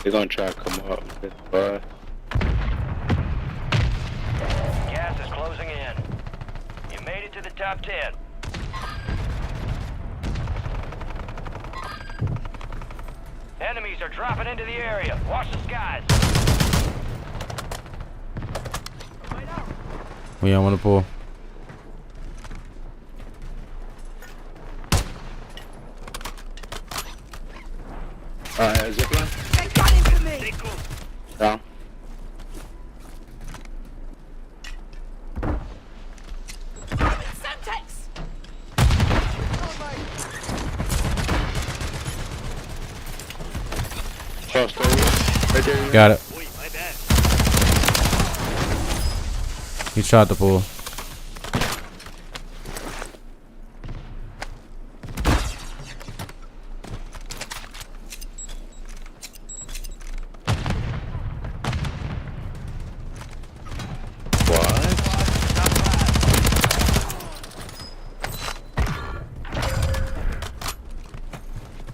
They're gonna try to come up with this bar. Gas is closing in. You made it to the top 10. Enemies are dropping into the area. Watch the skies. We don't want to pull. Zipline. They're gunning for me. Down. Semtex. Crossed over. Right there. Got it. He shot the pool.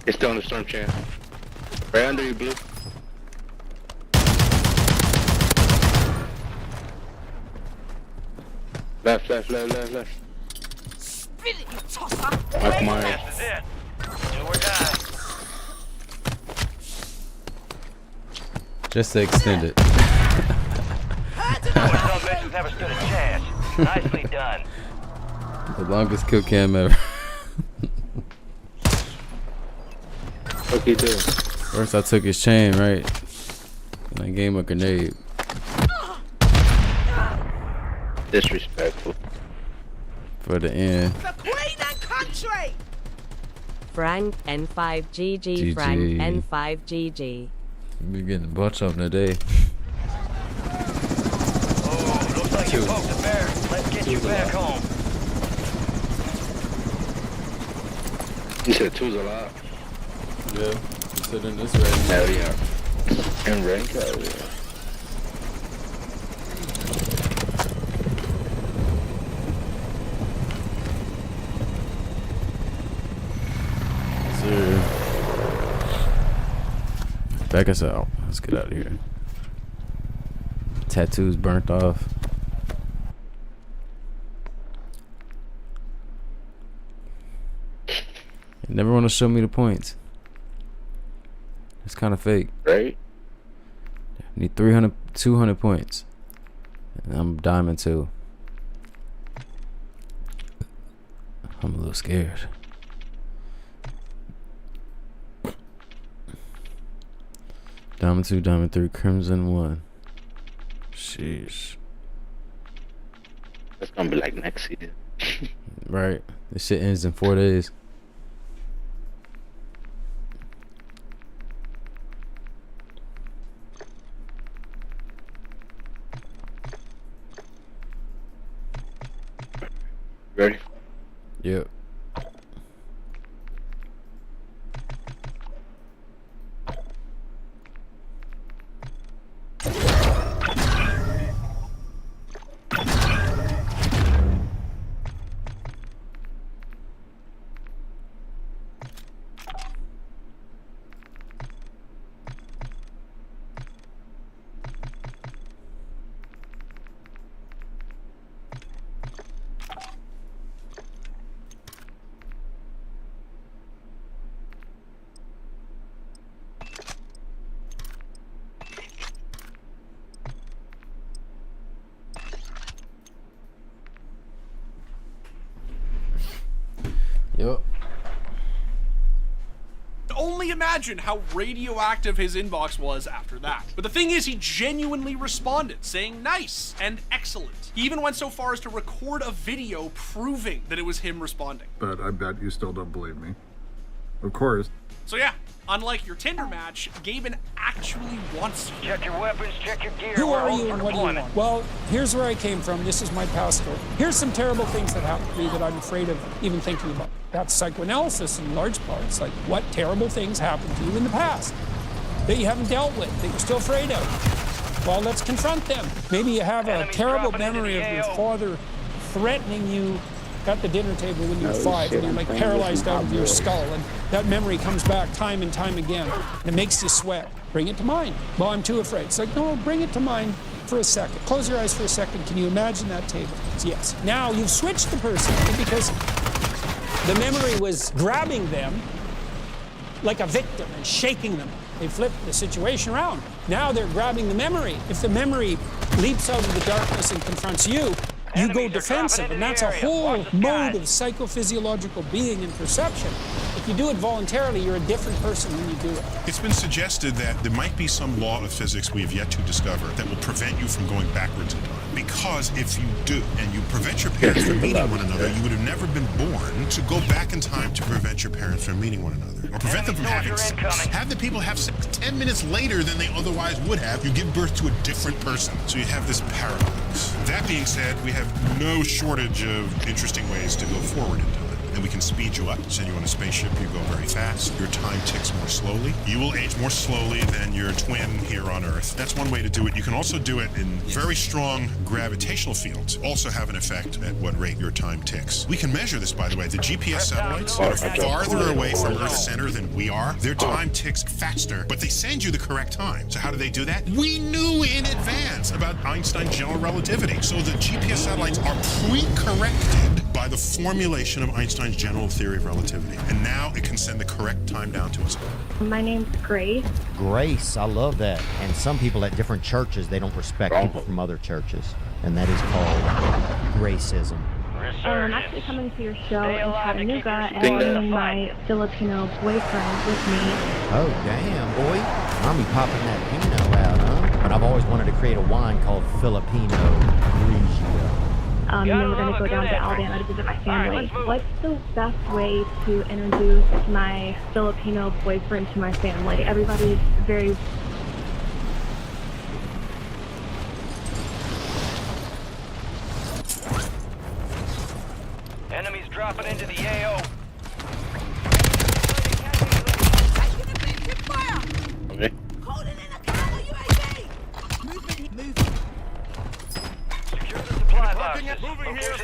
It's still on the storm chain. Right under you, Blue. Left. Spit it, you tosser. Mike Myers. This is it. Do or die. Just to extend it. Some missions never stood a chance. Nicely done. The longest kill cam ever. What he do? First I took his chain, right? And I gave him a grenade. Disrespectful. For the end. The Queen and country. Frank N5GG. GG. Frank N5GG. We getting a bunch of them today. Oh, looks like you poked the bear. Let's get you back home. You said two's a lot. Yeah, considering this rank. Hell yeah. And rank, hell yeah. Sir. Back us out. Let's get out of here. Tattoos burnt off. You never want to show me the points. It's kind of fake. Right? Need 200 points. And I'm diamond 2. I'm a little scared. Diamond 2, diamond 3, crimson 1. Sheesh. That's gonna be like next season. Right. This shit ends in 4 days. Ready? Yep. only imagine how radioactive his inbox was after that. But the thing is, he genuinely responded, saying nice and excellent. He even went so far as to record a video proving that it was him responding. But I bet you still don't believe me. Of course. So yeah, unlike your Tinder match, Gaben actually wants you. Check your weapons, check your gear. Who are you and what do you want? Well, here's where I came from. This is my past story. Here's some terrible things that happened to me that I'm afraid of even thinking about. That's psychoanalysis in large parts. Like, what terrible things happened to you in the past that you haven't dealt with, that you're still afraid of? Well, let's confront them. Maybe you have a terrible memory of your father threatening you at the dinner table when you're 5 and you're like paralyzed out of your skull, and that memory comes back time and time again and it makes you sweat. Bring it to mind. Well, I'm too afraid. It's like, no, bring it to mind for a second. Close your eyes for a second. Can you imagine that table? Yes. Now you've switched the person because the memory was grabbing them like a victim and shaking them. They flipped the situation around. Now they're grabbing the memory. If the memory leaps out of the darkness and confronts you, you go defensive, and that's a whole mode of psychophysiological being and perception. If you do it voluntarily, you're a different person when you do it. It's been suggested that there might be some law of physics we have yet to discover that will prevent you from going backwards in time. Because if you do, and you prevent your parents from meeting one another, you would have never been born to go back in time to prevent your parents from meeting one another. Or prevent them from having sex. Have the people have sex 10 minutes later than they otherwise would have. You give birth to a different person. So you have this paradox. That being said, we have no shortage of interesting ways to go forward in time. And we can speed you up, send you on a spaceship, you go very fast. Your time ticks more slowly. You will age more slowly than your twin here on Earth. That's one way to do it. You can also do it in very strong gravitational fields. Also have an effect at what rate your time ticks. We can measure this, by the way. The GPS satellites that are farther away from Earth's center than we are, their time ticks faster, but they send you the correct time. So how do they do that? We knew in advance about Einstein's general relativity. So the GPS satellites are pre-corrected by the formulation of Einstein's general theory of relativity. And now it can send the correct time down to us. My name's Grace. Grace, I love that. And some people at different churches, they don't respect people from other churches. And that is called racism. I'm actually coming to your show in Chattanooga and bringing my Filipino boyfriend with me. Oh, damn, boy. Mommy popping that Pinot out, huh? But I've always wanted to create a wine called Filipino Grigio. And then we're going to go down to Alabama to visit my family. What's the best way to introduce my Filipino boyfriend to my family? Everybody's very... Enemies dropping into the AO. Okay. Secure the supply boxes. Moving here.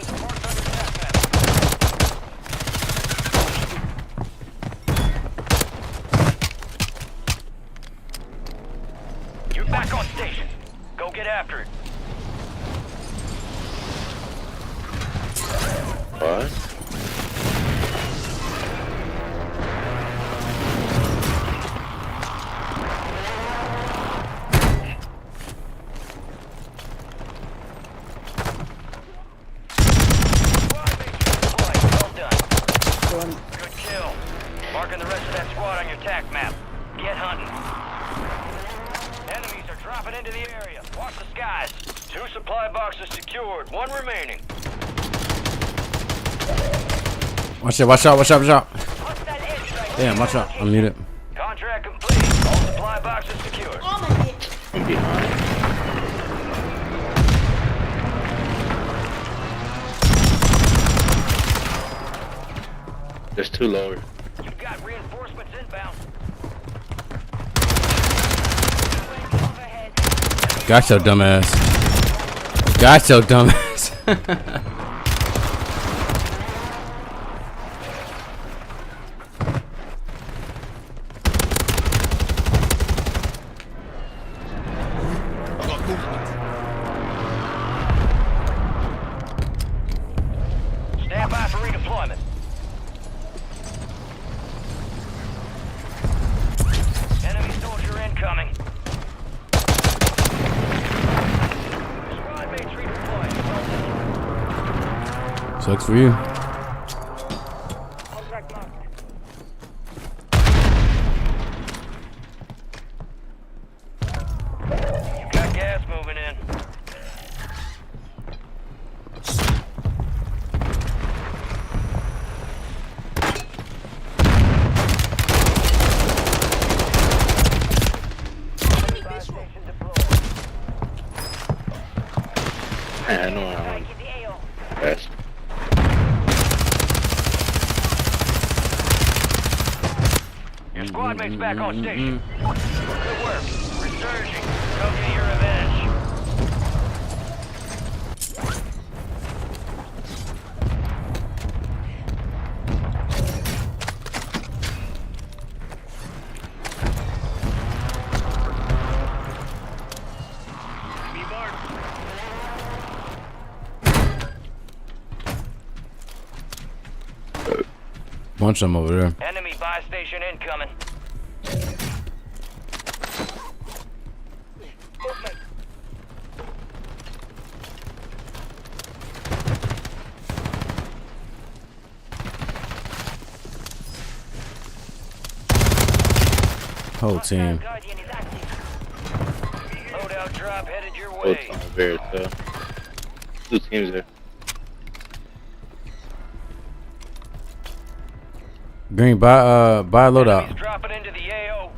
You're back on station. Go get after it. What? Good kill. Marking the rest of that squad on your TAC map. Get hunting. Enemies are dropping into the area. Watch the skies. 2 supply boxes secured. 1 remaining. Watch out, watch out, watch out, watch out. Damn, watch out. I'm muted. Contract complete. All supply boxes secured. I'm behind. There's 2 lower. You've got reinforcements inbound. Got your dumbass. Got your dumbass. Stand by for redeployment. Enemy soldier incoming. Squad mates redeploying. Sucks for you. I know best. Your squad mate's back on station. Good work. Resurging. Go get your revenge. Bunch of them over there. Enemy buy station incoming. Whole team. Loadout drop headed your way. Very tough. 2 teams there. Green, buy a loadout. Dropping into the AO.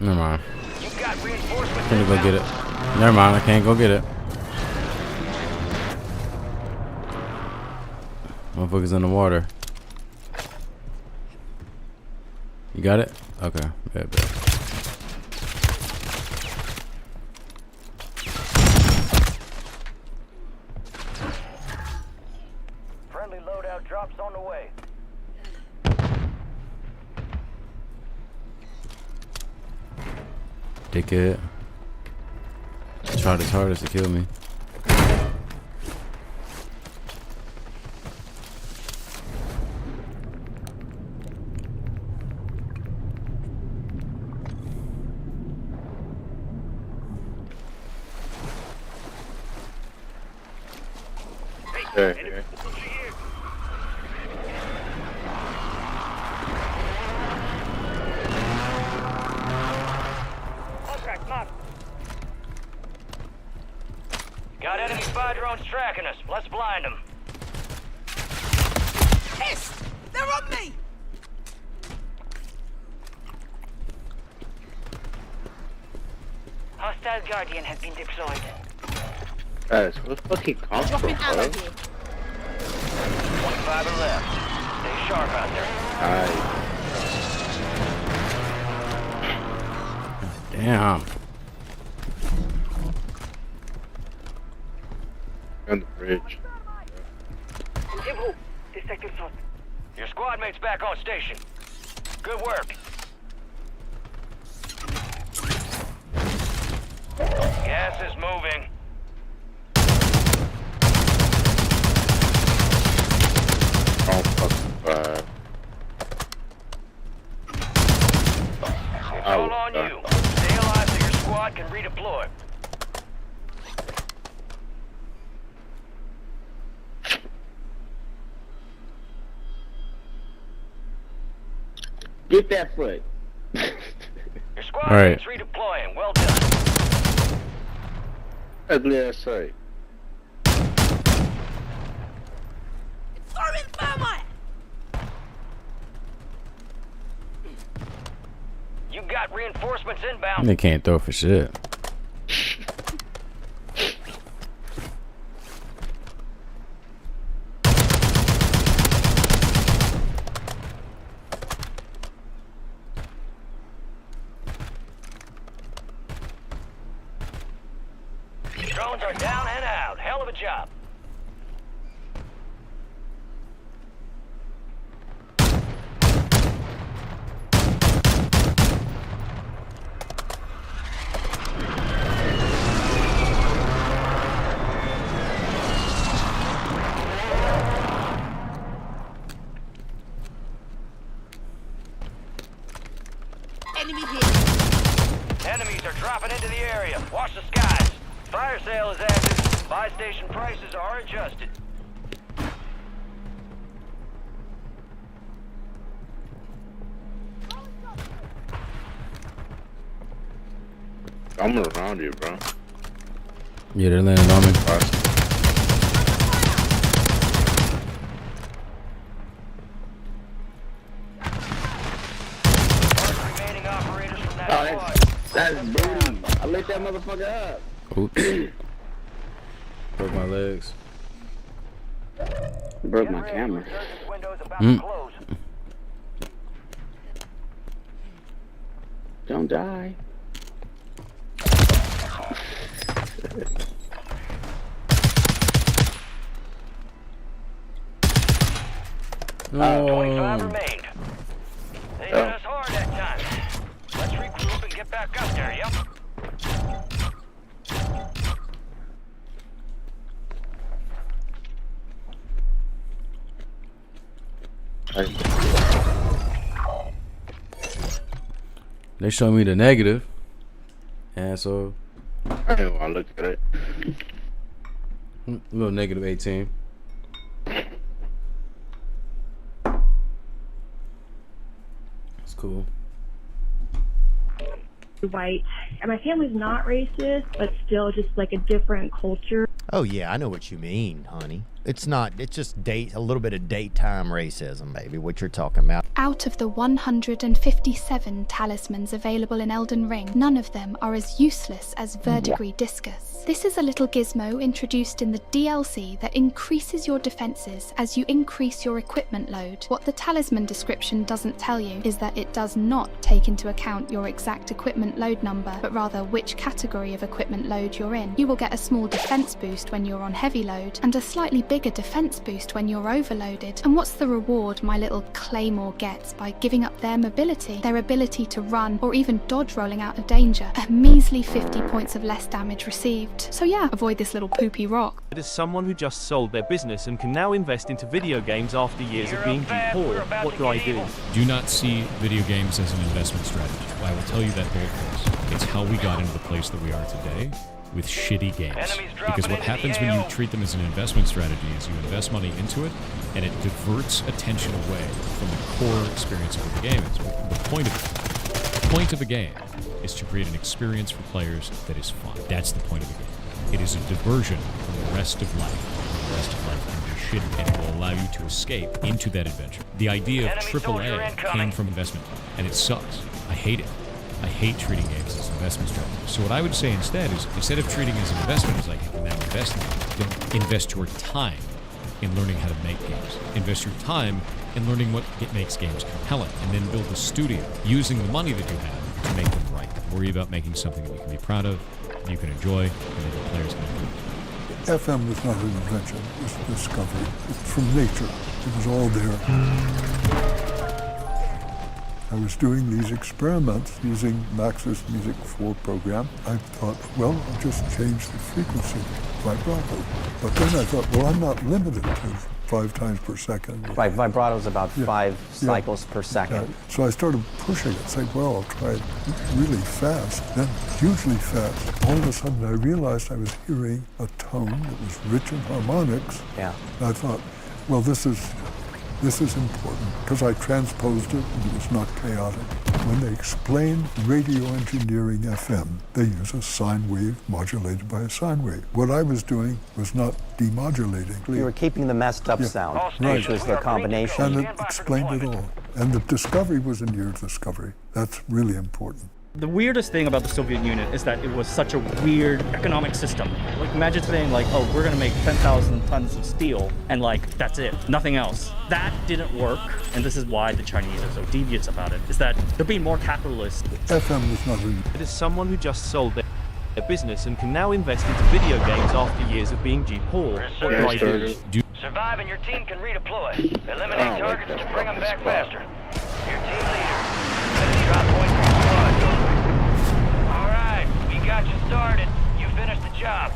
Never mind. You got reinforcements. Can't go get it. Never mind, I can't go get it. Motherfuckers in the water. You got it? Okay. Bad. Friendly loadout drops on the way. Dickhead. Tried his hardest to kill me. Here. Got enemy spy drones tracking us. Let's blind them. Pissed! They're on me! Hostile Guardian has been deployed. Guys, where the fuck he come from, bro? 25 are left. Stay sharp out there. Damn. On the bridge. Your squad mate's back on station. Good work. Gas is moving. Oh, fucking fire. It's all on you. Stay alive so your squad can redeploy. Get that foot. Your squad Right. mate's redeploying. Well done. Ugly ass sight. Throwing thermite! You got reinforcements inbound. They can't throw for shit. Drones are down and out. Hell of a job. Enemy here. Enemies are dropping into the area. Watch the skies. Fire sale is active. Buy station prices are adjusted. I'm around you, bro. Yeah, they're landing on me. Remaining operators from that Oh, squad. That's booty. I lit that motherfucker up. Oops. Broke my legs. Broke my camera. Don't die. Oh. 25 remained. They hit us hard that time. Let's regroup and get back up there, yep? They show me the negative. And so I didn't want to look at it. A little negative 18. It's cool. White, and my family's not racist, but still just like a different culture. Oh yeah, I know what you mean, honey. It's not, it's just a little bit of daytime racism, baby, what you're talking about. Out of the 157 talismans available in Elden Ring, none of them are as useless as Verdigris Discus. This is a little gizmo introduced in the DLC that increases your defenses as you increase your equipment load. What the talisman description doesn't tell you is that it does not take into account your exact equipment load number, but rather which category of equipment load you're in. You will get a small defense boost when you're on heavy load, and a slightly bigger defense boost when you're overloaded. And what's the reward my little claymore gets by giving up their mobility, their ability to run, or even dodge rolling out of danger? A measly 50 points of less damage received. So yeah, avoid this little poopy rock. As someone who just sold their business and can now invest into video games after years of being poor, what do I do? Do not see video games as an investment strategy. I will tell you that very first. It's how we got into the place that we are today with shitty games. Because what happens when you treat them as an investment strategy is you invest money into it and it diverts attention away from the core experience of what the game is. The point of a game is to create an experience for players that is fun. That's the point of the game. It is a diversion from the rest of life. The rest of life can be shitty, and it will allow you to escape into that adventure. The idea of AAA came from investment, and it sucks. I hate it. I hate treating games as an investment strategy. So what I would say instead is, instead of treating it as an investment, as I can now invest in it, then invest your time in learning how to make games. Invest your time in learning what makes games compelling, and then build a studio using the money that you have to make them right. Worry about making something that you can be proud of, you can enjoy, and that the players can enjoy. FM was not an invention, it was a discovery. It's from nature. It was all there. I was doing these experiments using Max's Music 4 program. I thought, well, I'll just change the frequency, vibrato. But then I thought, well, I'm not limited to 5 times per second. Right, vibrato is about 5 cycles per second. Yeah. So I started pushing it, saying, well, I'll try it really fast, then hugely fast. All of a sudden I realized I was hearing a tone that was rich in harmonics. Yeah. And I thought, well, this is important, because I transposed it and it was not chaotic. When they explain radio engineering FM, they use a sine wave modulated by a sine wave. What I was doing was not demodulating. You were keeping the messed up sound, right. which was the combination. And it explained it all. And the discovery was a near discovery. That's really important. The weirdest thing about the Soviet Union is that it was such a weird economic system. Like, imagine saying, like, oh, we're gonna make 10,000 tons of steel, and like, that's it, nothing else. That didn't work, and this is why the Chinese are so devious about it, is that they're being more capitalist. FM was not really... It is someone who just sold their business and can now invest into video games after years of being poor. What do I do? Survive and your team can redeploy. Eliminate targets to bring them back faster. Your team leader. Finish drop point for your squad. Alright, we got you started. You finished the job.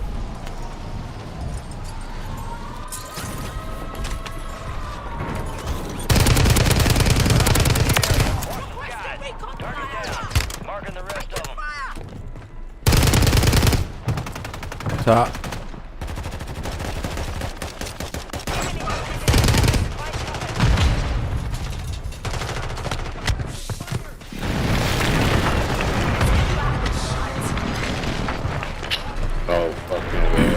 Target down. Marking the rest of them. Top. Oh, fucking way.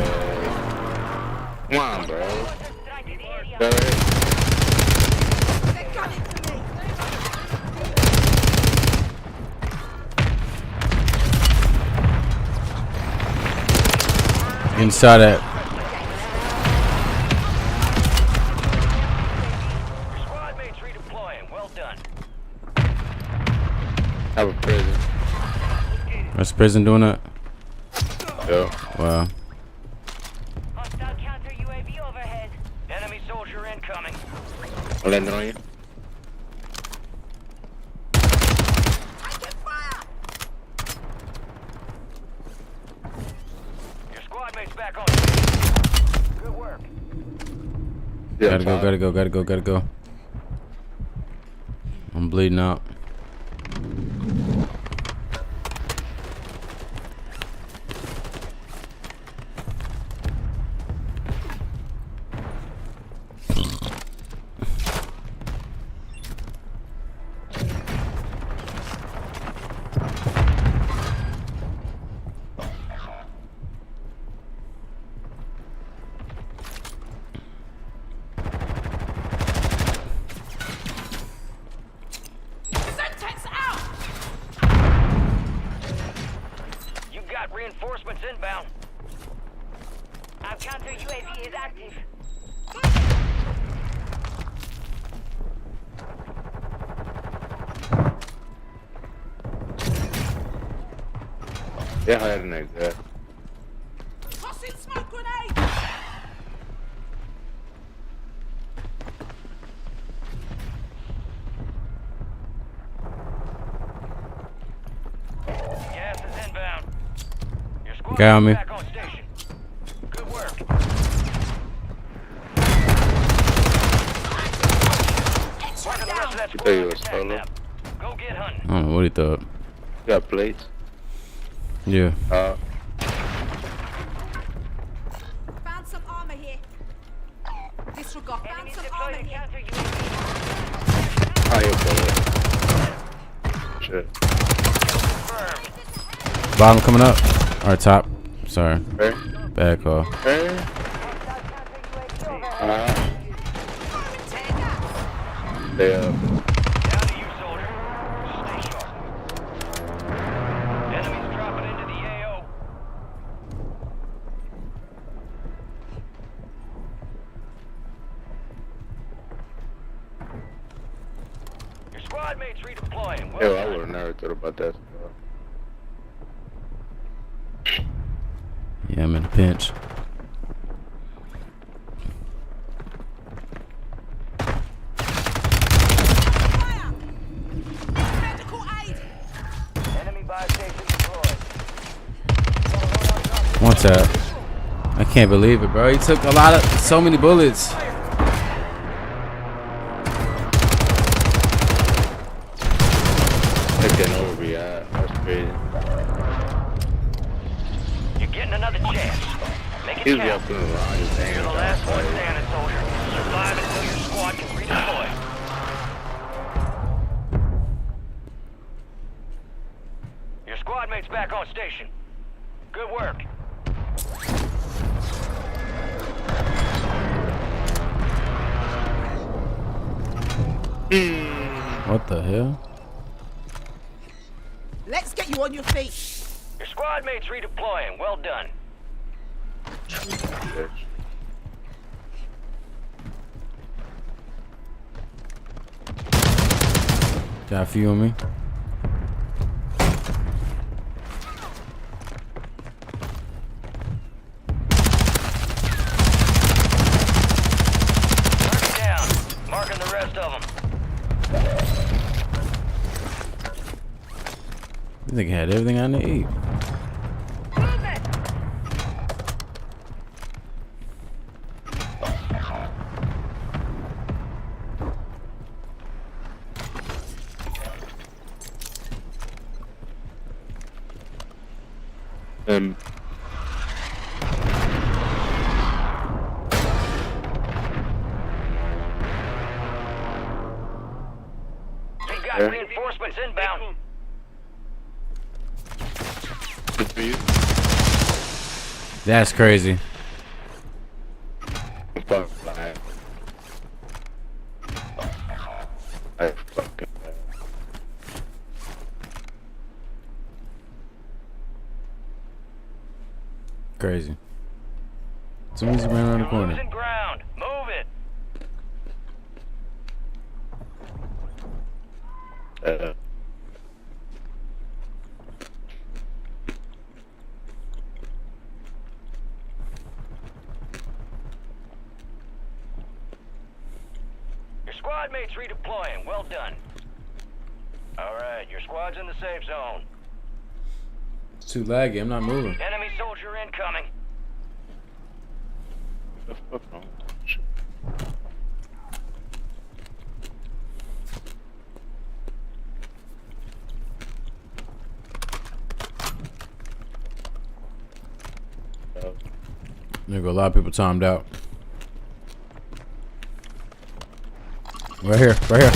Come on, bro. Go ahead. Inside that. Squad mates redeploying. Well done. Have a prison. What's prison doing that? Yeah. Wow. Hostile counter UAV overhead. Enemy soldier incoming. I'll land it on you. Your squad mates back on. Good work. Yeah, Gotta go. I'm bleeding out. You got reinforcements inbound. Our counter UAV is active. Yeah, I had an exit. Tossing smoke grenade! Gas is inbound. Your squad Guy on me. back on station. Good work. Marking the rest of that You squad thought you on was your tag solo? map. Go get hunting. I don't know what he thought. You got plates? Yeah. Found some armor here. Disregard. Found some armor here. Oh, you're shit. Bottom coming up. Or top. Sorry. Hey. Bad call. Hey. They Down to you, soldier. Stay sharp. Enemies dropping into the AO. Your squad mates redeploying. Well Yo, I done. would have never thought about that. Yeah, I'm in a pinch. Enemy buy station deployed. One tap. I can't believe it, bro. He took so many bullets. They're getting over me. That's crazy. You're getting another chance. Make it He's count. up in the line. Just You're hanging the out. last one standing, soldier. Survive until your squad can redeploy. Your squad mates back on station. Good work. What the hell? Let's get you on your feet. Your squad mates redeploying. Well done. Got a few on me. Mark it down. Marking the rest of them. I think I had everything I need. You got reinforcements inbound. Good for you. That's crazy. Fuck, I fucking. Crazy. As soon as he ran around the corner. Losing ground. Move it. Your squad mates redeploying. Well done. All right, your squad's in the safe zone. It's too laggy. I'm not moving. Enemy soldier incoming. There go a lot of people timed out. Right here, right here.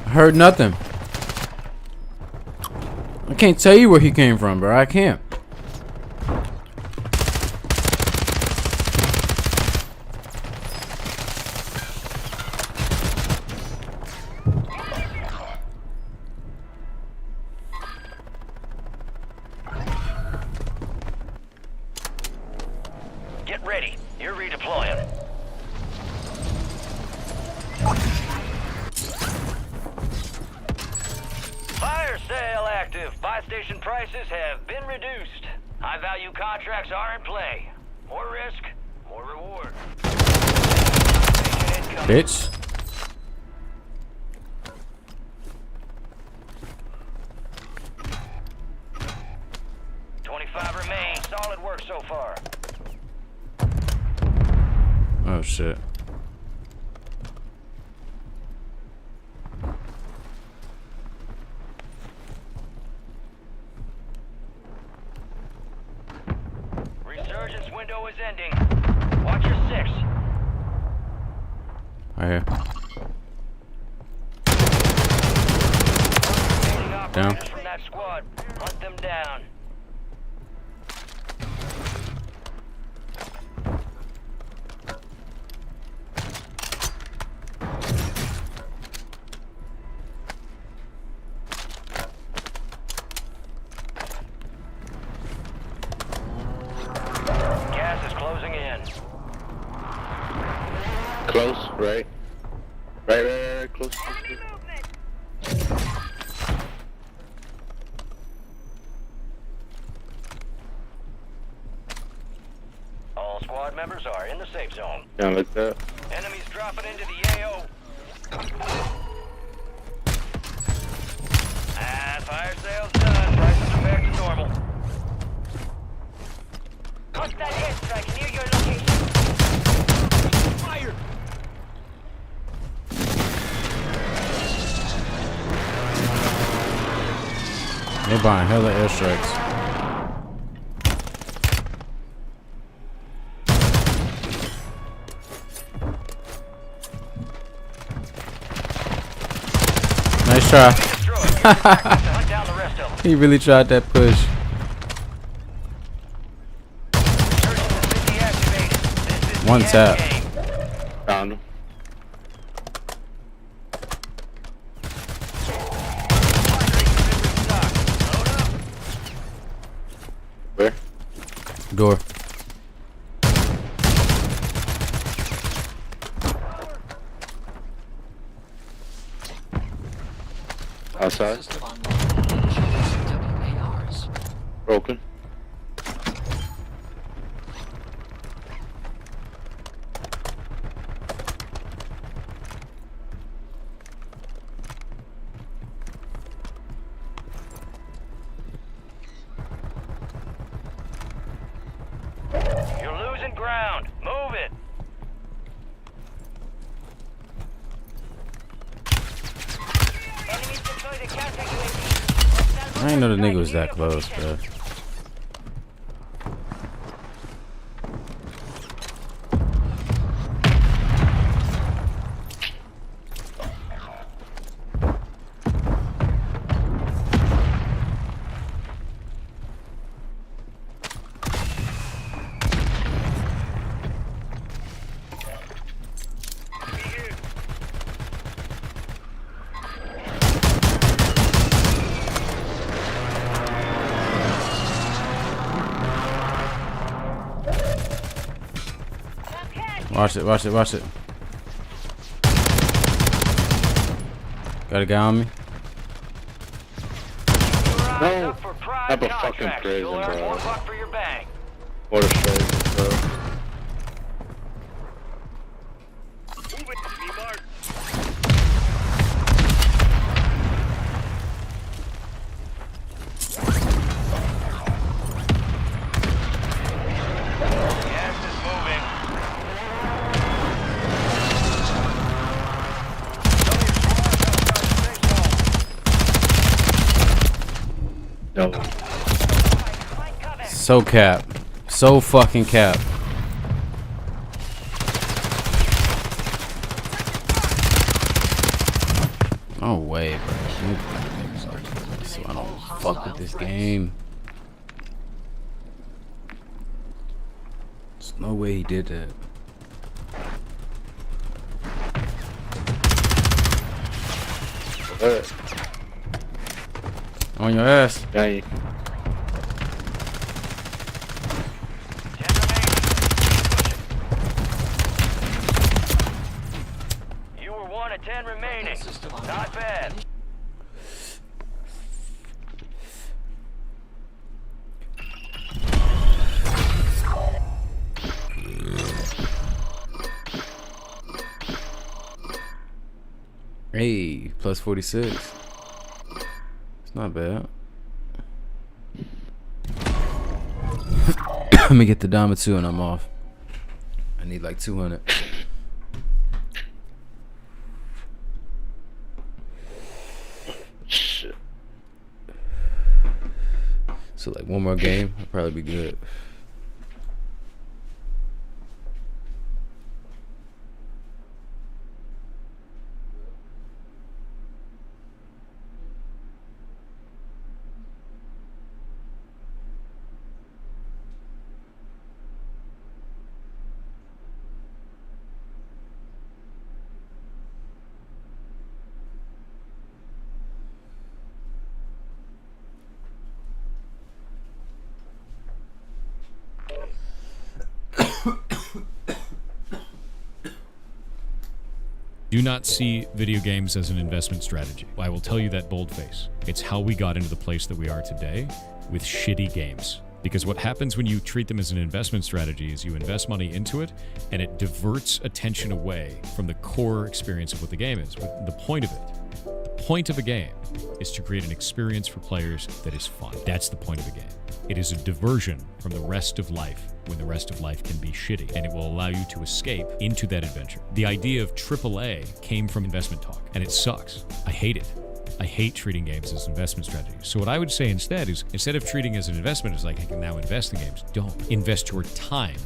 I heard nothing. I can't tell you where he came from, bro. I can't. Get ready. You're redeploying. Fire sale active. Buy station prices have been reduced. High value contracts are in play. More risk, more reward. Bitch. Remain. Solid work so far. Oh shit. Resurgence window is ending. Watch your 6. Right here. Down. From that squad. Hunt them down. Gas is closing in. Close, right? Right, close. All squad members are in the safe zone. Yeah, like that. Enemies dropping into the AO. Fire sale's done. Prices are back to normal. Hostile airstrike near your location. Fire! They're buying hella airstrikes. Nice try. He really tried that push. One tap. Found him. Where? Door. Outside. Broken. You're losing ground. Move it. I didn't know the nigga was that close, bro. Watch it, watch it, watch it. Got a guy on me. No, type of fucking prison, bro. What a straight, bro. So cap. So fucking cap. No way, bro. So I don't fuck with this game. There's no way he did that. On your ass. Yeah. You were 1 of 10 remaining. Not bad. Hey, plus 46. It's not bad. Let me get the diamond 2 and I'm off. I need like 200. Shit. So like one more game, I'll probably be good. Do not see video games as an investment strategy. I will tell you that boldface. It's how we got into the place that we are today with shitty games. Because what happens when you treat them as an investment strategy is you invest money into it and it diverts attention away from the core experience of what the game is. The point of it. The point of a game is to create an experience for players that is fun. That's the point of a game. It is a diversion from the rest of life when the rest of life can be shitty, and it will allow you to escape into that adventure. The idea of AAA came from investment talk, and it sucks. I hate it. I hate treating games as investment strategies. So what I would say instead is, instead of treating it as an investment as like I can now invest in games, don't. Invest your time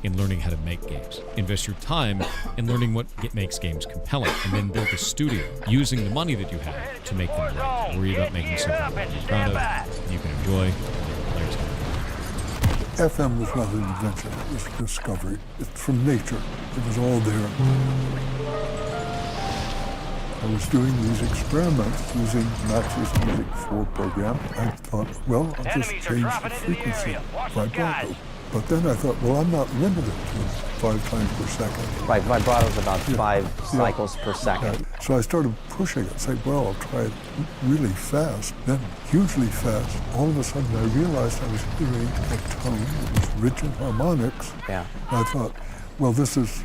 in learning how to make games. Invest your time in learning what makes games compelling, and then build a studio using the money that you have to make them great. Worry about making something that you're proud of, you can enjoy, players can. FM was not an invention, it was a discovery. It's from nature. It was all there. I was doing these experiments using Max's Music 4 program. I thought, well, I'll just change the frequency vibrato. But then I thought, well, I'm not limited to 5 times per second. Right, vibrato is about 5 cycles per second. So I started pushing it, saying, well, I'll try it really fast, then hugely fast. All of a sudden I realized I was hearing a tone that was rich in harmonics. Yeah. And I thought, well, this is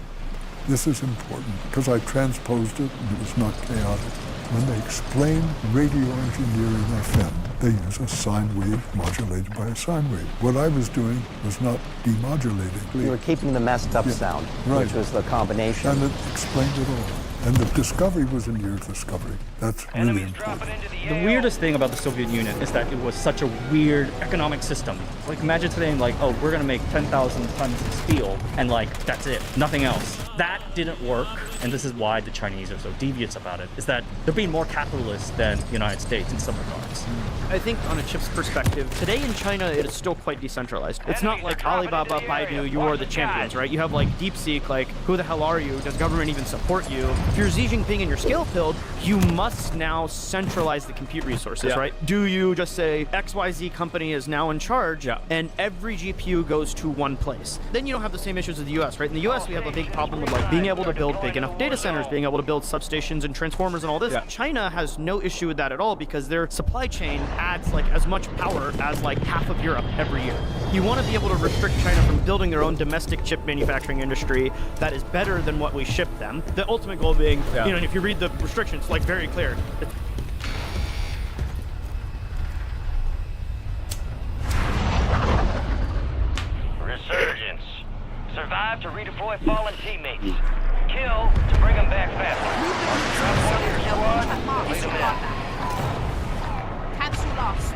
important, because I transposed it and it was not chaotic. When they explain radio engineering FM, they use a sine wave modulated by a sine wave. What I was doing was not demodulating. You were keeping the messed up sound, which was the combination. And it explained it all. And the discovery was a near discovery. That's really important. The weirdest thing about the Soviet Union is that it was such a weird economic system. Like imagine saying like, oh, we're gonna make 10,000 tons of steel and like, that's it, nothing else. That didn't work, and this is why the Chinese are so devious about it, is that they're being more capitalist than the United States in some regards. I think on a chip's perspective, today in China, it is still quite decentralized. It's not like Alibaba, Baidu, you are the champions, right? You have like DeepSeek, like, who the hell are you? Does government even support you? If you're Xi Jinping and you're scale-filled, you must now centralize the compute resources, right? Do you just say XYZ company is now in charge and every GPU goes to one place? Then you don't have the same issues as the US, right? In the US, we have a big problem with like being able to build big enough data centers, being able to build substations and transformers and all this. China has no issue with that at all because their supply chain adds like as much power as like half of Europe every year. You want to be able to restrict China from building their own domestic chip manufacturing industry that is better than what we ship them. The ultimate goal being, you know, and if you read the restrictions, like very clear. Resurgence. Survive to redeploy fallen teammates. Kill to bring them back faster. Drop one of your squad. Lead them in. Cancel lost.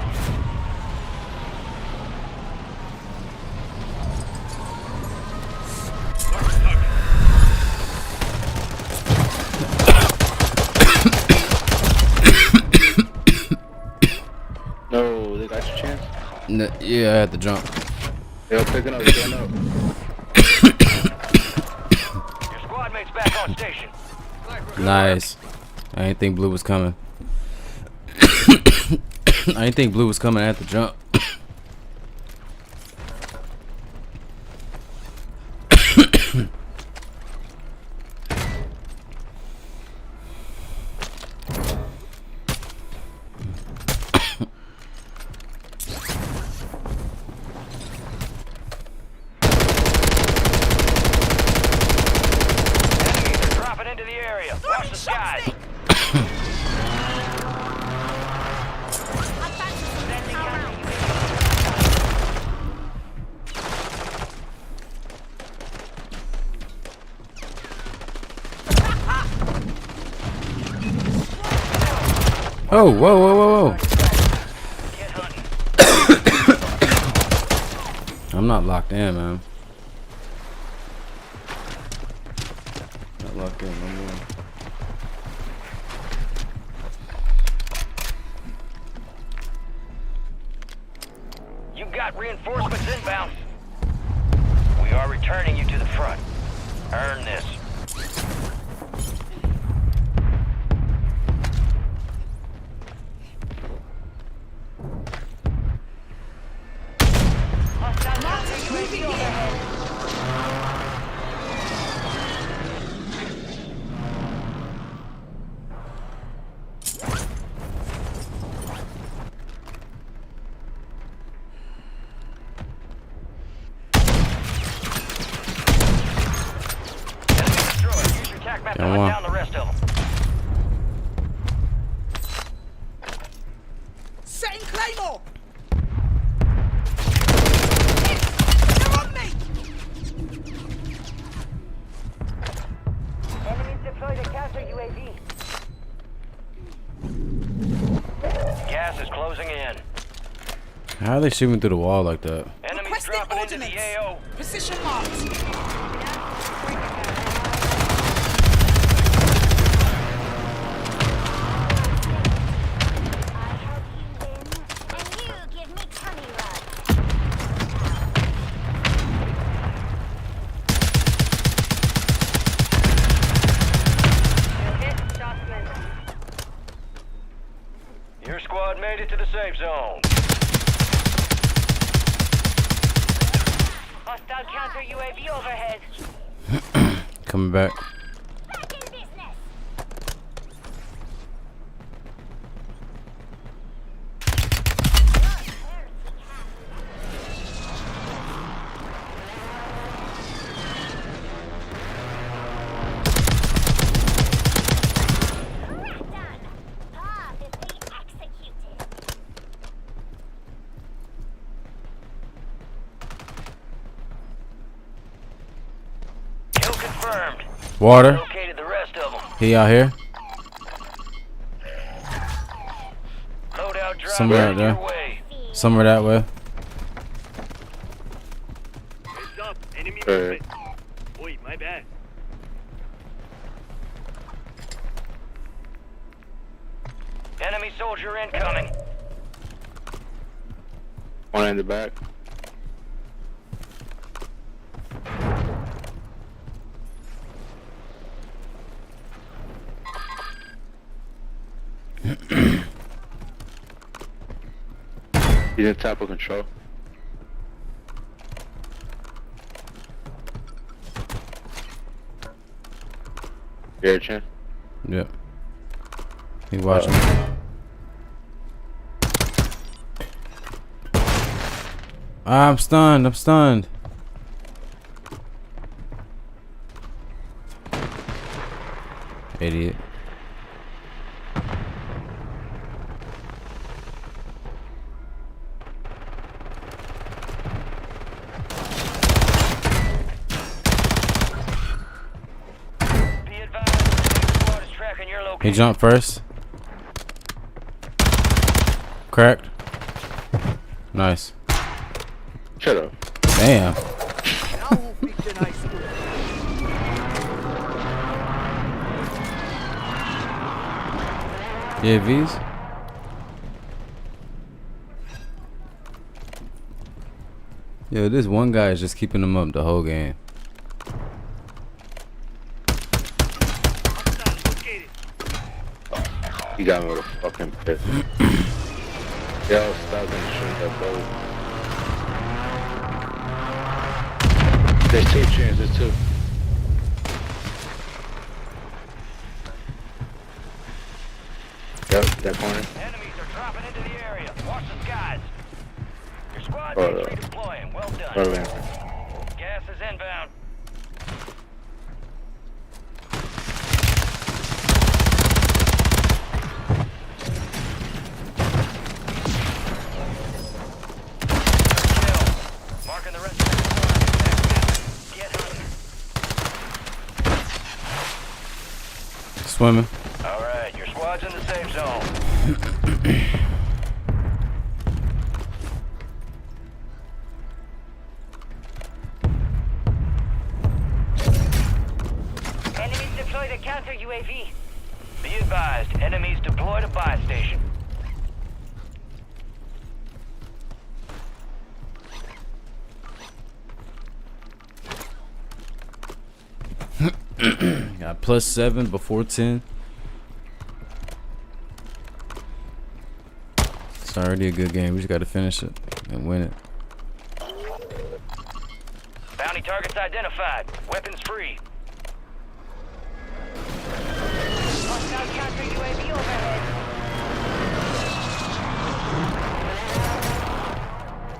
No, they got your chance. No, yeah, I had to jump. They're picking up, they're up. Your squad mates back on station. Nice. I didn't think blue was coming. I didn't think blue was coming. I had to jump. Oh, whoa, whoa, whoa, whoa. I'm not locked in, man. Not locked in no more. You got reinforcements inbound. We are returning you to the front. Earn this. Down the rest of them. Setting Claymore! They're on me! Enemies deployed a counter UAV. Gas is closing in. How are they shooting through the wall like that? Enemies dropping into the AO. Position marked. Your squad made it to the safe zone. Hostile counter UAV overhead. Coming back. Water. The rest of them. He out here. Somewhere out there. Somewhere that way. Heads up, enemy movement. Oi, my bad. Enemy soldier incoming. One in the back. He's in top of control. Here, Chin. Yep. He watching. I'm stunned. I'm stunned. Idiot. He jumped first. Cracked. Nice. Shut up. Damn. Yeah, V's. Yo, this one guy is just keeping them up the whole game. You got me with a fucking piss. Yo, stop and shoot that boat. There's 2 Chins, there's 2. Yep, that corner. Enemies are dropping into the area. Watch the skies. Your squad Oh, needs redeploying. Well done. Oh, man. Gas is inbound. Marking the rest of the squad. Get hunting. Swimming. All right, your squad's in the safe zone. Enemies deploy the counter UAV. Be advised, enemies deploy to buy station. Got +7 before 10. It's already a good game. We just got to finish it and win it. Bounty targets identified. Weapons free. Hostile counter UAV overhead.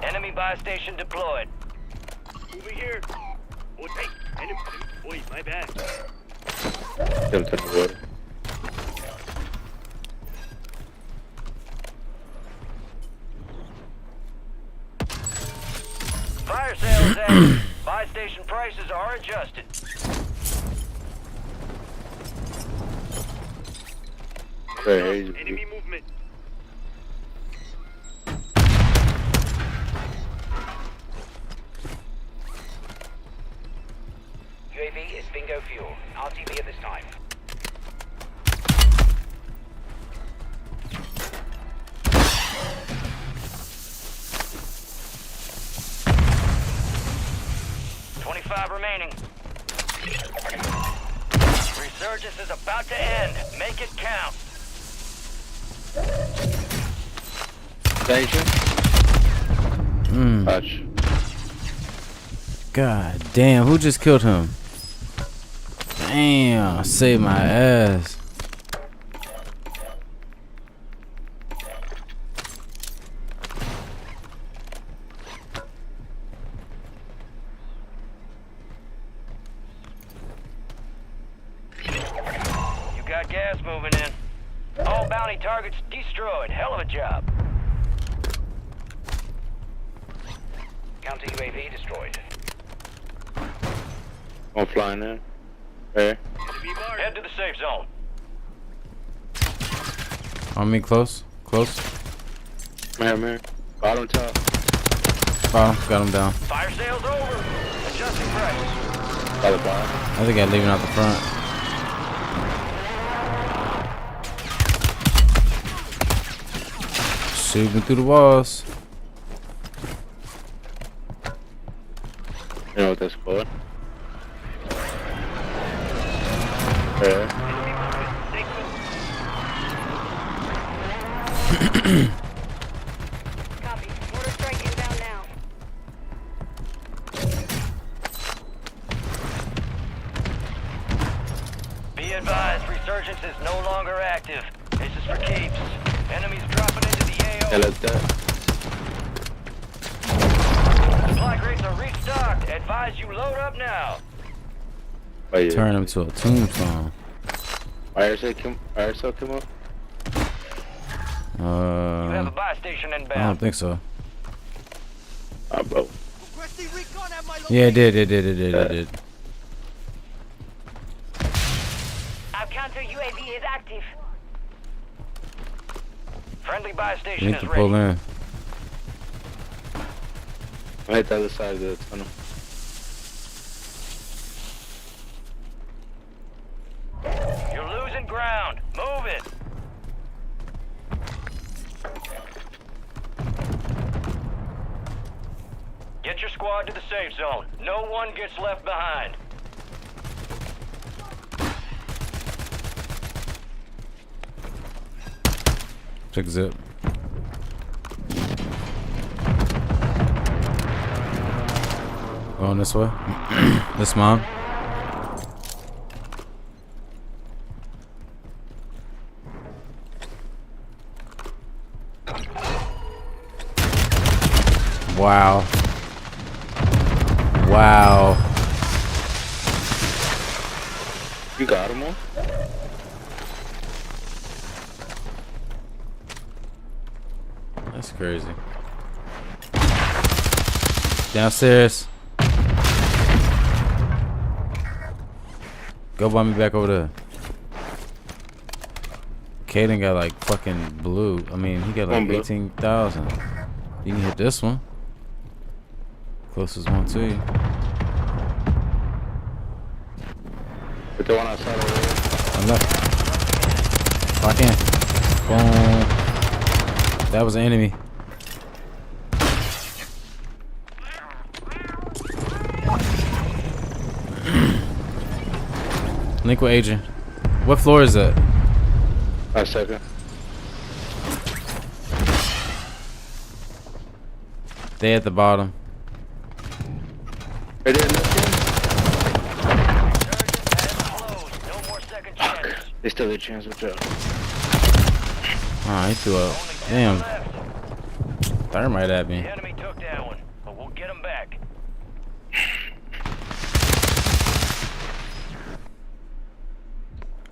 Enemy buy station deployed. Over here. Oh, hey, enemy. Boy, my bad. Jumped in the water. Fire sales end. Buy station prices are adjusted. Enemy movement. UAV is bingo fuel. RTB at this time. Remaining. Resurgence is about to end. Make it count. Danger. Touch. God damn, who just killed him? Damn, saved my ass. Got gas moving in. All bounty targets destroyed. Hell of a job. Counter UAV destroyed. I'm flying in. Hey. Head to the safe zone. On me, close. Close. Man. Bottom top. Bottom, got him down. Fire sales over. Adjusting prices. By the bottom. I think I'm leaving out the front. Shooting through the walls. You know what that's called? Yeah. Copy. Mortar strike inbound now. Be advised, resurgence is no longer active. This is for keeps. Enemies dropping into the AO. Yeah, let's go. Supply crates are restocked. Advise you load up now. Oh, yeah. Turn him to a tombstone. IRSO come up? You have a buy station I inbound. don't think so. Bro. Yeah, it did. Our counter UAV is active. Friendly buy We station need is to ready. pull in. I'm at the other side of the tunnel. You're losing ground. Move it. Get your squad to the safe zone. No one gets left behind. Check zip. Going this way. This mom. Wow. Wow. You got him all? That's crazy. Downstairs. Go buy me back over there. Caden got like fucking blue. I mean, he got like 18,000. You can hit this one. Closest one to you. Put the one outside over there. I'm left. Lock in. Boom. That was an enemy. Link with Adrian. What floor is that? 5 seconds. They at the bottom. Right there, left hand. They still have a chance with you. Oh, he threw up. Damn. Thermite at me. The enemy took that one, but we'll get them back.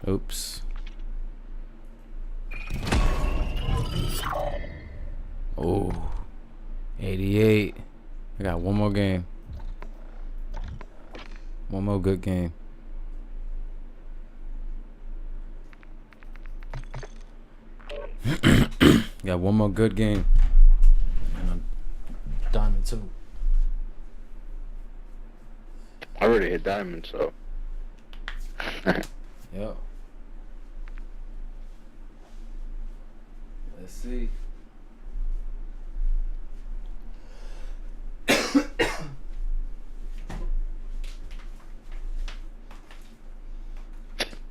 Oops. Oh. 88. I got one more game. One more good game. Got one more good game. And a diamond too. I already hit diamond, so. Yep. Let's see.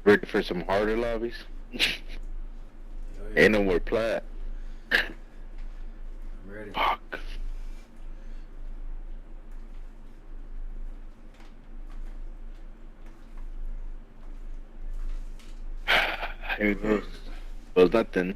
Ready for some harder lobbies? Ain't no more plat. I'm ready. Fuck. Here goes. Well, nothing.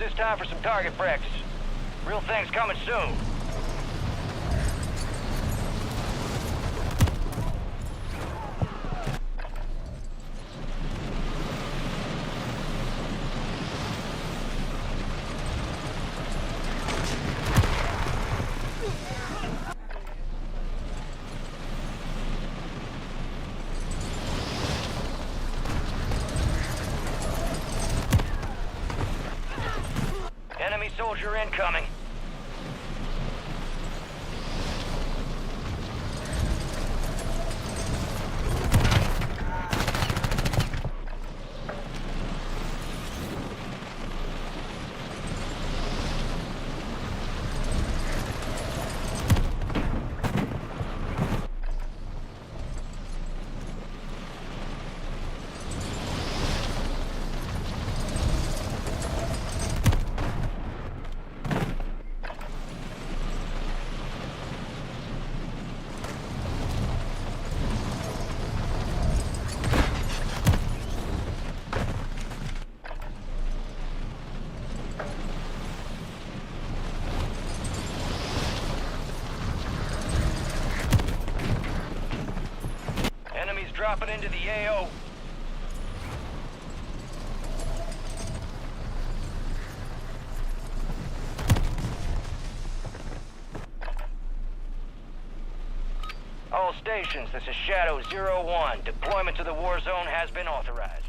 this time for some target practice. Real thing's coming soon. Enemy soldier incoming. Dropping into the AO. All stations, this is Shadow 01. Deployment to the war zone has been authorized.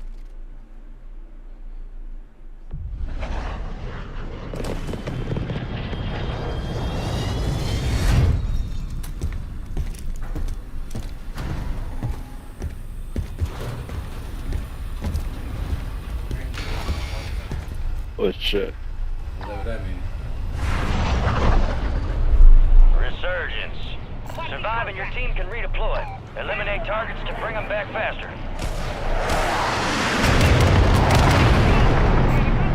Oh shit. Whatever that means. Resurgence. Survive and your team can redeploy. Eliminate targets to bring them back faster.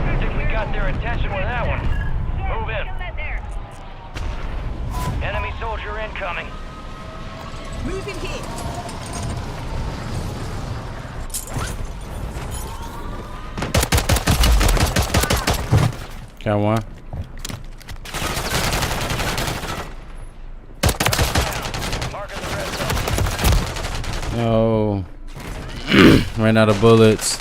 I think we got their attention with that one. Move in. Enemy soldier incoming. Move in here. Got one. No. Ran out of bullets.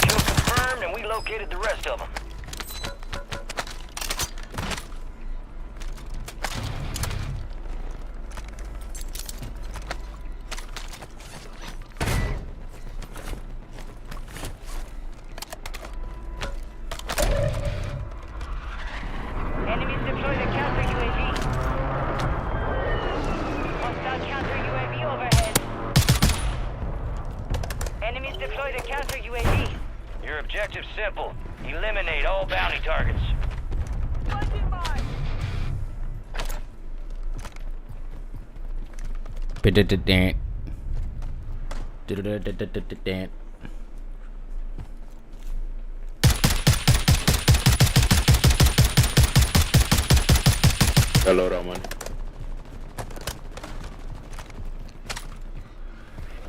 Kill confirmed and we located the rest of them. Enemies deployed a counter UAV. Hostile counter UAV overhead. Enemies deployed a counter UAV. Your objective's simple. Eliminate all bounty targets. Hello, Roman.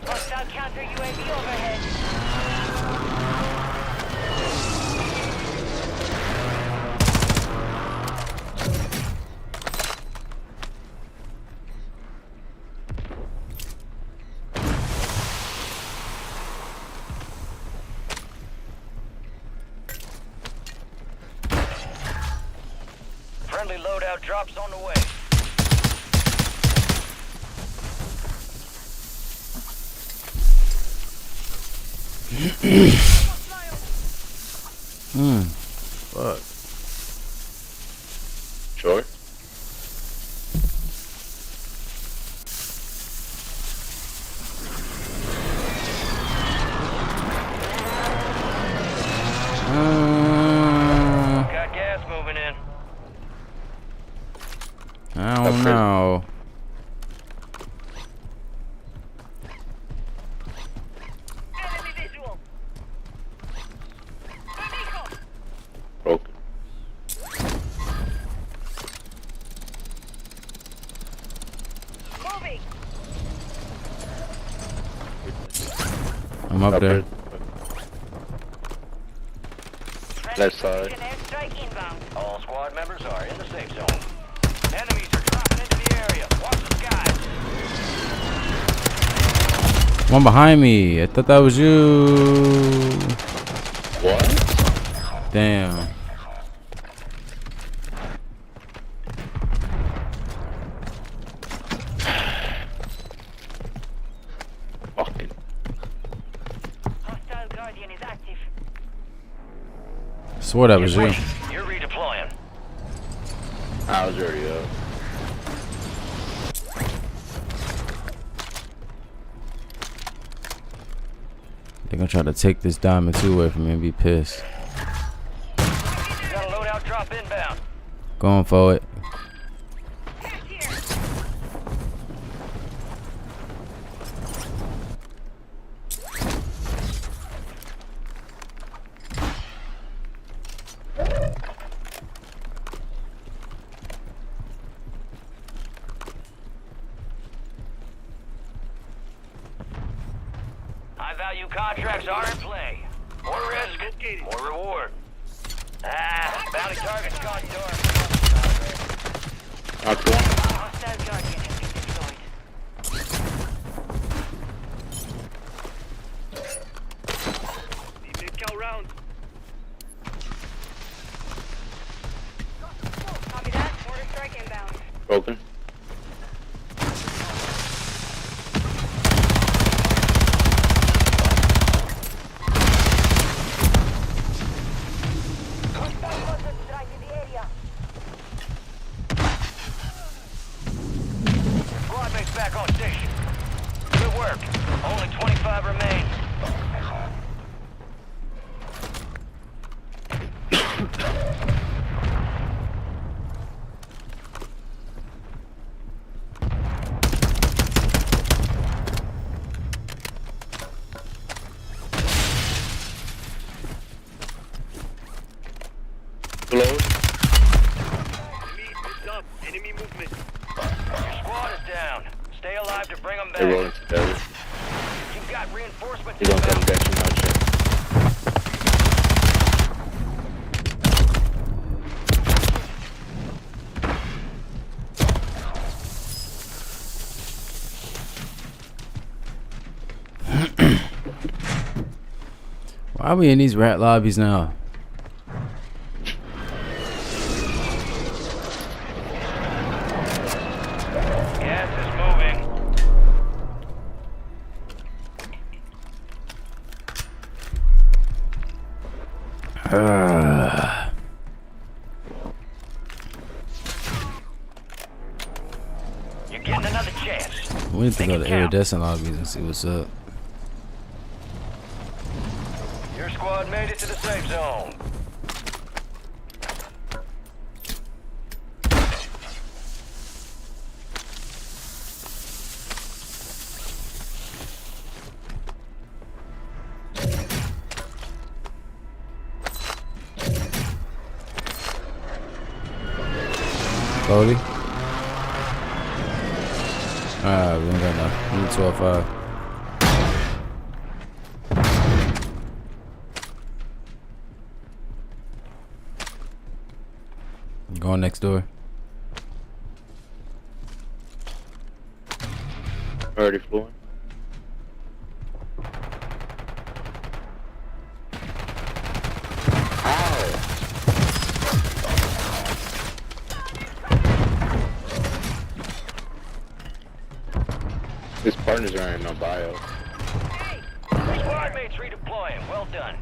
Hostile counter UAV overhead. Friendly loadout drops on the way. Fuck. Sure. Got gas moving in. I don't know. Enemy visual. Broken. up there. Left side. All squad members are in the safe zone. Enemies are dropping into the area. Watch the skies. One behind me. I thought that was you. What? Damn. Fucking. Hostile Guardian is active. Swore that was you. You're redeploying. I was already up. They're gonna try to take this diamond 2 away from me and be pissed. You got a loadout drop inbound. Going for it. High-value contracts are in play. More risk, more reward. Bounty target's gone dark. Knocked one. Hostile Guardian has been deployed. The mid-cal rounds. Copy that. Mortar strike inbound. Broken. Squad mates back on station. Good work. Only 25 remain. Reload. Enemy is up. Enemy movement. Your squad is down. Stay alive to bring them back. They're rolling together. You've got reinforcements. You don't come back to my shit. Why are we in these rat lobbies now? Gas is moving. You're getting another chance. We need to go to iridescent lobbies and see what's up. Your squad made it to the safe zone. Cody? Alright, we don't got enough. We need 12-5. Going next door. Already flowing. His partners are in no bio. Squad mates redeploying. Well done.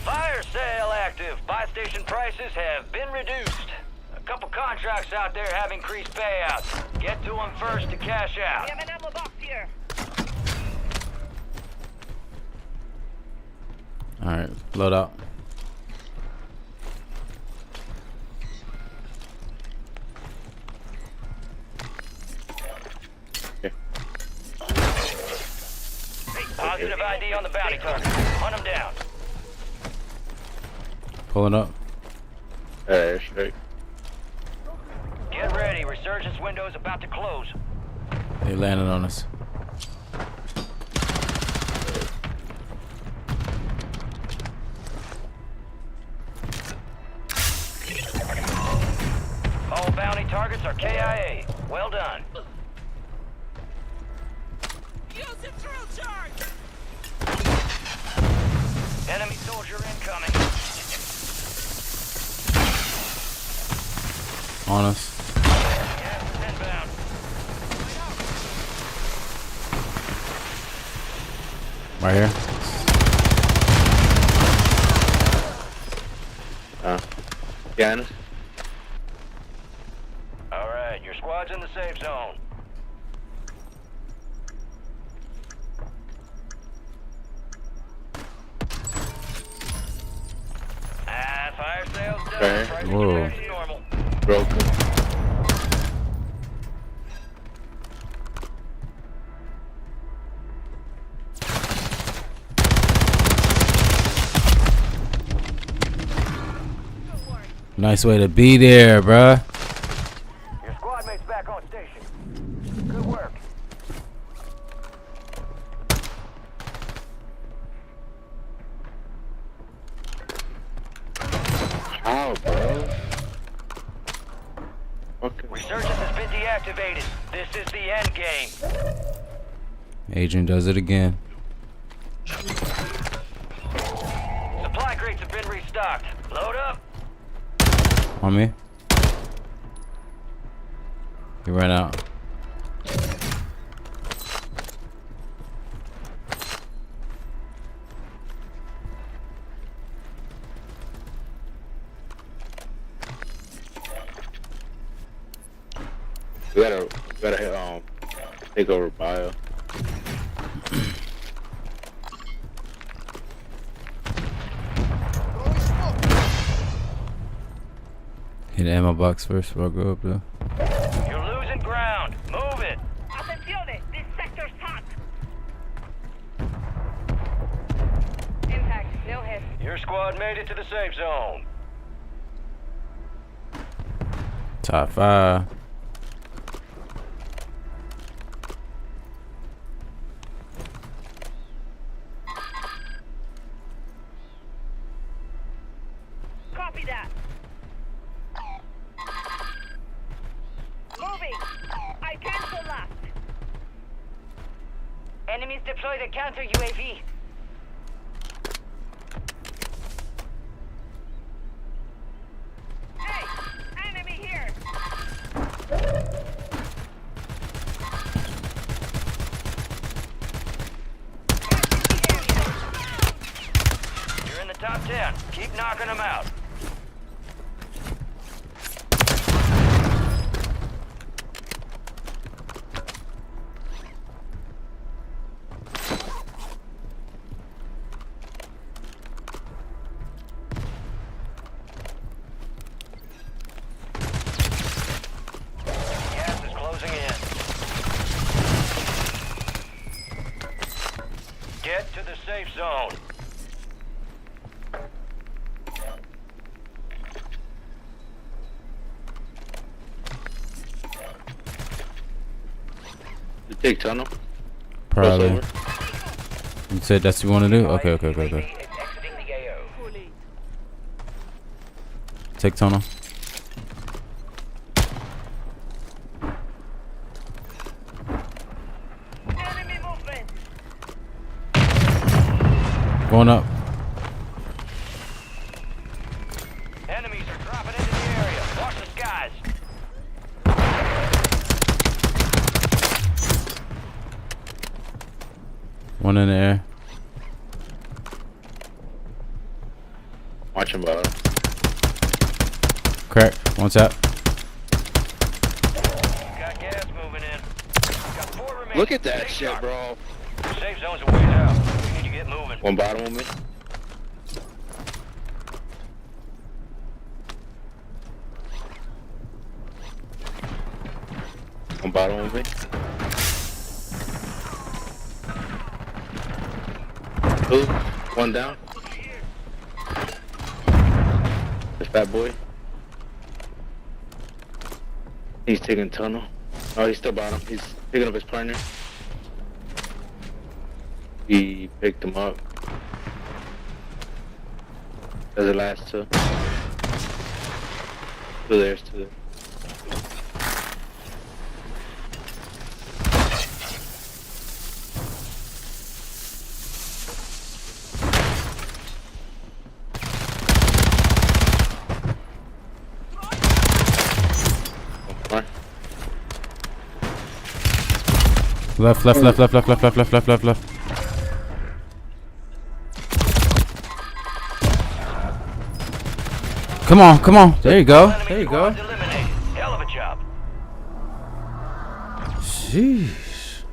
Fire sale active. Buy station prices have been reduced. A couple contracts out there have increased payouts. Get to them first to cash out. We have an ammo box here. Alright, load up. Positive ID on the bounty target. Hunt them down. Pulling up. Straight. Get ready. Resurgence Resurgence window is about to close. They landed on us. All bounty targets are KIA. Well done. Enemy soldier incoming. On us. Gas is inbound. Right here. Behind us. All right, your squad's in the safe zone. Fire sales done. Right. Pricing Whoa. back to normal. Broken. Nice way to be there, bruh. Your squad mate's back on station. Good work. How, bro? Okay. Resurgence has been deactivated. This is the end game. Adrian does it again. Supply crates have been restocked. Load up. On me. He ran out. We gotta take over bio. Hit the ammo box first before I go up there. You're losing ground. Move it. Attenzione, this sector's hot. Impact, no hit. Your squad made it to the safe zone. Top 5. Copy that. Moving. I cancel last. Enemies deploy the counter UAV. Hey, enemy here. You're in the top 10. Keep knocking them out. Gas is closing in. Get to the safe zone. You take tunnel. Probably. Crossover. You said that's what you want to do? Okay. Exiting the AO. Take tunnel. Enemy movement. Going up. Enemies are dropping into the area. Watch the skies. One in the air. Watch him, brother. Crack. One tap. Got gas moving in. Got 4 remaining. Look at that Safe shit, zone. bro. Safe zone's a ways out. We need to get moving. One bottom of me. One bottom of me. Two. One down. The fat boy. He's taking tunnel. Oh, he's still bottom. He's picking up his partner. He picked him up. There's the last two. Two there's two there. Left. Come on. There you go. Hell of a job. Sheesh.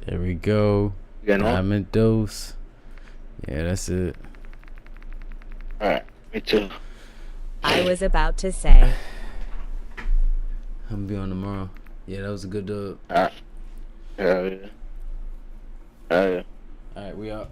There we go. Diamond dose. Yeah, that's it. Alright, me too. I was about to say. I'm gonna be on tomorrow. Yeah, that was a good dub. Alright. Yeah. Alright, we out.